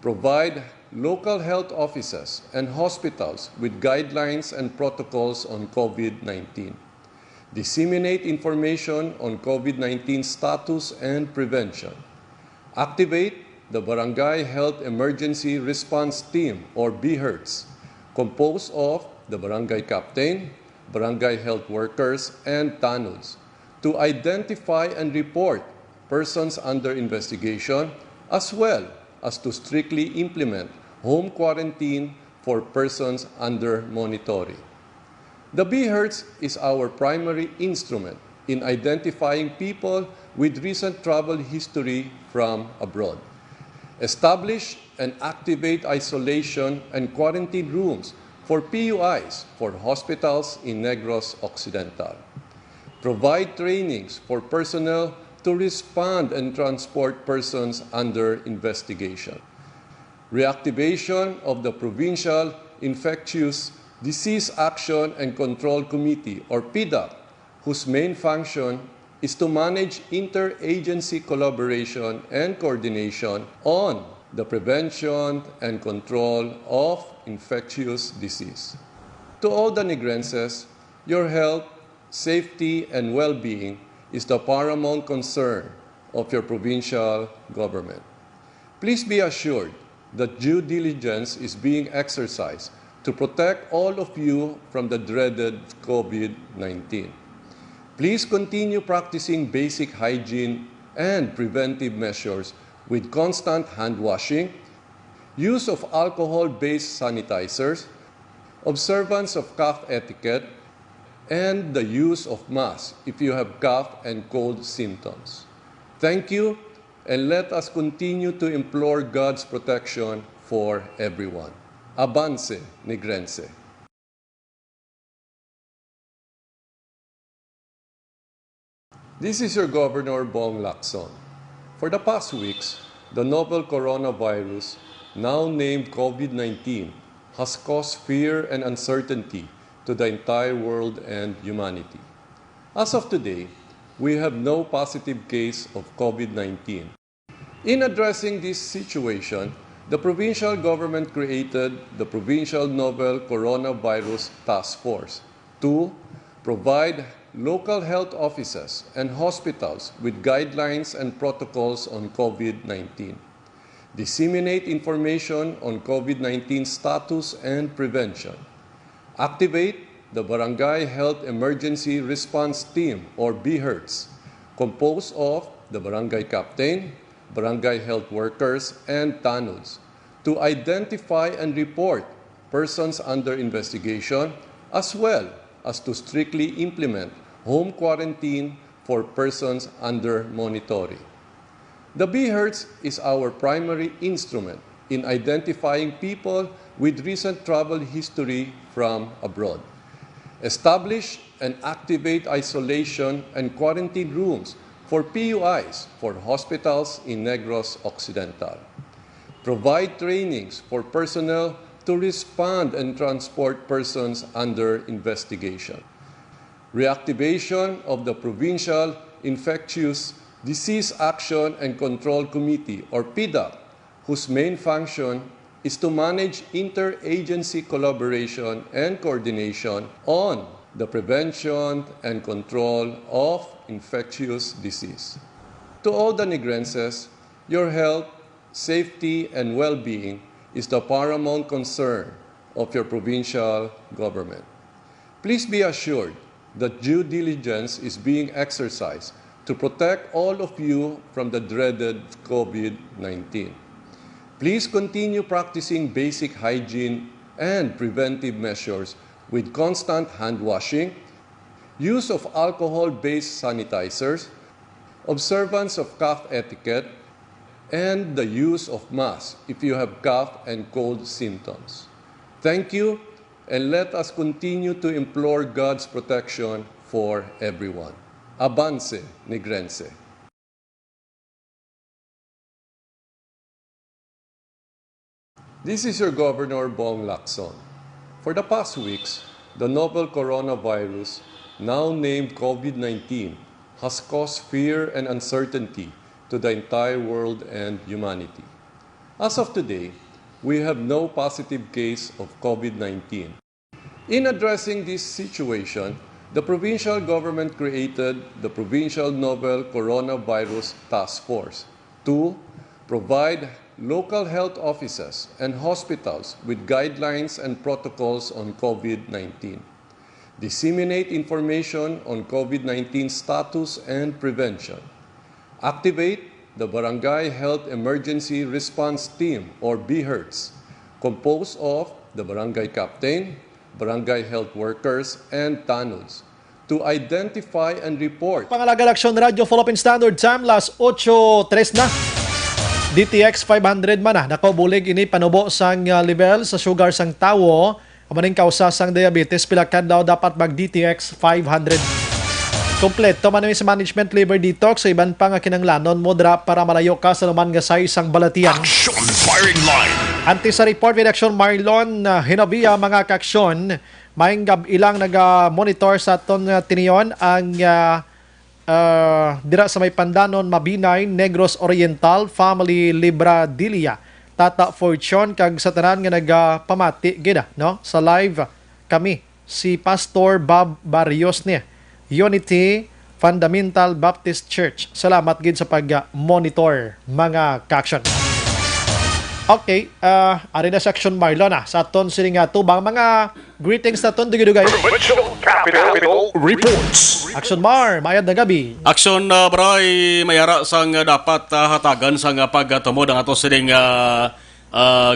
provide local health offices and hospitals with guidelines and protocols on COVID-19, disseminate information on COVID-19 status and prevention, activate the Barangay Health Emergency Response Team or BHERTS, composed of the barangay captain, barangay health workers, and TANUDs, to identify and report persons under investigation, as well as to strictly implement home quarantine for persons under monitoring. The BHERTS is our primary instrument in identifying people with recent travel history from abroad. Establish and activate isolation and quarantine rooms for PUIs for hospitals in Negros Occidental. Provide trainings for personnel to respond and transport persons under investigation. Reactivation of the Provincial Infectious Disease Action and Control Committee, or PDAC, whose main function is to manage interagency collaboration and coordination on the prevention and control of infectious disease. To all the Negrenses, your health, safety, and well-being is the paramount concern of your provincial government. Please be assured that due diligence is being exercised to protect all of you from the dreaded COVID-19. Please continue practicing basic hygiene and preventive measures with constant hand washing, use of alcohol-based sanitizers, observance of cough etiquette, and the use of masks if you have cough and cold symptoms. Thank you, and let us continue to implore God's protection for everyone. Avance, Negrense. This is your Governor Bong Lacson. For the past weeks, the novel coronavirus, now named COVID-19, has caused fear and uncertainty to the entire world and humanity. As of today, we have no positive case of COVID-19. In addressing this situation, the provincial government created the Provincial Novel Coronavirus Task Force to provide local health offices and hospitals with guidelines and protocols on COVID-19, disseminate information on COVID-19 status and prevention, activate the Barangay Health Emergency Response Team or BHERTS, composed of the barangay captain, barangay health workers, and TANUDs, to identify and report persons under investigation, as well as to strictly implement home quarantine for persons under monitoring. The BHERTS is our primary instrument in identifying people with recent travel history from abroad. Establish and activate isolation and quarantine rooms for PUIs for hospitals in Negros Occidental. Provide trainings for personnel to respond and transport persons under investigation. Reactivation of the Provincial Infectious Disease Action and Control Committee, or PDAC, whose main function is to manage interagency collaboration and coordination on the prevention and control of infectious disease. To all the Negrenses, your health, safety, and well-being is the paramount concern of your provincial government. Please be assured that due diligence is being exercised to protect all of you from the dreaded COVID-19. Please continue practicing basic hygiene and preventive measures with constant hand washing, use of alcohol-based sanitizers, observance of cough etiquette, and the use of masks if you have cough and cold symptoms. Thank you, and let us continue to implore God's protection for everyone. Abance Negrense. This is your Governor Bong Lacson. For the past weeks, the novel coronavirus, now named COVID-19, has caused fear and uncertainty to the entire world and humanity. As of today, we have no positive case of COVID-19. In addressing this situation, the provincial government created the Provincial Novel Coronavirus Task Force to provide local health offices and hospitals with guidelines and protocols on COVID-19, disseminate information on COVID-19 status and prevention, activate the Barangay Health Emergency Response Team or BHERTS, composed of the barangay captain, barangay health workers, and TANUDs to identify and report. Pangalaga Aksyon Radio Philippine Standard Time, las 8:03 na. DTX 500 man na. Nakabulig ini panubo sang level sa sugar sang tawo. Amaning kausa sang diabetes, pilakan daw dapat mag DTX 500. Kompleto man sa management liver detox sa iban pa nga kinanglanon modra para malayo ka sa naman nga sa isang balatian. Action firing line. Anti sa report with Action Marlon, hinabiya mga kaaksyon, maing ilang nag-monitor sa aton tiniyon ang dira sa may Pandanon, Mabinay, Negros Oriental, Family Libradilia, Tata Fortune, kag sa tanan nga nagpamati gida, no? Sa live kami, si Pastor Bob Barrios niya, Unity Fundamental Baptist Church. Salamat gid sa pag-monitor mga kaaksyon. Okay, ari na sa Action Marlon sa aton sini nga tubang mga greetings na aton dugay-dugay. Provincial Capital Reports. Action Mar, mayad na gabi. Action bray mayara sang dapat hatagan sang pagtumod ang ato sining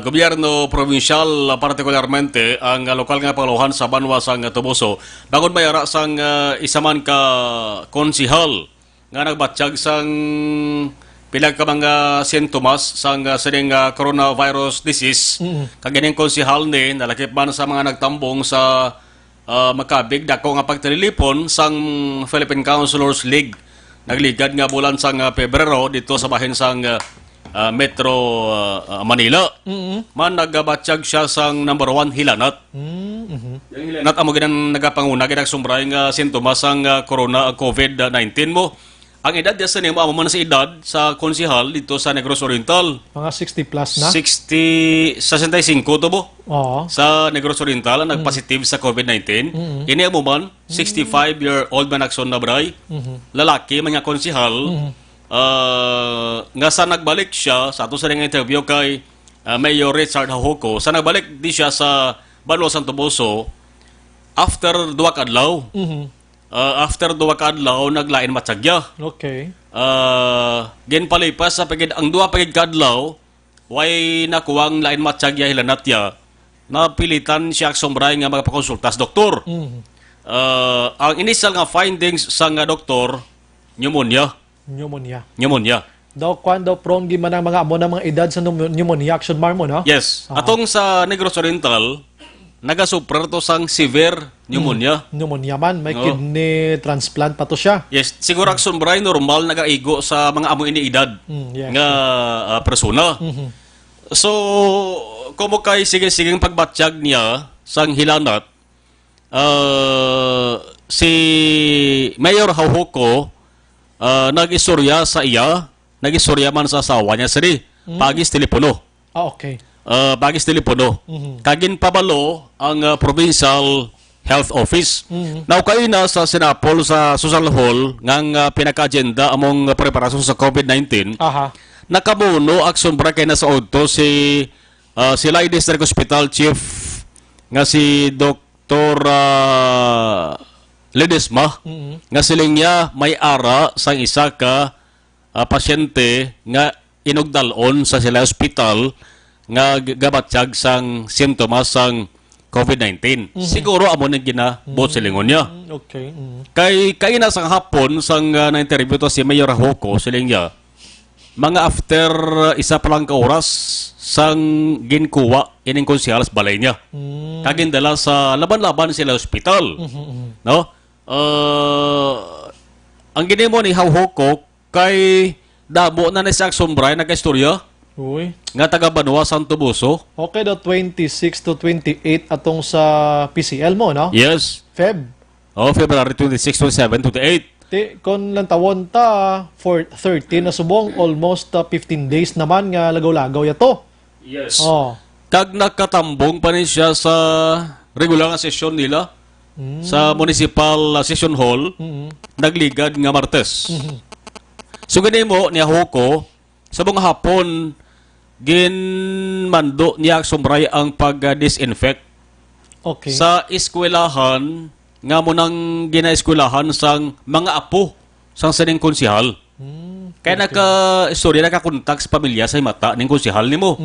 gobyerno provincial, partikularmente ang lokal nga panguluhan sa banwa sang Tubuso. Bagon mayara sang isa man ka konsihal nga nagbatsyag sang pilag ka mga sintomas sang sining coronavirus disease. Kaganing konsihal ni nalakip man sa mga nagtambong sa makabig dako nga pagtililipon sang Philippine Councilors League. Nagligad nga bulan sang Pebrero dito sa bahin sang Metro Manila. Man nagabatsyag siya sang number 1 hilanat. Yung hilanat amo ginang nagapanguna ginang sumbray nga sintomas sang corona COVID-19 mo. Ang edad niya sa nimo amo man sa edad sa konsihal dito sa Negros Oriental. Mga 60 plus na? 65 to bo. Oo. Sa Negros Oriental nagpositive sa COVID-19. Ini amo man 65-year-old man akson na bray. Lalaki man nga konsihal. Nga sa nagbalik siya sa ato sa nga interview kay Mayor Richard Hahoko, sa nagbalik di siya sa Banwa Santo Toboso after 2 kadlaw. After 2 kadlaw naglain matsagya. Okay. Ginpalipas sa pagid ang 2 pagid kadlaw way nakuwang lain matsagya hilanatya. Napilitan siya sombray nga magapakonsulta sa doktor. Ang initial nga findings sa nga doktor pneumonia. Daw kwando prone gi man ang mga amo ng mga edad sa pneumonia, Action Mar mo, no? Yes. Atong sa Negros Oriental nagasupra to sang severe pneumonia. Pneumonia man, may kidney transplant pa to siya. Yes, siguro Action Bray normal nagaigo sa mga amo ini edad nga persona. So, kumo kay sige-sigeng pagbatsyag niya sang hilanat, si Mayor Hahoko nag-istorya sa iya, nag-istorya man sa asawa niya siri, pagis telepono. Okay. Pagis telepono. Kagin pabalo ang Provincial Health Office. Now kayo na sa Sinapol sa Social Hall ngang pinaka-agenda among preparasyon sa COVID-19. Nakamuno action break kay na sa odto si Silay District Hospital Chief nga si Dr. Ledesma nga siling niya may ara sang isa ka pasyente nga inugdalon sa sila hospital nga gabatsyag sang simptomas sang COVID-19. Siguro amo nang ginabot silingon niya. Okay. Kay na sang hapon sang na-interview to si Mayor Hahoko siling niya mga after isa pa lang ka oras sang ginkuwa ining konsyal sa balay niya. Kagindala sa laban-laban sila hospital. No? ang ginimo ni Hawhokok kay damo na ni sa Aksumbray nag-istorya Uy. nga taga Banwa Santo Buso. Okay, the 26 to 28 atong sa PCL mo, no? Yes. Feb. February 26, 27, 28. Kon lang tawon ta for 13 na subong, almost 15 days naman nga lagaw-lagaw yato. Yes. Oh. Kag nakatambong pa ni siya sa regular nga sesyon nila sa Municipal Session Hall, nagligad nga Martes. So ganimo ni Hoko, sa mga hapon, ginmando niya Aksumbray ang pag-disinfect Okay. sa eskwelahan nga mo nang gina-eskwelahan sang mga apo sang sining konsihal. Kaya naka-istorya, nakakontak sa pamilya sa mata ng konsihal nimo.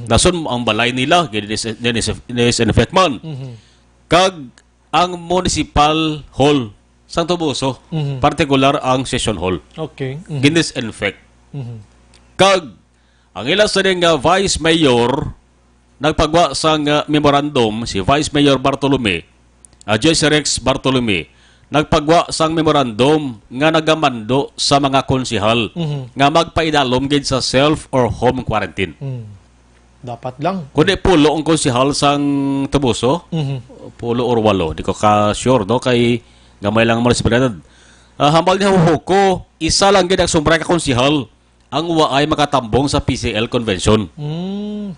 Nason ang balay nila, gina-disinfect man. Kag ang municipal hall sang Tubuso, partikular ang session hall. Okay. Gina-disinfect. Kag ang ilang sa nga Vice Mayor nagpagwa sang memorandum si Vice Mayor Bartolome, Jesse Rex Bartolome, nagpagwa sang memorandum nga nagamando sa mga konsihal nga magpaidalom gid sa self or home quarantine. Dapat lang. Kundi pulo ang konsihal sang Tubuso, pulo or walo, di ko ka-sure no kay gamay lang ang munisipalidad. Hambal ni Hoko, isa lang gid ang Aksumbray ka konsihal ang waay makatambong sa PCL convention.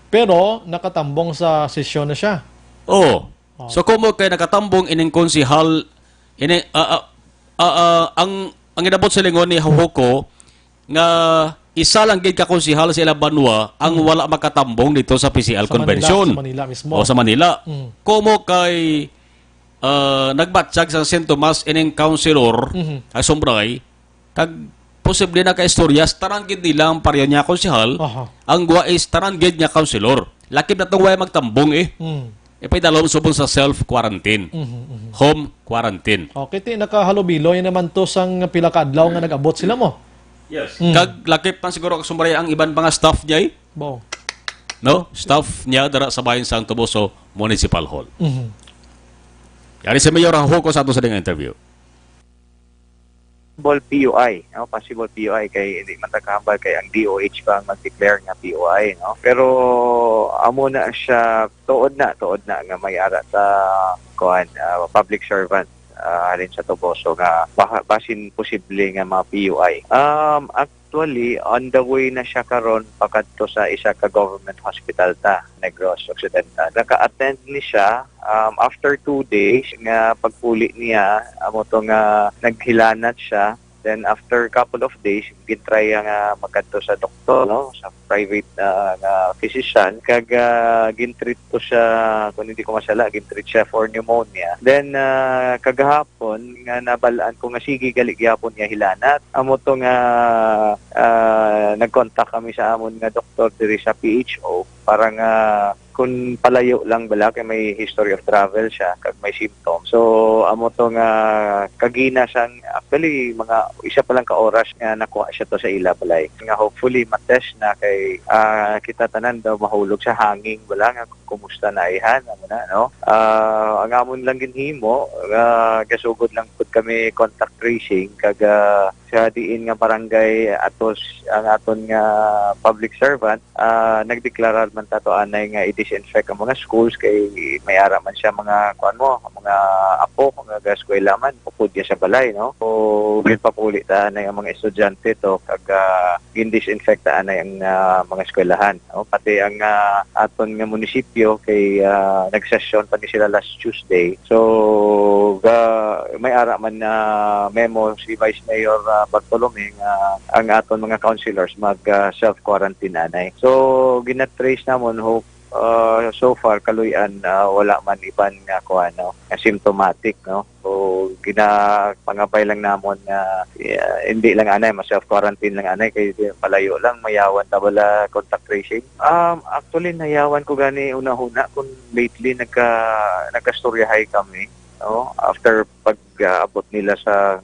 Pero nakatambong sa sesyon na siya. Oo. So kung mo kay nakatambong ining konsihal ang inabot sa lingon ni Hoko nga isa lang gid ka konsihal sa ilang Banwa ang wala makatambong dito sa PCL Sa convention. Manila mismo. O sa Manila. Kung mo kay nagbatsyag sa St. Tomas ining councilor Aksumbray, kag posible na ka-istorya, taran gid nila ang pareho niya konsihal, ang gwa is taran gid niya councilor. Lakip na itong way magtambong ipaidalom subong sa self-quarantine. Home quarantine. Okay, nakahalubilo yan naman to sang pila ka adlaw nga nag-abot sila mo. Yes. Kag lakip pa siguro Aksumbray ang iban mga staff niya Bo. No? Staff niya dara sa bayan sang Tubuso Municipal Hall. Yari si Mayor Hoko sa ato sa ding interview. PUI, no? Possible PUI kay hindi man takahambal kay ang DOH pa ang mag-declare nga PUI, no? Pero amo na siya tuod na nga may ara sa public servant halin sa Tubuso nga basin posible nga mga PUI. Actually on the way na siya karon pakadto sa isa ka government hospital ta Negros Occidental. Naka-attend ni siya after 2 days nga pagpuli niya amo to nga naghilanat siya. Then after couple of days, gintry nga magkadto sa doktor, no, sa private nga physician, kag gintreat to siya, kung hindi ko masala, gintreat siya for pneumonia. Then kagahapon nga nabalaan ko nga sige gali gyapon niya hilanat. Amo to nga nag-contact kami sa amon nga doktor diri sa PHO para nga kung palayo lang bala kay may history of travel siya kag may symptoms. So amo to nga kagina sang actually mga isa pa lang ka oras nga nakuha siya to sa ila balay. Nga hopefully matest na kay kita tanan daw mahulog sa hanging bala nga kumusta na ihan amo na no. Ang amon lang ginhimo gasugod lang pud kami contact tracing kag sa diin nga barangay atos ang aton nga public servant nagdeklarar man tato anay nga i-disinfect ang mga schools kay may ara man siya mga mga apo mga eskwela man upod niya sa balay no. So ginpapuli ta anay ang mga estudyante to kag gin-disinfect ta anay ang mga eskwelahan no. Pati ang aton nga munisipyo kay nagsesyon pa ni sila last Tuesday. So may ara man na memo si Vice Mayor Bartolome ang aton mga councilors mag self-quarantine anay. So gina-trace namon hope so far kaluyan wala man iban nga symptomatic no. So ginapangabay lang namon nga hindi lang anay self-quarantine lang anay kay palayo lang mayawan ta bala contact tracing. Actually nayawan ko gani una-una kung lately nagkastoryahay kami no after pag-abot nila sa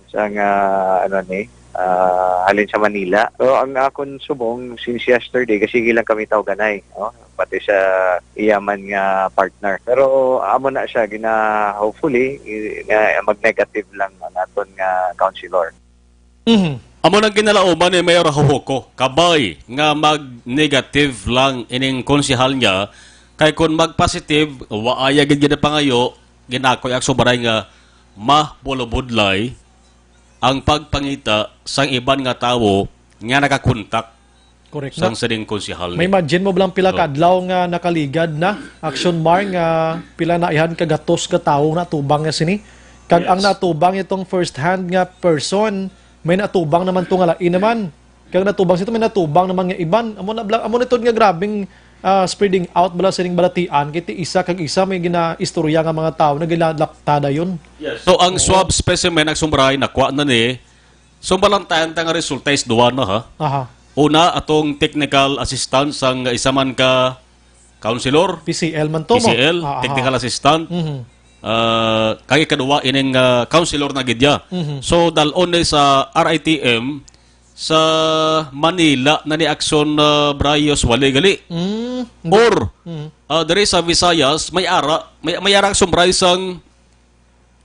halin sa Manila. So ang akon subong since yesterday kasi lang kami tawganay no pati sa iyaman nga partner. Pero amo na siya hopefully mag-negative lang ang aton nga councilor. Amo nang kinalauman ni Mayor Hahuko, kabay nga mag-negative lang ining konsehal niya, kay kung mag-positive, waaya gid gina pangayo, ginakoy ak subaray nga mabulobudlay ang pagpangita sang iban nga tawo nga nakakontak Correct sang na. sading konsehal May ni. imagine mo bilang pila kadlaw nga nakaligad na action bar nga pila na ihan kagatos ka tawo na tubang nga sini. Kag ang natubang itong first hand nga person, may natubang naman to nga lain naman. Kag natubang sito may natubang naman nga iban. Amo nito nga grabing spreading out bala sining balatian kiti isa kag isa may ginaistorya nga mga tawo nagilalaptada yun. So ang swab specimen nagsumbray nakuha na ni. So balantayan ta nga resulta is duwa na ha. Aha. Una atong technical assistant sang isa man ka counselor, PCL man to mo. PCL, Aha. technical assistant. Kay kaduwa ining counselor na gidya. So dalon ni sa RITM sa Manila na ni Action Brayos Waligali. Or diri sa Visayas may ara sumbray sang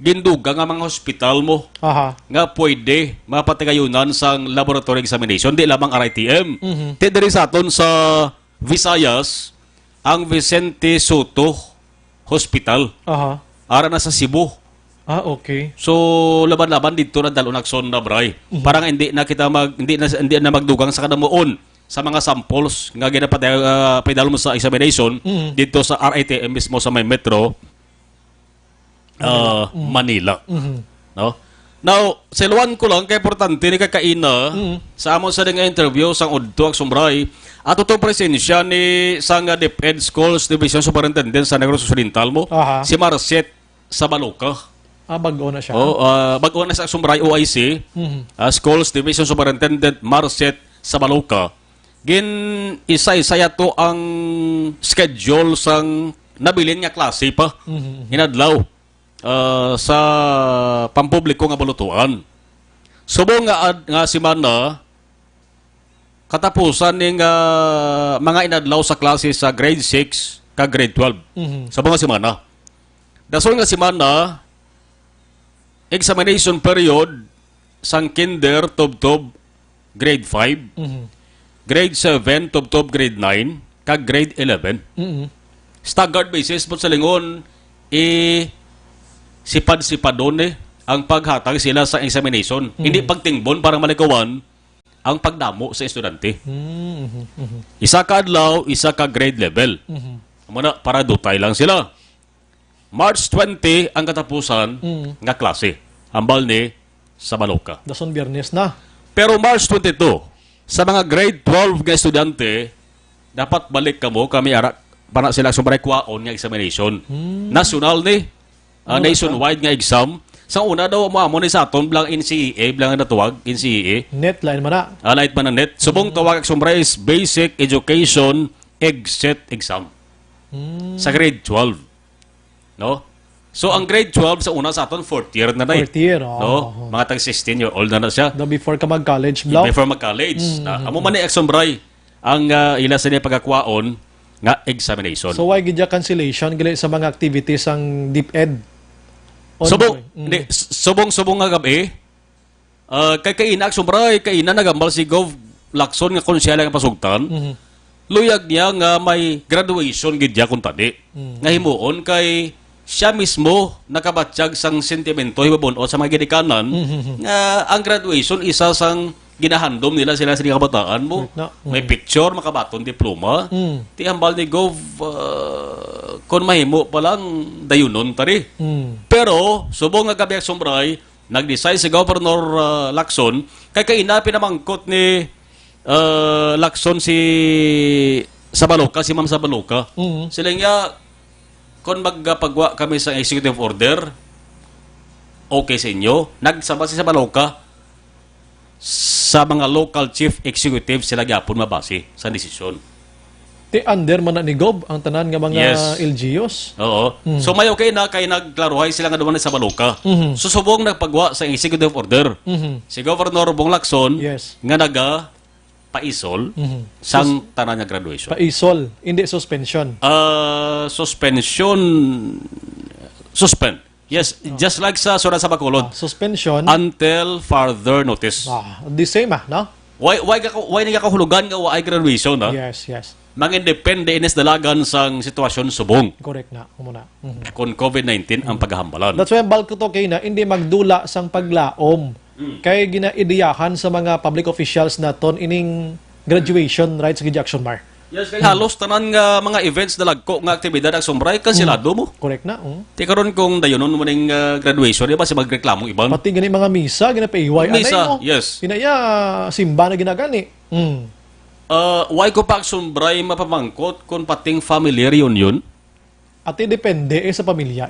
ginduga nga mga hospital mo Aha. nga pwede mapatigayunan sang laboratory examination di lamang RITM. Ti diri sa aton sa Visayas ang Vicente Soto Hospital Aha. ara na sa Cebu. Okay. So laban-laban dito na dalon akson na bray. Parang hindi na hindi na magdugang sa kadamuon sa mga samples nga ginapadalo mo sa examination dito sa RITM mismo sa may metro Manila. No? Now, siluan ko lang kay importante ni kakaina sa amon sa nga interview sang udto ak sumbray at ito presensya ni sang DepEd Schools Division Superintendent sa Negros Occidental mo, Aha. si Marcet Sabaloka. Bago na siya. Bago na sa sumbray OIC, Schools Division Superintendent Marcet Sabaloka. Gin isa-isaya to ang schedule sang nabilin nga klase pa. Hinadlaw sa pampubliko nga balutuan. Subo nga si Mana katapusan ning mga inadlaw sa klase sa grade 6 ka grade 12. Subo nga si Mana. Dason nga si Mana examination period sang kinder tub-tub grade 5, grade 7 tub-tub grade 9, kag grade 11. Staggered basis po sa lingon sipad-sipadon ang paghatag sila sa examination. Hindi pagtingbon para malikawan ang pagdamo sa estudyante. Isa ka adlaw, isa ka grade level. Muna, para dutay lang sila. March 20 ang katapusan nga klase. Ambal ni sa Baloka. Dason Biyernes na. Pero March 22, sa mga grade 12 nga estudyante, dapat balik kami ara para sila sumray kwaon nga examination. National ni nationwide nga exam. Sa una daw mo ni sa aton blang NCEA blang natuwag NCEA. Net line man na. Light man na net. Subong tawag sumray is Basic Education Exit Exam. Sa grade 12. No? So ang grade 12 sa una sa aton fourth year na na. Fourth year, no? Mga tag 16-year-old na siya. No, before ka mag-college, Blau. Before mag-college. Amo man ni exombray ang ila sa niya pagkakwaon nga examination. So why gidya cancellation gali sa mga activities ang DepEd? Subong nga gabi. Kay kaina exombray, kaina nagambal si Gov Lacson nga konsyela nga pasugtan. Luyag niya nga may graduation gidya kun tadi. Nga himuon kay siya mismo nakabatsyag sang sentimento hibabunon sa mga ginikanan nga ang graduation isa sang ginahandom nila sila sa kabataan mo. May picture, makabaton diploma. Ti hambal ni Gov kon mahimo pa lang dayunon tari. Pero subong nga kabiyak sumbray nag-decide si Governor Lacson kay kaina pinamangkot ni Lacson si Sabaloka, si Ma'am Sabaloka. Sila nga kung magpagwa kami sa executive order, okay sa inyo. Nagsama si Sabaloka sa mga local chief executive sila gyapon mabase sa desisyon. Ti under man na ni Gov ang tanan nga mga LGUs. Oo. So may okay na kay nagklaruhay sila nga duman sa Sabaloka. So subong nagpagwa sa executive order. Si Governor Bong Lacson nga naga paisol sang tanan nga graduation. Paisol, hindi suspension. Suspend. Yes, just like sa surat sa Bacolod. Suspension. Until further notice. The same no? Why nagakahulugan nga wa ay graduation, ha? Yes, yes. Mangindepende inis dalagan sang sitwasyon subong. Correct na. Muna. Kung COVID-19 ang paghahambalan. That's why ang balko to kay na hindi magdula sang paglaom. Kay ginaidiyahan sa mga public officials naton ining graduation right sa Action Mar. Yes, kay halos tanan nga mga events na lagko nga aktibidad ang sumbray kansilado mo. Correct na. Ti karon kung dayonon mo ning graduation, di ba si magreklamo iban? Pati gani mga misa, ginapaiway. Misa, mo. yes. Kinaya, simba na ginagani. Why ko pa sumbray mapamangkot kung pating family reunion? Ati depende sa pamilya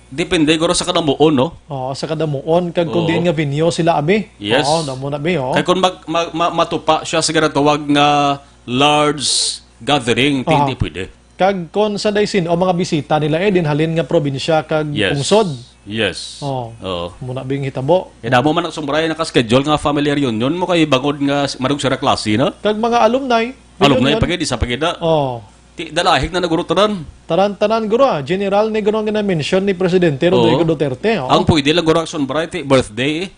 Depende guro sa kadamuon, no? Oo, sa kadamuon. Kag kung Oo. diin nga binyo sila abi. Yes. Oo, damo na bi. Kaya kung matupa siya sa ginatawag nga large gathering, hindi pwede. Kag kon sa daysin o mga bisita nila dinhalin nga probinsya kag Yes. pungsod. Yes. Oo. Muna bing hitabo. Kaya mo man ang sumbray naka-schedule nga family reunion mo kay bangod nga marug sa klase na. Kag mga alumni. Alumni reunion. pagid isa pagida. Oo. Ti dalahig na naguro tanan. Tanan guro general ni guro nga mention ni Presidente Rodrigo Duterte. Ang pwede lang guro action bright birthday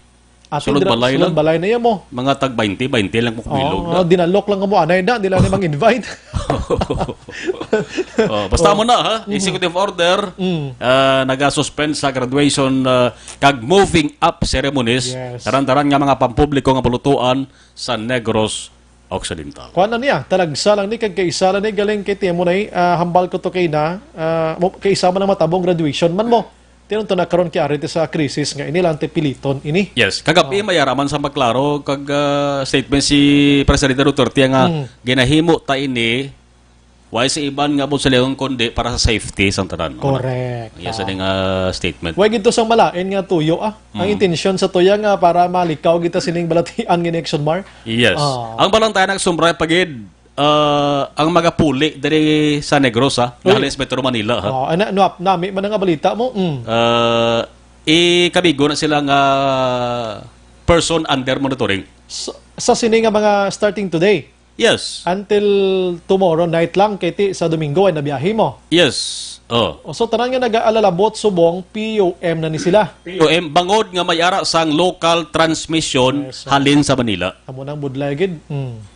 Sunod balay lang. Sunod balay na yan mo. Mga tag 20 lang po kumilog na. Dinalok lang mo anay na, di lang namang invite. Basta mo na ha, executive order, naga-suspend sa graduation kag moving up ceremonies, Yes. taran-taran nga mga pampubliko nga balutuan sa Negros Occidental. Kuha na niya, talagsa lang ni, kag kaisa lang ni, galing kay Temo na hambal ko to kay na, kaisa man ang matabong graduation man mo. Tinong to nakaroon kay Arite sa krisis nga inilang piliton ini. Yes, kagabi mayaraman sa maklaro kag statement si Presidente Duterte nga ginahimo ta ini why sa iban nga sa leong kundi para sa safety sa tanan. Correct. Yes, ang statement. Huwag ito sang malain nga tuyo Ang intensyon sa tuya nga para malikaw kita sining balatian nga Action Mar. Yes. Ang balantayan ng sumbray pagid ang mga puli dari sa Negros galing sa Metro Manila Nami man nga balita mo. Kabigo na sila nga person under monitoring. Sa sining nga mga starting today. Yes. Until tomorrow night lang kiti sa Domingo ay nabiyahe mo. Yes. So tanan nga nag-aalalabot subong POM na ni sila. POM bangod nga may ara sang local transmission halin sa Manila. Amo nang budlay gid.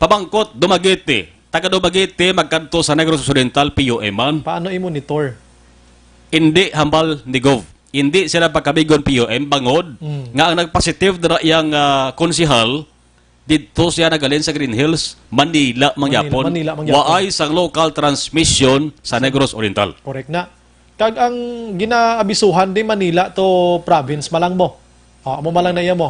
Pabangkot Dumaguete. Taga Dumaguete magkanto sa Negros Occidental POM man. Paano i-monitor? Hindi hambal ni Gov. Hindi sila pagkabigon POM bangod nga ang nagpositive na iyang konsihal dito siya nagalin sa Green Hills, Manila mangyapon. Waay sang local transmission sa Negros Oriental. Correct na. Kag ang ginaabisuhan di Manila to province malang mo. Amo malang na iya mo.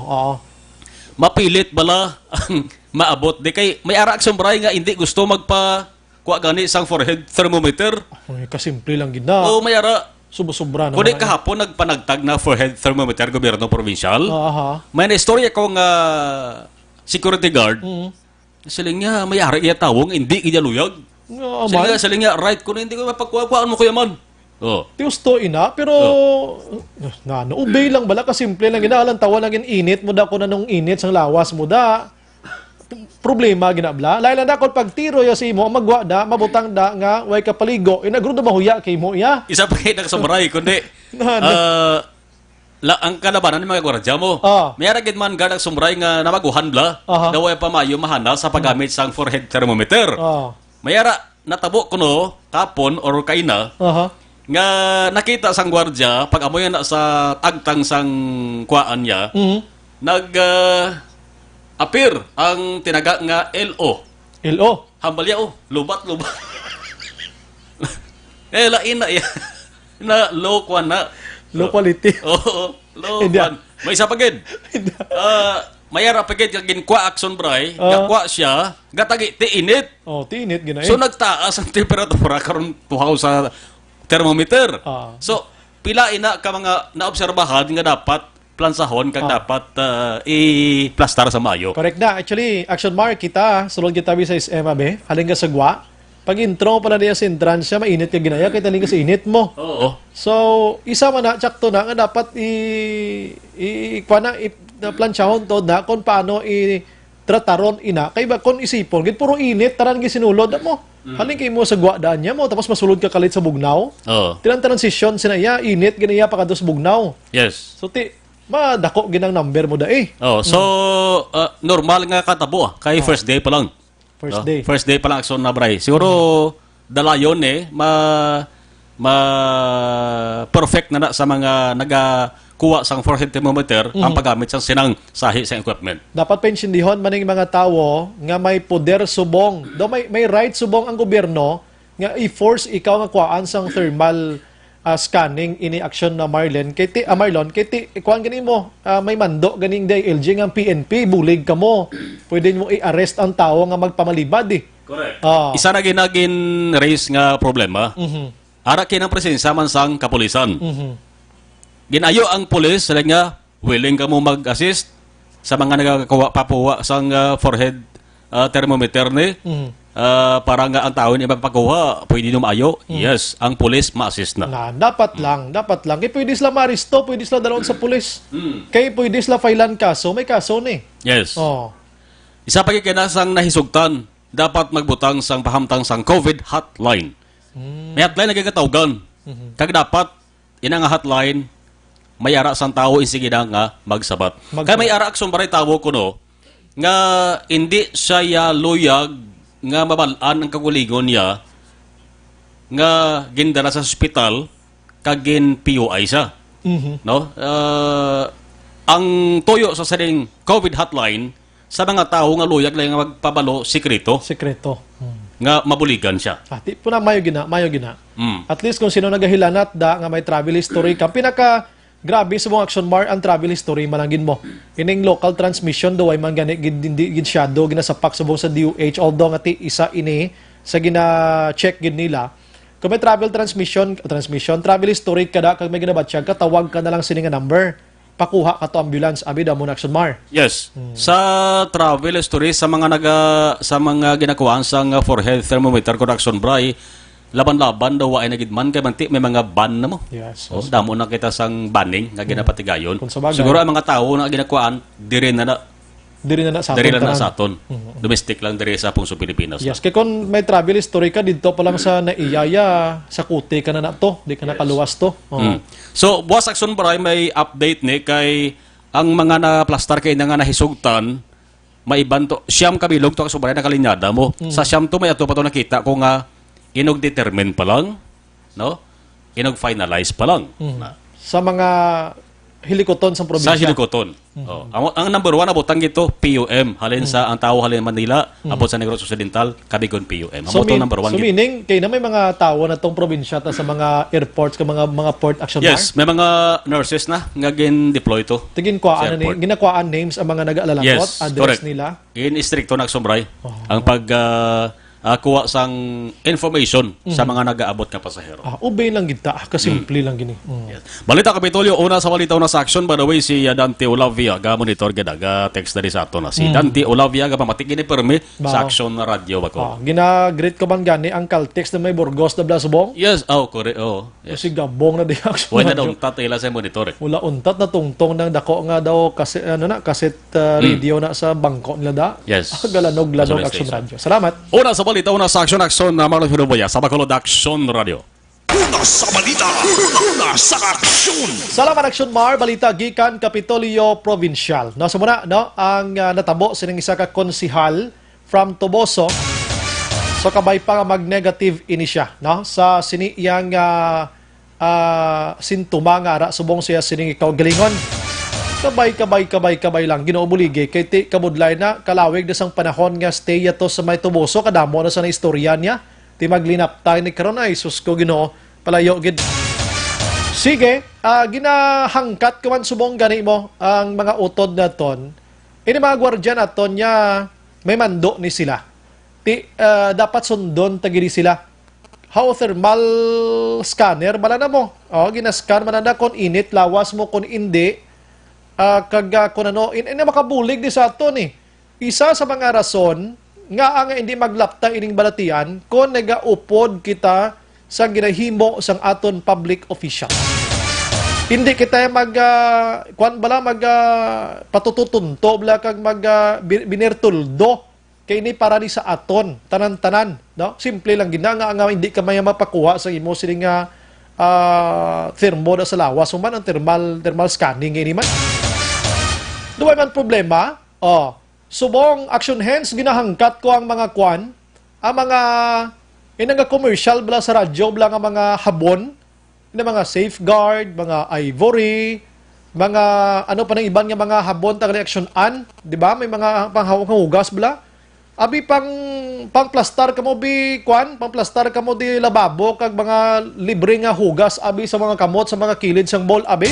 Mapilit bala ang maabot di kay may ara sumbray nga hindi gusto magpa kuha gani sang forehead thermometer. Kasimple lang gid na. May ara subra na. Kundi kahapon nagpanagtag na forehead thermometer gobyerno provincial. May na istorya ko nga security guard. Siling nga may ari iya tawong hindi kaya luyag. Siling nga right ko na hindi ko mapagkuhaan mo kuya man. Tiusto ina pero ubay lang bala kasimple lang ginaalan tawa lang init mo da ko na nung init sang lawas mo da. Problema ginabla. Lain lang pag tiro ya si mo magwa da mabutang da nga way kapaligo inagrudo mahuya kay mo iya. Isa pa kay nagsombray kundi ang kalabanan ng mga gwardiya mo. May aragid man gadag sumbray nga namaguhan bla. Daway pa mayo mahana sa paggamit sang forehead thermometer. May ara natabo kuno kapon or kaina. Nga nakita sang gwardiya pag amoy na sa tagtang sang kuan niya. Appear ang tinaga nga LO. Hambal ya lubat. Lain na ya. Na low kwan na. Low quality. Low kwan. May isa pagid. Mayara pagid kag ginkwa action bray, gakwa siya, gatagi ti init. Ti init ginay. So nagtaas ang temperatura karon tuhaw sa thermometer. So pila ina ka mga naobserbahan nga dapat plansahon kag dapat i-plastar sa mayo. Correct na. Actually, Action Mark kita, sulod kita sa SMA be, halin ka sagwa. Pag intro pala niya sa entrance siya, mainit ka ginaya, kaya taling ka sa init mo. So, isa man na, tsakto na, nga dapat planchahon to na kung paano i-trataron ina. Kaya ba, kung isipon, puro init, taran gisinulod mo. Haling kay mo sa guwadaan niya mo, tapos masulod ka kalit sa bugnaw. Oh. Tinang transisyon sinaya, init, ganiya pa kadto sa bugnaw. Yes. So, madako ginang number mo da Oh, so normal nga katabo kay first day pa lang. First day. First day pa lang akson na bray. Siguro dalayon perfect na sa mga nagakuha sang forehead thermometer ang paggamit sa sinang sahi sa equipment. Dapat pensindihon maning mga tawo nga may poder subong. Do may right subong ang gobyerno nga i-force ikaw nga kuhaan sang thermal scanning ini action na Marlon kay ti kuan gani mo may mando ganing DILG nga PNP bulig ka mo. Pwede mo i-arrest ang tawo nga magpamalibad Correct. Isa na ginagin raise nga problema. Ara kinang presensya man sang kapulisan. Ginayo ang pulis sila nga willing ka mo mag-assist sa mga nagakakuha papuwa sang forehead thermometer ni. Para nga ang tao ni magpakuha, pwede numayo. Yes, ang pulis ma-assist na. Dapat lang. Kaya pwede sila maristo, pwede sila dalawon sa pulis. Kaya pwede sila filean kaso, may kaso ni. Yes. Oh. Isa pa kinasang nahisugtan, dapat magbutang sang pahamtang sang COVID hotline. May hotline na gagatawgan. Kag dapat, inang hotline, may ara sang tao insige na nga magsabat. Kaya may ara akson baray tawo ko no, nga hindi siya luyag nga mabalaan ang kaguligon niya nga gindala sa ospital kagin POI siya. No? Ang toyo sa saring COVID hotline sa mga tao nga luyag lang nga magpabalo sekreto. Nga mabuligan siya. Di po na mayo gina. At least kung sino nagahilanat nga may travel history ka, pinaka grabe sa mga action bar ang travel history manangin mo. Ining local transmission do ay man gani hindi shadow ginasapak subong sa DOH although nga ti isa ini sa gina-check gid nila. Kung may travel travel history kada kag may ginabatsyag ka tawag ka na lang sini nga number. Pakuha ka to ambulance abi da mo na action bar. Yes. Sa travel history sa mga ginakuhaan sang forehead thermometer correction bray laban-laban daw ay nagidman kay manti may mga ban na mo. Yes. Damo na kita sang banning nga ginapatigayon. Sabagay, siguro ang mga tao na ginakuan diri na sa aton. Domestic lang diri sa Pungso Pilipinas. Yes, kay kung may travel history ka dito pa lang sa naiyaya sa kuti ka na to, di ka na kaluwas to. So, buwas action baray may update ni kay ang mga na-plaster kay nga nahisugtan maiban to siyam kabilog to kasobray na kalinyada mo. Sa siyam to may ato pa to nakita ko nga inog-determine pa lang, no? Inog-finalize pa lang. Sa mga hilikoton sa probinsya. Sa hilikoton. Ang number 1 abotang gito, PUM. Halin sa ang tao halin Manila, abot sa Negros Occidental, Kabigon PUM. So, number 1 so meaning, kaya na may mga tao na tong probinsya ta sa mga airports, mga port action bar? Yes, may mga nurses na nga gin-deploy to. Ginakuhaan names ang mga nag-alalakot, address correct. nila. In-stricto na sombray. Ang kuha sang information sa mga nag-aabot nga pasahero. Ubay lang kita, kasimple lang gini. Yes. Balita Kapitolyo, una sa balita na sa action. By the way, si Dante Olavia, ga-monitor ga text na sa ato na. Si Dante Olavia, ga-pamatik gini-permi sa action na radio. Gina-great ko man gani ang Caltex na may Burgos na Blasubong? Yes, correct. Yes. Kasi gabong na di action Wala na radio. untat ila sa monitor. Wala untat na tungtong ng dako nga daw kaset radio na sa bangko nila da. Yes. Galanog action radio. Salamat. Una sa balita, una sa action na Marlon Hiruboya sa Bacolod Action Radio. Una sa balita, una sa aksyon. Salamat Action Mar, balita gikan Kapitolyo Provincial. No, sa muna, no, ang natabo sining isa ka konsihal from Toboso. So kabay pa nga mag-negative ini siya, no? Sa siniyang sintuma nga ara subong siya sining ikaw galingon. Kabay lang ginoobulige kay ti kabudlay na kalawig na sang panahon nga stay ato sa may Toboso kadamo na sa istorya niya ti maglinap tayo ni karon ay sus ko Ginoo palayo gid. Sige, ginahangkat ko man subong gani mo ang mga utod naton. Ini mga gwardiyan naton niya may mando ni sila. Ti dapat sundon tagiri sila. How thermal scanner bala na mo. Ginascan man na kon init lawas mo kon hindi. Kung ano, makabulig di sa ato ni. Isa sa mga rason nga ang hindi maglapta ining balatian kung nagaupod kita sa ginahimo sang aton public official. Hindi kita patututunto bala kag binirtuldo kay ni para ni sa aton tanan-tanan, no? Simple lang gina nga hindi ka may mapakuha sa imo sini nga thermo na sa lawas man ang thermal scanning ini man. Duway man problema, subong action hands ginahangkat ko ang mga kwan, ang mga inang commercial bala sa radyo bala nga mga habon, ina mga safeguard, mga ivory, mga ano pa nang iban nga mga habon tag reaction an, di ba? May mga panghugas bala. Abi pang plastar kamo bi kwan, pang plastar kamo di lababo kag mga libre nga hugas abi sa mga kamot sa mga kilid sang mall abi.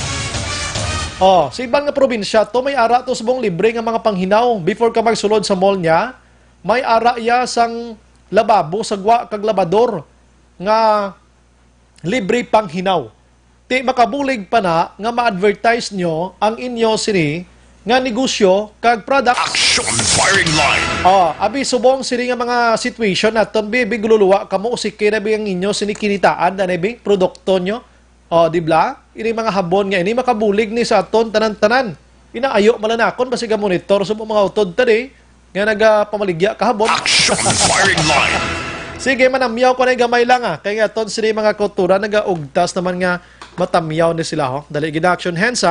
Sa ibang nga probinsya to may ara to subong libre nga mga panghinaw before ka magsulod sa mall niya. May ara ya sang lababo sagwa kag labador nga libre panghinaw. Ti makabulig pa na nga ma-advertise nyo ang inyo sini nga negosyo kag product. Action firing line. Abi subong sini nga mga situation naton bi gluluwa kamo usike na bi ang inyo sini kinitaan na bi produkto nyo. Di ba? Ini mga habon nga ini makabulig ni sa aton tanan-tanan. Inaayo malanakon basi ga monitor subong mga utod tadi nga nagapamaligya ka habon. Action firing line. Sige manamyaw ko na gamay lang kay nga aton sini mga kultura nagaugtas naman nga matamyaw ni sila Dali gid action hands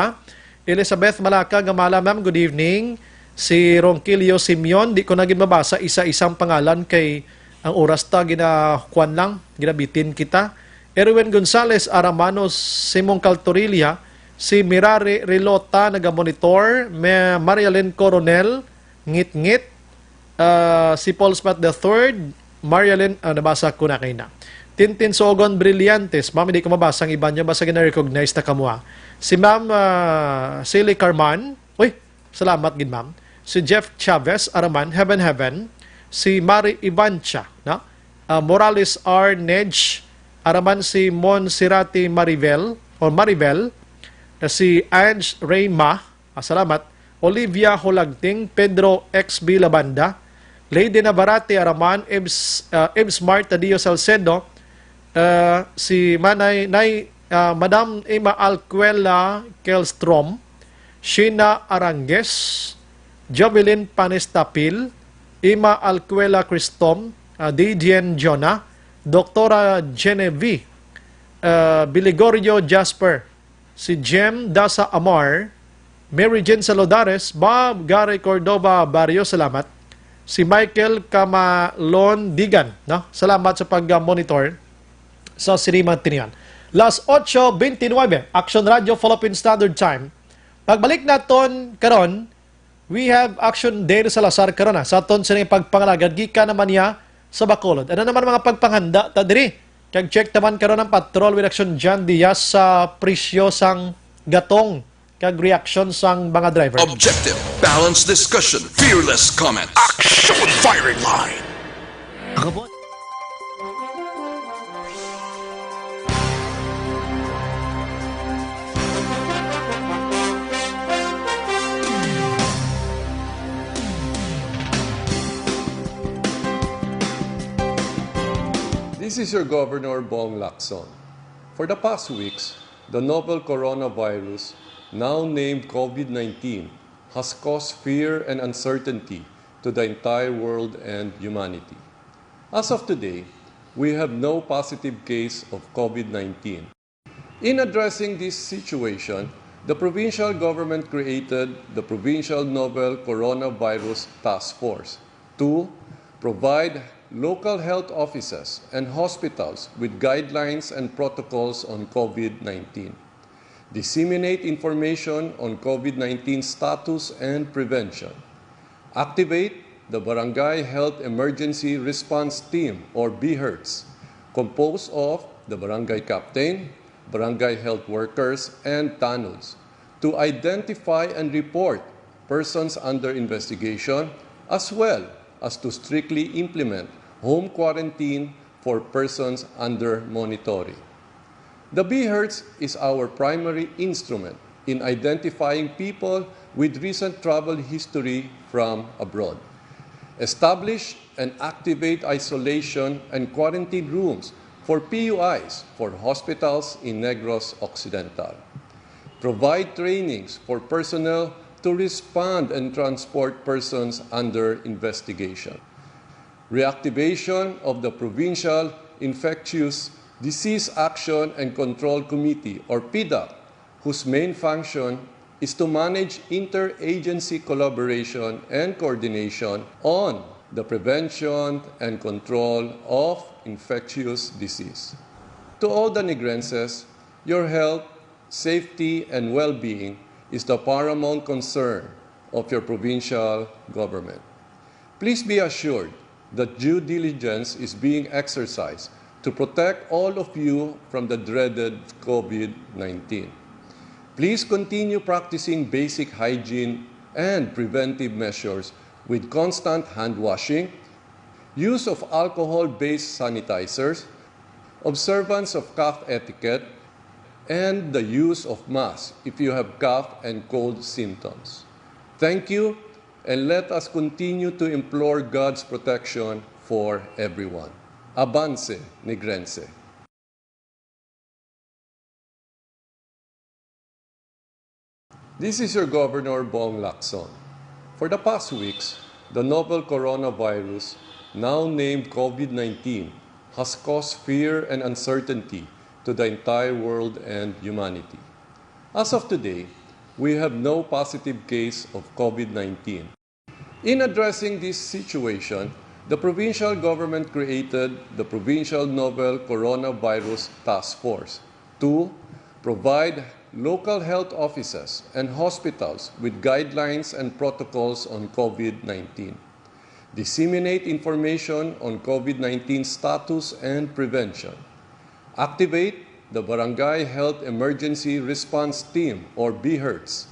Elizabeth Malaka, Gamala, ma'am, good evening. Si Ronquilio Simeon, di ko na mabasa isa-isang pangalan kay ang oras ta, ginakuan lang, ginabitin kita. Erwin Gonzales Aramanos, Simon Caltorilla, si Mirare Relota, nagamonitor, Marialyn Coronel, Ngit-Ngit, si Paul Spat III, Marialyn, nabasa ko na kayo na. Tintin Sogon Brillantes, ma'am, hindi ko mabasa ang iba niya, basta gina-recognize na kamua. Si ma'am Silly Carman, salamat gid ma'am. Si Jeff Chavez Araman, Heaven. Si Mari Ivancha, no? Morales R. Nedge, Araman si Monsirati Maribel, si Ange Reyma, salamat. Olivia Holagting, Pedro XB Labanda, Lady Navarate Araman, Ibs Marta Dio Salcedo, si Madam Emma Alcuela Kelstrom, Sheena Arangues, Jovelyn Panestapil, Emma Alcuela Cristom, Didian Jonah, Doktora Genevieve, Biligorio Jasper, si Jem Dasa Amar, Mary Jane Salodares, Bob Gary Cordova Barrio, salamat. Si Michael Camalon Digan, no? Salamat sa pag-monitor sa Siriman Tinian. Las 8:29, Action Radio Philippine Standard Time. Pagbalik naton karon, we have Action Day sa Lasar karon sa aton sa pagpangalagad gikan naman niya sa Bacolod. Ano naman mga pagpanghanda ta diri? Kag check naman karon ang patrol with Action Jan Diaz sa presyo sang gatong kag reaction sang mga driver. Objective, balanced discussion, fearless comments. Action firing line. This is your Governor Bong Lacson. For the past weeks, the novel coronavirus, now named COVID-19, has caused fear and uncertainty to the entire world and humanity. As of today, we have no positive case of COVID-19. In addressing this situation, the provincial government created the Provincial Novel Coronavirus Task Force to provide local health offices and hospitals with guidelines and protocols on COVID-19, disseminate information on COVID-19 status and prevention, activate the Barangay Health Emergency Response Team, or BHERTS, composed of the barangay captain, barangay health workers, and TANUs, to identify and report persons under investigation, as well as to strictly implement home quarantine for persons under monitoring. The BHERTS is our primary instrument in identifying people with recent travel history from abroad. Establish and activate isolation and quarantine rooms for PUIs for hospitals in Negros Occidental. Provide trainings for personnel to respond and transport persons under investigation. reactivation of the Provincial Infectious Disease Action and Control Committee, or PIDAC, whose main function is to manage interagency collaboration and coordination on the prevention and control of infectious disease. To all the Negrenses, your health, safety, and well-being is the paramount concern of your provincial government. Please be assured that due diligence is being exercised to protect all of you from the dreaded COVID-19. Please continue practicing basic hygiene and preventive measures with constant hand washing, use of alcohol-based sanitizers, observance of cough etiquette, and the use of masks if you have cough and cold symptoms. Thank you, and let us continue to implore God's protection for everyone. Avance, Negrense. This is your Governor Bong Lacson. For the past weeks, the novel coronavirus, now named COVID-19, has caused fear and uncertainty to the entire world and humanity. As of today, we have no positive case of COVID-19. In addressing this situation, the provincial government created the Provincial Novel Coronavirus Task Force to provide local health offices and hospitals with guidelines and protocols on COVID-19, disseminate information on COVID-19 status and prevention, activate the Barangay Health Emergency Response Team, or BHERTS,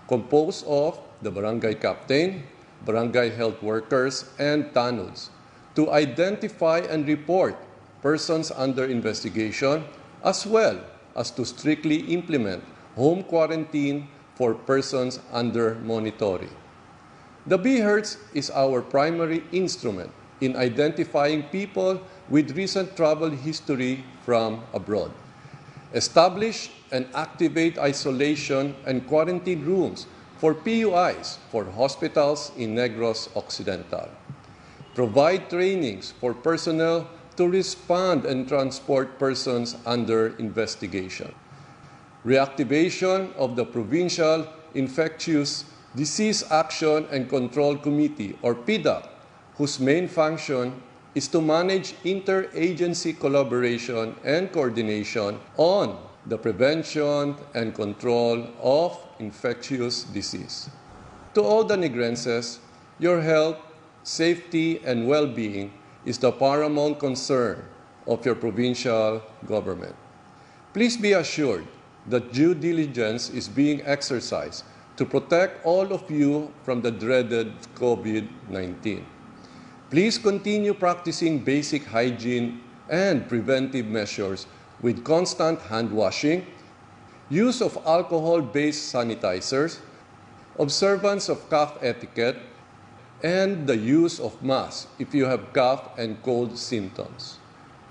composed of the barangay captain, barangay health workers, and TANUDs, to identify and report persons under investigation, as well as to strictly implement home quarantine for persons under monitoring. The BHERTS is our primary instrument in identifying people with recent travel history from abroad. Establish and activate isolation and quarantine rooms for PUIs for hospitals in Negros Occidental. Provide trainings for personnel to respond and transport persons under investigation. Reactivation of the Provincial Infectious Disease Action and Control Committee, or PIDAC, whose main function is to manage interagency collaboration and coordination on the prevention and control of infectious disease. To all the Negrenses, your health, safety, and well-being is the paramount concern of your provincial government. Please be assured that due diligence is being exercised to protect all of you from the dreaded COVID-19. Please continue practicing basic hygiene and preventive measures with constant hand washing, use of alcohol-based sanitizers, observance of cough etiquette, and the use of masks if you have cough and cold symptoms.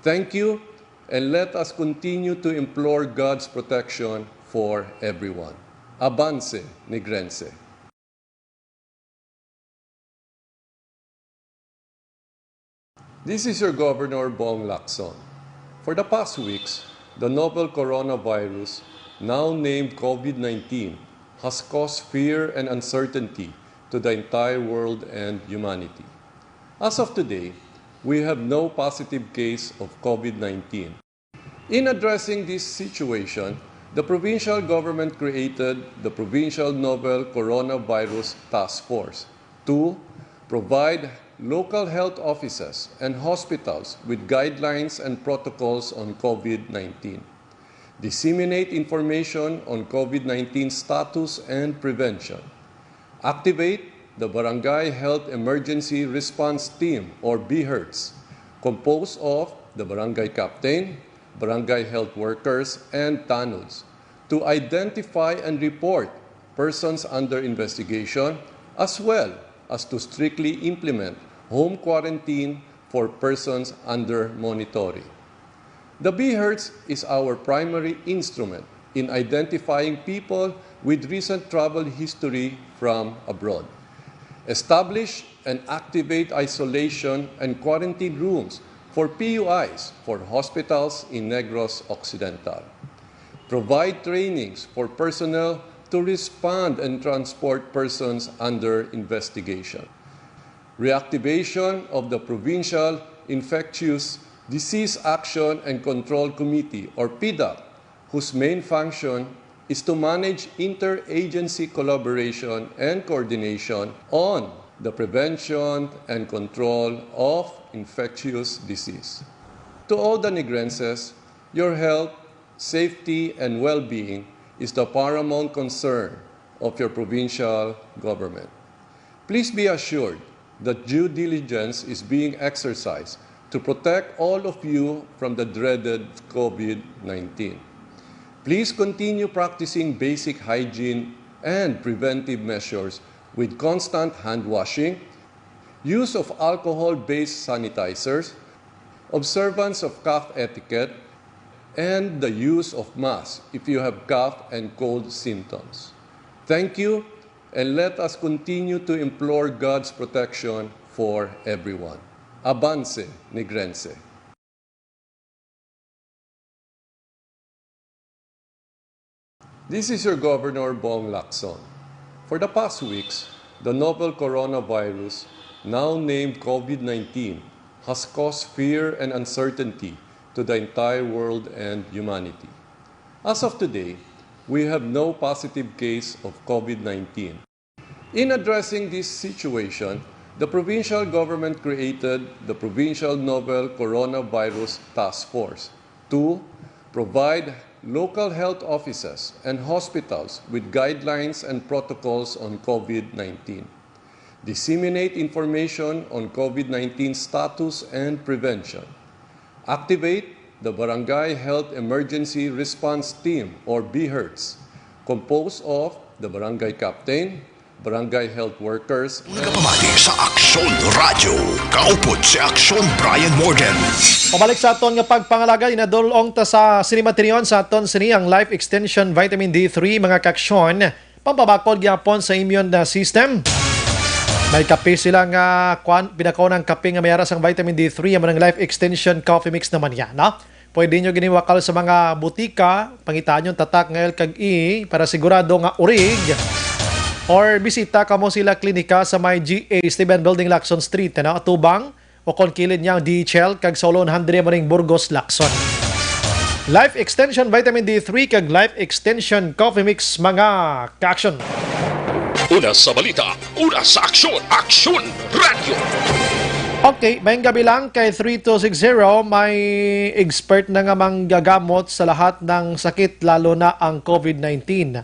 Thank you, and let us continue to implore God's protection for everyone. Avance, Negrense. This is your Governor Bong Lacson. For the past weeks, the novel coronavirus, now named COVID-19, has caused fear and uncertainty to the entire world and humanity. As of today, we have no positive case of COVID-19. In addressing this situation, the provincial government created the Provincial Novel Coronavirus Task Force to provide local health offices and hospitals with guidelines and protocols on COVID-19, disseminate information on COVID-19 status and prevention, activate the Barangay Health Emergency Response Team, or BHERTS, composed of the barangay captain, barangay health workers, and TANUDs, to identify and report persons under investigation, as well as to strictly implement home quarantine for persons under monitoring. The BHERTS is our primary instrument in identifying people with recent travel history from abroad. Establish and activate isolation and quarantine rooms for PUIs for hospitals in Negros Occidental. Provide trainings for personnel to respond and transport persons under investigation. Reactivation of the Provincial Infectious Disease Action and Control Committee, or PIDAC, whose main function is to manage interagency collaboration and coordination on the prevention and control of infectious disease. To all the Negrenses, your health, safety, and well-being is the paramount concern of your provincial government. Please be assured that due diligence is being exercised to protect all of you from the dreaded COVID-19. Please continue practicing basic hygiene and preventive measures with constant hand washing, use of alcohol-based sanitizers, observance of cough etiquette, and the use of masks if you have cough and cold symptoms. Thank you, and let us continue to implore God's protection for everyone. Avance, Negrense. This is your Governor Bong Lacson. For the past weeks, the novel coronavirus, now named COVID-19, has caused fear and uncertainty to the entire world and humanity. As of today, we have no positive case of COVID-19. In addressing this situation, the provincial government created the Provincial Novel Coronavirus Task Force to provide local health offices and hospitals with guidelines and protocols on COVID-19, disseminate information on COVID-19 status and prevention, activate the Barangay Health Emergency Response Team, or BHERTS, composed of the Barangay Captain, Barangay Health Workers, Pamati sa Aksyon Radio. Kaupod si Aksyon Brian Morgan. Pabalik sa aton nga pagpangalaga, inadulong ta sa sinimateriyon sa aton sini ang Life Extension Vitamin D3, mga kaksyon, pampabakod gyapon sa immune na system. May kape sila nga pinakaw ng kape nga mayara sang Vitamin D3, ang Life Extension Coffee Mix naman yan, no? Pwede nyo giniwakal sa mga butika, pangitaan yung tatak ng L kag E para sigurado nga urig. Or bisita kamo sila klinika sa may GA Stephen Building, Lacson Street, na atubang o kon kilid niyang DHL kag Solon 100 maning Burgos, Lacson. Life Extension Vitamin D3 kag Life Extension Coffee Mix, mga ka-action. Una sa balita, una sa aksyon, Aksyon Radio. Okay, may gabi lang kay 3260, may expert na nga manggagamot sa lahat ng sakit, lalo na ang COVID-19.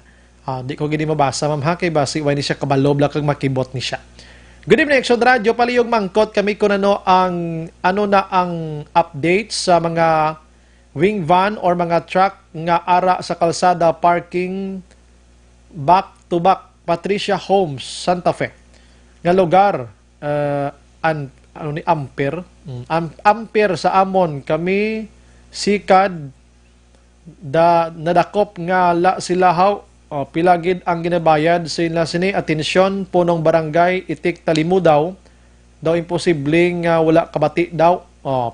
Di ko gini mabasa, ma'am ha, kay basi, why ni siya kabalob lang kag makibot ni siya. Good evening, Action Radio. Paliyog mangkot kami kung ano na ang update sa mga wing van or mga truck nga ara sa kalsada parking back to back Patricia Homes, Santa Fe. Nga lugar, Ampere sa Amon, kami sikad nadakop nga silahaw. Pilagid ang ginabayad sila sini atensyon punong barangay Itik Talimu daw imposibleng wala kabati daw.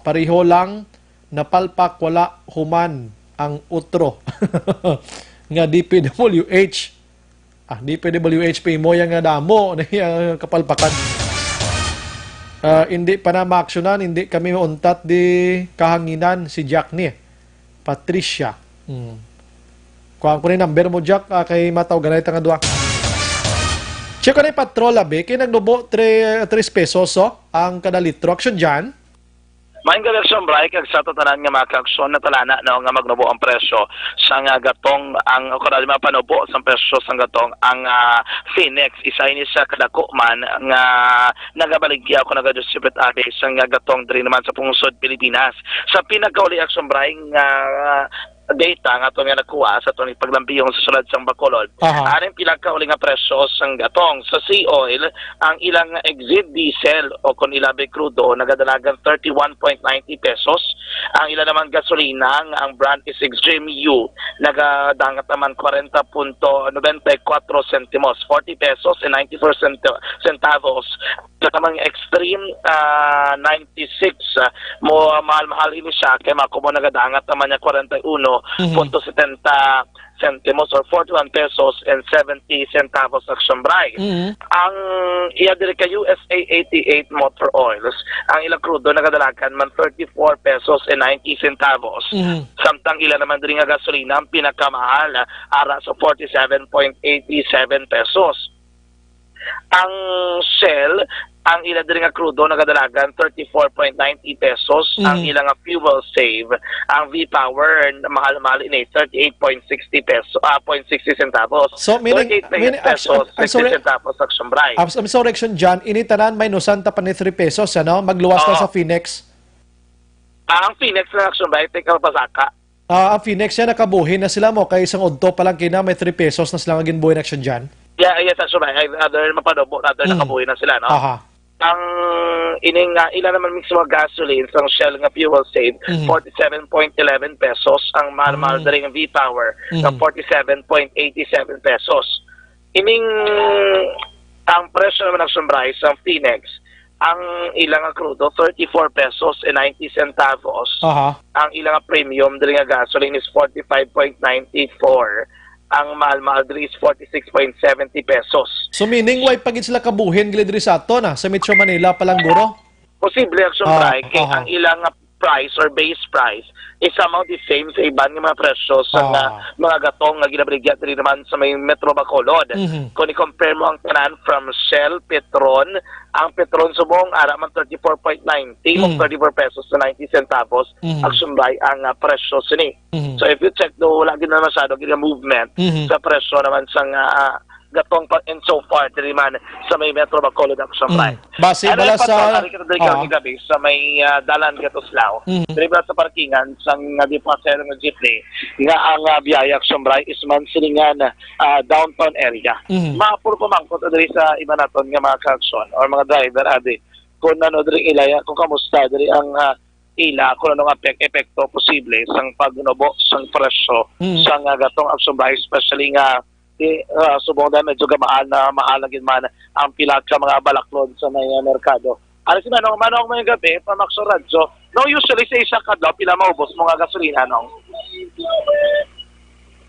Pareho lang napalpak, wala human ang utro. Nga DPWH. DPWH pa mo yang damo na kapalpakan. Hindi pa na maaksyonan, hindi kami untat di kahanginan si Jack ni Patricia. Kuha ko ni number mo, Jack, kay mataw ganay nga duwa. Check ko na yung patrol, kay naglubo 3 pesos ang kada litro. Action dyan. Maing galaksyon, Bray, kag sa tatanan nga mga kaksyon na talana no, nga magnubo ang presyo sa nga gatong ang karali mapanubo sa presyo sa gatong ang Phoenix. Isa ini sa kadako man nga nagabaligya ko nagadisipit sa nga gatong diri naman sa pungsod Pilipinas. Sa pinakauli aksyon, Bray, nga data nga ito nga nakuha sa itong paglambihong sa sulad sang Bacolod. Aha. Aring pinagkauli nga presyo sang gatong sa sea oil, ang ilang exit diesel o kung ilabi crudo nagadalagan 31.90 pesos. Ang ilang naman gasolina ang brand is Extreme U nagadangat naman 40.94 centimos, 40 pesos and 94 centavos. Sa tamang Extreme 96 mo mahal-mahal ini siya kay makumo nagadangat naman niya 41.70 centimos or 41 pesos and 70 centavos action price. Ang iya diri ka USA 88 motor oils, ang ilang crudo nagadalagan man 34 pesos and 90 centavos. Samtang ilan naman diri nga gasolina ang pinakamahal ara sa 47.87 pesos. Ang Shell, ang ilang diri nga crudo nagadalagan 34.90 pesos. Ang ilang nga fuel save, ang V-Power mahal-mahal ini 38.60 pesos, 0.60 centavos. So, 38 pesos, 60 centavos action price. I'm sorry, Action John, initanan may nusanta pa ni 3 pesos, ano? Magluwas na sa Phoenix. Ang Phoenix na action price, take out pasaka. Ang Phoenix yan, nakabuhin na sila mo, kay isang udto pa lang kina, may 3 pesos na silang agin buhay na Action John. Yeah, yes, action price. Other mapanobo, other nakabuhay na sila, no? Aha. Ang ining ilan naman mix mga gasoline ang Shell nga fuel save 47.11 pesos, ang mahal-mahal diri nga V-Power na 47.87 pesos. Ining ang presyo naman ng price ang Phoenix, ang ilang nga crudo 34 pesos and 90 centavos. Ang ilang nga premium diri nga gasoline is 45.94. Ang mahal-mahal diri is 46.70 pesos. So meaning, why pagit sila kabuhin gilid diri sa ato na? Sa Metro Manila palang guro? Posible action price, kay ang ilang price or base price is somehow the same sa iban nga mga presyo sa mga gatong nga ginabrigya diri naman sa may Metro Bacolod. Kung i-compare mo ang tanan from Shell, Petron, ang Petron subong ara man 34.90 o 34 pesos na 90 centavos action buy ang presyo sini. So if you check do wala gid na masyado gid movement sa presyo naman sa gatong and so far diri man sa may Metro Bacolod action price. Base bala sa gabi sa may dalan Gatoslao. Diri ba sa parkingan sang di pasero nga jeepney nga ang biyaya action price is man silingan downtown area. Maapuro pa man ko diri sa iba naton nga mga kaksyon or mga driver adi kung ano diri ilaya kung kamusta diri ang ila kung anong epekto posible sang pagnubo sang presyo sang gatong action price, especially nga subong dahil medyo mahal na gid man ang pilag sa mga balaklon sa may merkado. Ano si Manong may gabi, pamakso radyo. No, usually sa isa kadlaw, pila maubos mga gasolina, nong?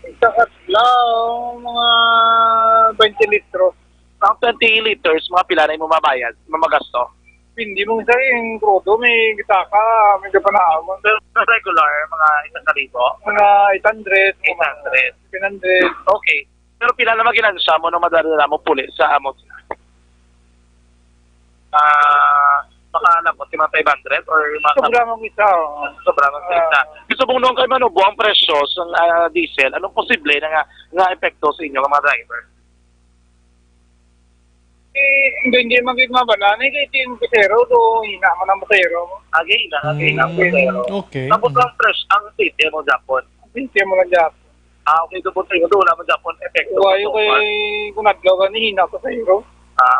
Isa kadlaw, mga 20 litros. Ang 20 liters, mga pila na yung mababayad, mamagasto? Hindi mo isa yung crudo, may gitaka, may gapanaawan. Sa regular, mga 1,000? Mga 800. 800. Okay. Pero pila naman ginansya mo nung madadala mo puli sa amo? Baka alam mo, si mga 500 or mga... Sobrang isa. Sobrang isa. Gusto mong nung kayo manubo ang presyo sa diesel, anong posible na nga epekto sa inyo mga driver? Hindi magiging mabalan. Kaya yung pusero, do hina mo ng pusero. Hina ang pusero. Okay. Tapos ang presyo, ang safety mo Japon? Safety mo lang Japon. Okay, doon naman Japon epekto. Huwag kay kung naglaw ka ni hina pasero.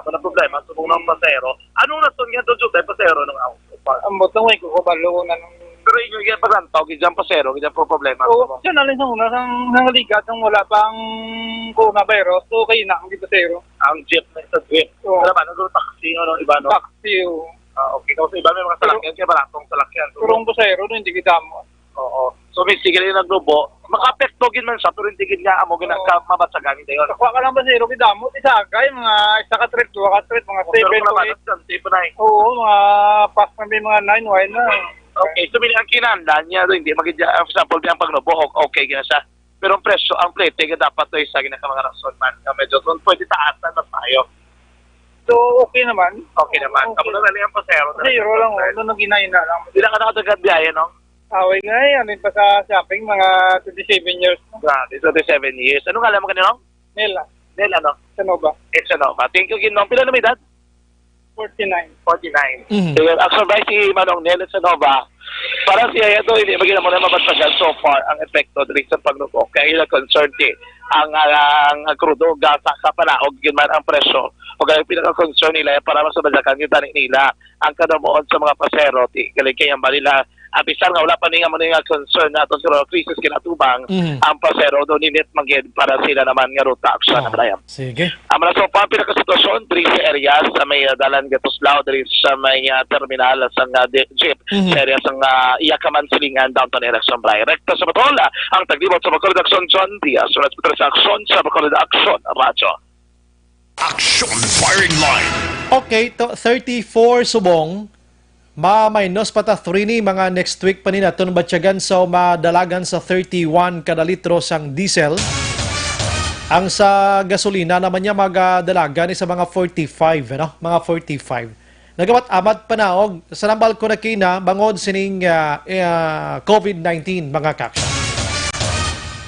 Walang problema, subong ng pasero. Anong nasun nga doon tayo pasero ng auto? Ang botong ko kabalo na ng... Pero yung yan pagantaw, gidyan pasero, gidyan po problema. Oo, siya na lang sa una, sang ligat, sang wala pang coronavirus, so kayo na ang pasero. Ang jeep na sa jeep. Wala ba, nagulong taxi o iba, no? Taxi, okay, kasi iba may mga salakyan, kaya baratong salakyan. Pero ang pasero, hindi kita mo. Oo. So, may sige rin naglubo. Maka-apekto gin man siya, pero hindi gin nga amo mabatsagan ito yun. Nakuha ka lang ba sa iro, kidamot, isagay, mga isa ka trip, dua ka trip, mga 7 to 8. Oo, mga pass na may mga 9 wine na. Okay, so ang kinanda niya, hindi magigya, for example, ang pagnubo, okay gina siya. Pero ang presyo, ang plate, dapat to isa gina ka mga rason man. Medyo doon, pwede taasan na tayo. So, okay naman. Okay naman. Tapos na lang ang pasero. Pasero lang, doon ang ginahina lang. Hindi na ka nakatagad biyahe, no? Away nga yan, pa sa shopping, mga 27 years. Grabe, 27 years. Anong alam mo kanino? Nela. Nela, no? Sanova. Sanova. Thank you, Ginong. Pila na may edad? 49. 49. So, actually, si Manong Nela Sanova, para siya ito hindi magina mo na mabatagan so far ang epekto diri sa pagnubok kay ila concern di ang krudo gasa sa panaog yun man ang presyo o kaya pinaka-concern nila para masabadakan yung tani nila ang kadamuon sa mga pasero ti kay ang balila apisar nga wala pa ni nga concern nato sa crisis kinatubang ang pasero do ninit magid para sila naman nga ruta aksyon na dayam. Sige. Ang mga so pa pinaka-sitwasyon diri sa area sa may dalan Gatuslao diri sa may terminal sa jeep sa area sa Iyakaman Silingan downtown area sa Bray. Rekta sa Batola ang taglibot sa Bacolod Action John Diaz sulat sa aksyon sa Bacolod Action Radyo. Action firing line. Okay, 34 subong. Ma-minus pata 3 ni mga next week pa ni naton batyagan sa madalagan sa 31 kada litro sang diesel. Ang sa gasolina naman niya magadalaga ni sa mga 45, ano? Mga 45. Nagawat amat panaog sa nambal ko na kina bangod sining COVID-19 mga kaksyon.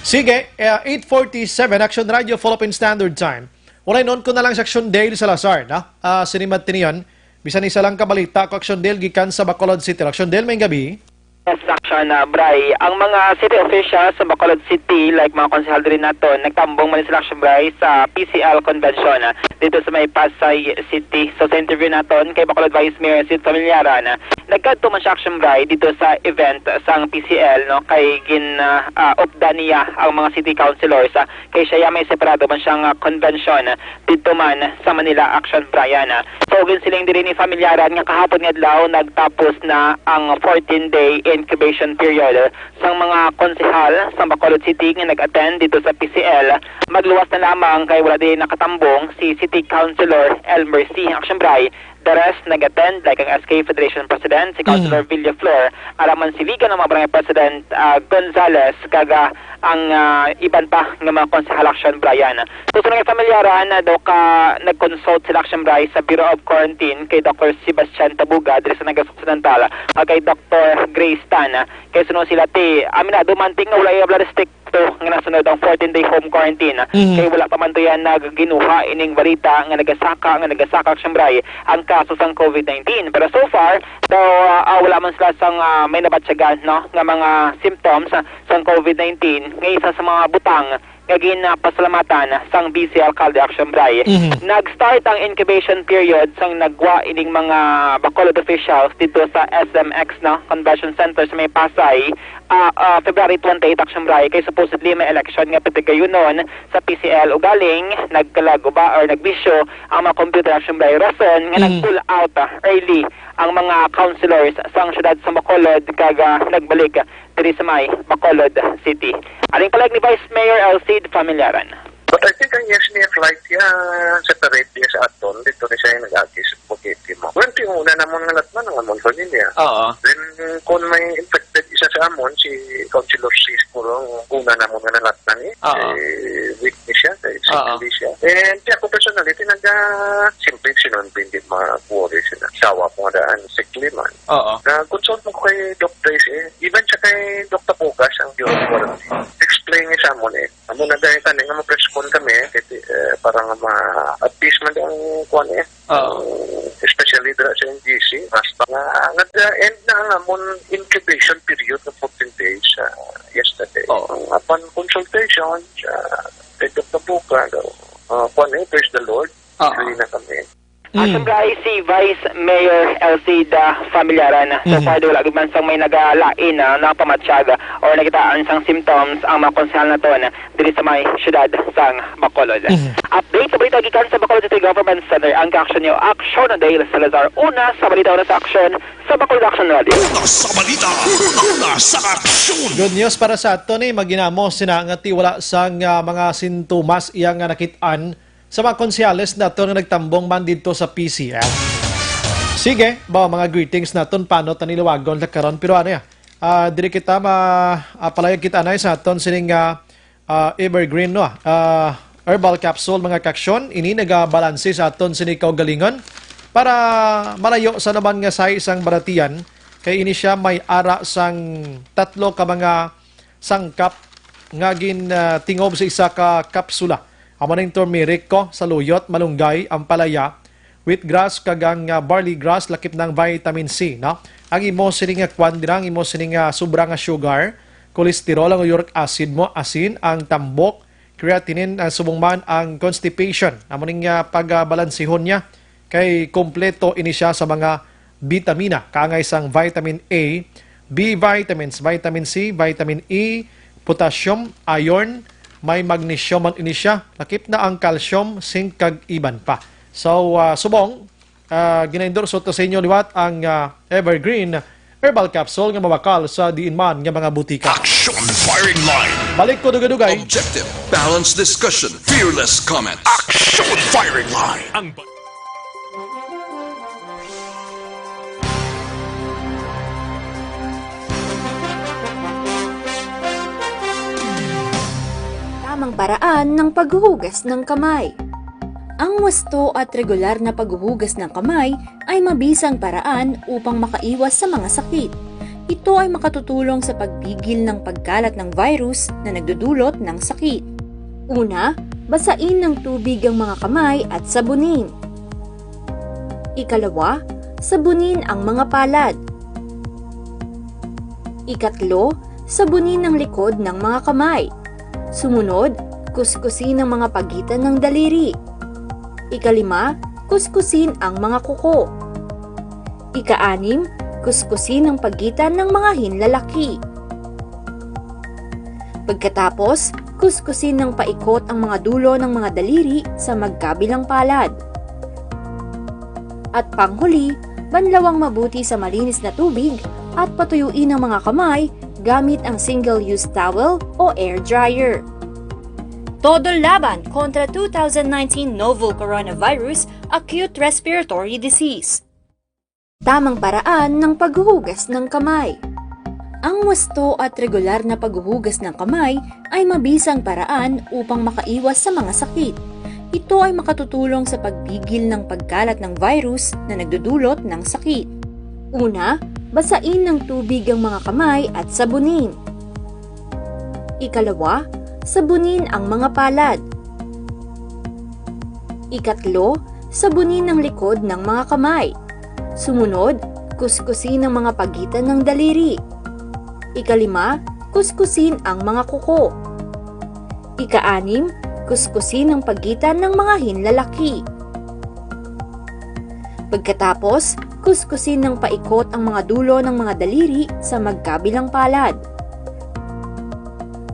Sige, 8:47 Action Radio Philippine Standard Time. Walay noon ko na lang sa Action Dale Salazar, na? Sinimad tiniyon. Bisan isa lang kabalita ko Action Dale gikan sa Bacolod City. Action Dale, may gabi. Action Bray, ang mga city officials sa Bacolod City, like mga konsehal rin nato, nagtambong man sila Action Bray sa PCL Convention dito sa may Pasay City. So sa interview naton kay Bacolod Vice Mayor Sid Familiaran, nagkadto man siya Action Bray dito sa event sa PCL, no, kay opda niya ang mga city councilors kay siya may separado man siyang convention dito man sa Manila Action Bryan. So gin siling diri ni Familiaran nga kahapon nga adlaw nagtapos na ang 14-day incubation period sa mga konsehal sa Bacolod City nga nag-attend dito sa PCL. Magluwas na lamang kay wala din nakatambong si City Councilor Elmer C. Action Bray. The rest nag-attend like ang SK Federation President, si Councilor Villaflor, alaman si Liga ng mga Barangay President Gonzales, kaga ang iban pa ng mga konsehal Action Bryan. So sa mga familiaran, daw ka nag-consult sila Action Bray sa Bureau of Quarantine kay Dr. Sebastian Tabuga dito sa Nagas Occidental, kay Dr. Grace Tan. Kay sunod sila ti, aminado manting nga wala yung restrict nga nasunod ang 14-day home quarantine. Kay wala pa man to yan nagginuha ining balita nga nagasaka Action Bray ang kaso sang COVID-19. Pero so far, daw wala man sila sang may nabatsyagan, no, nga mga symptoms sang COVID-19 nga isa sa mga butang nga pasalamatan sang BC Alcalde Action Bray. Nag-start ang incubation period sang nagwa ining mga Bacolod officials dito sa SMX, no, Convention Center sa may Pasay, February 28 Action Bray, kay supposedly may election nga patigayunon sa PCL ugaling nagkalaguba or nagbisyo ang mga computer Action Bray rason nga nag-pull out early ang mga councilors sang syudad sa Bacolod kaga nagbalik diri sa may Bacolod City. Aling palag ni Vice Mayor Elcid Familiaran. But I think ang yes niya flight niya separate niya sa aton dito ni siya nag-agis spaghetti mo. Well, yung una namon nga latman ng amon ko niya. Then kung may infected isa sa amon si Councilor Cis Puro una namon nga nalatnan weak ni siya sickly siya. And ako personally simple sinunbin din mga worries na sawa ko nga daan sickly man. Consult mo ko kay Doc Trace even siya kay Dr. Pugas ang Bureau of Quarantine. Explain niya sa amon amon na dahil tanin nga ma-press kami para nga at least man ang kuan especially dira sa NGC basta nga end na ang amon incubation period ng 14 days yesterday. Upon consultation kay Dr. Buka kuan praise the Lord hindi na kami. Action Bray, si Vice Mayor Elcid Familiaran. So far, wala man sang may nagalain na pamatsyag or nakitaan sang symptoms ang mga konsehal na to diri sa may syudad sang Bacolod. Update sa balita gikan sa Bacolod City Government Center ang ka-action niyo Action Dale Salazar. Una sa balita, una sa action sa Bacolod Action Radio. Una sa balita, una sa aksyon. Good news para sa ato ni maginamo sina nga ti wala sang mga sintomas iyang nakitaan sa mga konsyales nato na nagtambong man dito sa PCL. Sige, mga greetings naton paano tanilawagon la karon pero ano ya? Diri kita palayag kita na sa aton sining evergreen no. Herbal capsule mga kaksyon ini nagabalanse sa aton sini kaugalingon para malayo sa naman nga sa isang baratian kay ini siya may ara sang tatlo ka mga sangkap nga tingob sa isa ka kapsula. Amo ning turmeric ko sa luyot, malunggay, ampalaya, wheatgrass kagang barley grass lakip ng vitamin C, no? Ang imo sining kwandirang imo sining sobra nga sugar, cholesterol, ang uric acid mo, asin, ang tambok, creatinine, subong man ang constipation. Amo ning pagbalansihon niya kay kompleto ini siya sa mga vitamina, kaangay sang vitamin A, B vitamins, vitamin C, vitamin E, potassium, iron, may magnesium man ini siya, lakip na ang calcium, zinc kag iban pa. So subong gina-endorse to sa inyo liwat ang Evergreen Herbal Capsule nga mabakal sa diin man nga mga butika. Action firing line. Balik ko dugay-dugay. Objective, balanced discussion, fearless comments. Action firing line. Tamang paraan ng paghuhugas ng kamay. Ang wasto at regular na paghuhugas ng kamay ay mabisang paraan upang makaiwas sa mga sakit. Ito ay makatutulong sa pagpigil ng pagkalat ng virus na nagdudulot ng sakit. Una, basain ng tubig ang mga kamay at sabunin. Ikalawa, sabunin ang mga palad. Ikatlo, sabunin ang likod ng mga kamay. Sumunod, kuskusin ang mga pagitan ng daliri. Ikalima, kuskusin ang mga kuko. Ika-anim, kuskusin ang pagitan ng mga hinlalaki. Pagkatapos, kuskusin ng paikot ang mga dulo ng mga daliri sa magkabilang palad. At panghuli, banlawang mabuti sa malinis na tubig at patuyuin ang mga kamay gamit ang single-use towel o air dryer. Todo laban kontra 2019 novel coronavirus acute respiratory disease. Tamang paraan ng paghuhugas ng kamay. Ang wasto at regular na paghuhugas ng kamay ay mabisang paraan upang makaiwas sa mga sakit. Ito ay makatutulong sa pagpigil ng pagkalat ng virus na nagdudulot ng sakit. Una, basain ng tubig ang mga kamay at sabunin. Ikalawa, sabunin ang mga palad. Ikatlo, sabunin ang likod ng mga kamay. Sumunod, kuskusin ang mga pagitan ng daliri. Ikalima, kuskusin ang mga kuko. Ika-anim, kuskusin ang pagitan ng mga hinlalaki. Pagkatapos, kuskusin ng paikot ang mga dulo ng mga daliri sa magkabilang palad.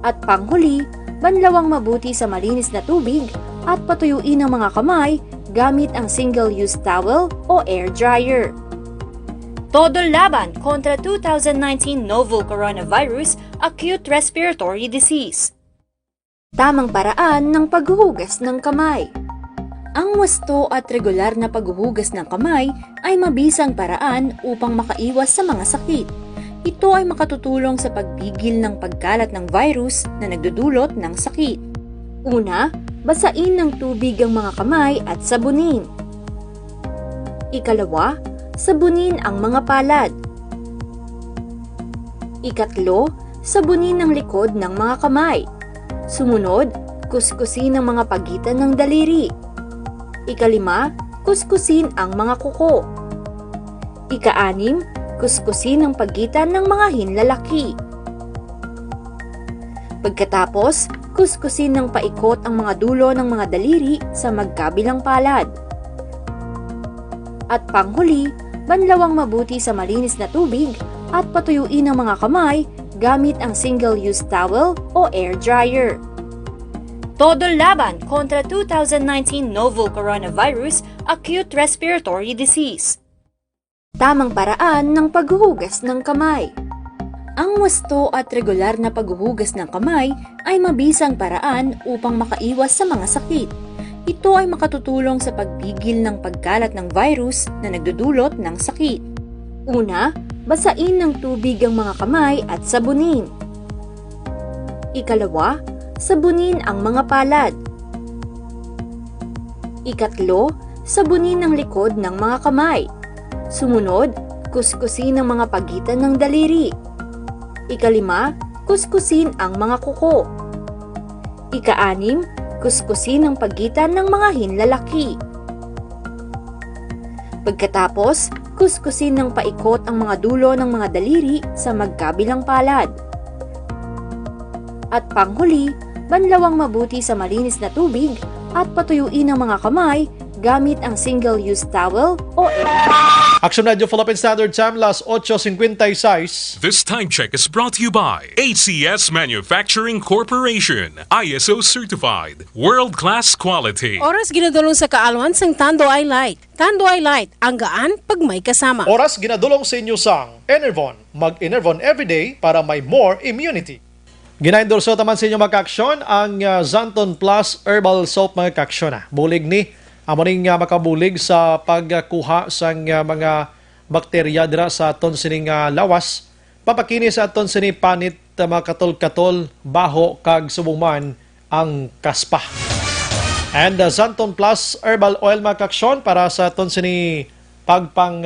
At panghuli, banlawang mabuti sa malinis na tubig at patuyuin ang mga kamay gamit ang single-use towel o air dryer. Todo laban kontra 2019 novel coronavirus acute respiratory disease. Tamang paraan ng paghuhugas ng kamay. Ang wasto at regular na paghuhugas ng kamay ay mabisang paraan upang makaiwas sa mga sakit. Ito ay makatutulong sa pagpigil ng pagkalat ng virus na nagdudulot ng sakit. Una, basain ng tubig ang mga kamay at sabunin. Ikalawa, sabunin ang mga palad. Ikatlo, sabunin ang likod ng mga kamay. Sumunod, kuskusin ang mga pagitan ng daliri. Ikalima, kuskusin ang mga kuko. Ika-anim, kuskusin ang pagitan ng mga hinlalaki. Pagkatapos, kuskusin ng paikot ang mga dulo ng mga daliri sa magkabilang palad. At panghuli, banlawang mabuti sa malinis na tubig at patuyuin ang mga kamay gamit ang single-use towel o air dryer. Todo laban kontra 2019 novel coronavirus acute respiratory disease. Tamang paraan ng paghuhugas ng kamay. Ang wasto at regular na paghuhugas ng kamay ay mabisang paraan upang makaiwas sa mga sakit. Ito ay makatutulong sa pagpigil ng pagkalat ng virus na nagdudulot ng sakit. Una, basain ng tubig ang mga kamay at sabunin. Ikalawa, sabunin ang mga palad. Ikatlo, sabunin ang likod ng mga kamay. Sumunod, kuskusin ang mga pagitan ng daliri. Ikalima, kuskusin ang mga kuko. Ika-anim, kuskusin ang pagitan ng mga hinlalaki. Pagkatapos, kuskusin ng paikot ang mga dulo ng mga daliri sa magkabilang palad. At panghuli, banlawang mabuti sa malinis na tubig at patuyuin ang mga kamay gamit ang single-use towel o Action Radio Philippine Standard Time, las 8:56. This time check is brought to you by ACS Manufacturing Corporation, ISO certified, world-class quality. Oras ginadulong sa kaalwan sang Tando Eye Light. Tando Eye Light, ang gaan pag may kasama. Oras ginadulong sa inyo sang Enervon. Mag-Enervon everyday para may more immunity. Ginaendorso taman sa inyo mga-aksyon ang Zanton Plus Herbal Soap mga ka-aksyon. Bulig ni amoning makabulig sa pagkuha sang mga bakterya dira sa aton sining lawas. Papakini sa aton sini panit mga katol-katol, baho kag subuman ang kaspa. And Zanton Plus Herbal Oil mga ka-aksyon para sa aton sini pagpang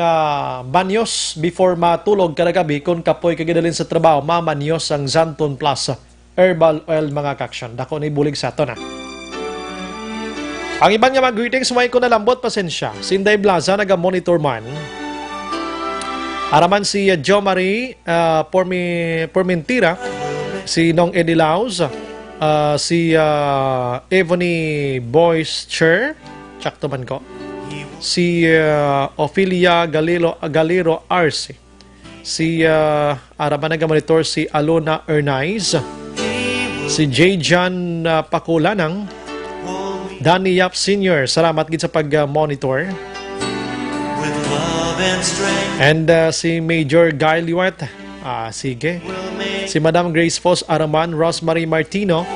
banyos before matulog kada gabi kung kapoy kagidalin sa trabaho, mamanyos ang Zanton Plus Herbal Oil mga ka-aksyon. Dako ni bulig sa aton Ang iban nga mag-greetings, may ko na lambot, pasensya. Si Inday Blaza, naga-monitor man. Araman si Jo Marie Pormentira, si Nong Eddie Laus, si Ebony Boyce Chair, tsakto man ko. Si Ophelia Galero Arce. Si araman naga-monitor si Alona Ernaiz. Si J. Pakulanang. Danny Yap Sr., salamat gid sa pag-monitor. And si Major Guy Liwat, sige. Si Madam Grace Fos Araman, Rosemary Martino,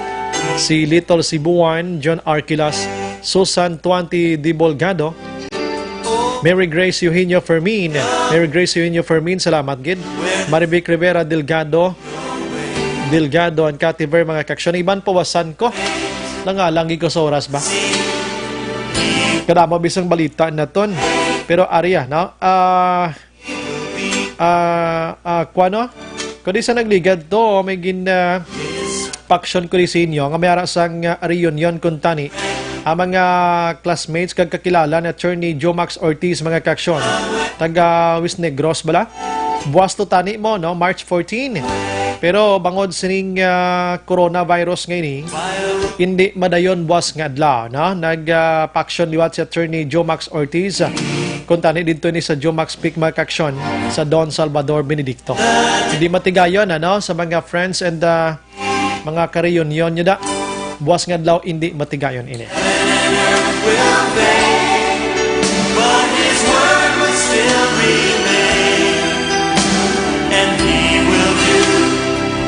si Little Sibuan, John Arquilas, Susan Tuanti Dibolgado, Mary Grace Eugenio Fermin, salamat gid. Marivic Rivera Delgado, and Kativer mga kaksyon. Iban pawasan ko. Langalangi ko sa oras ba? Kada mo bisang balita na ton. Pero Arya, no? Kwano? Kung di sa nagligad to, may paksyon ko rin sa inyo. Nga may arasang reunion kung tani. Ang mga classmates kag kakilala na attorney Jomax Ortiz mga kaksyon. Taga Wisnegros bala? Buwas to tani mo, no? March 14. Pero bangod sining coronavirus ngayon hindi madayon buwas nga adlaw, no? Nag-paksyon liwat si attorney Jomax Ortiz. Kuntani dito ni sa Jomax Peak Makaksyon sa Don Salvador Benedicto. Hindi matigayon sa mga friends and mga ka-reunion nyo da. Buwas nga adlaw hindi matigayon ini. But his word will still remain, and he will do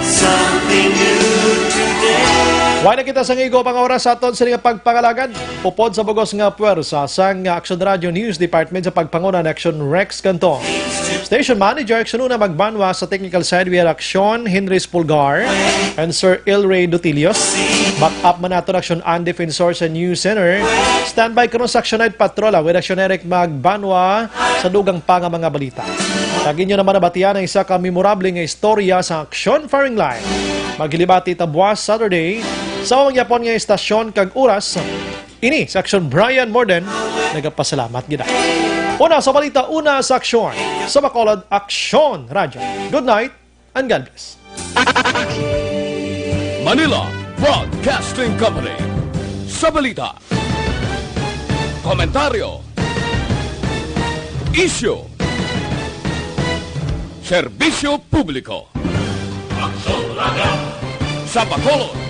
something new today. Why na kita sa ngigo pang oras sa aton sa nga pagpangalagad. Upod sa bugos nga puwersa sang Action Radio News Department sa pagpanguna ng Action Rex Canton. Station Manager Action una magbanwa sa technical side we are Action Henry Spulgar and Sir Ilray Dutilios. Back up man nato Action and Defensor sa News Center. Standby karon sa Action Night Patrola with Action Eric magbanwa sa dugang pa nga mga balita. Tagin nyo naman nabatian ang isa ka memorable nga istorya sa Action Firing Line. Maghilibati tabuas Saturday sa mangyapon nga istasyon kag oras. Ini sa Action Brian Morden nagapasalamat gid. Una sa balita, una sa aksyon sa Bacolod Action Radio. Good night and God bless. Manila Broadcasting Company. Sa balita, komentaryo, issue, serbisyo publiko. Sa Bacolod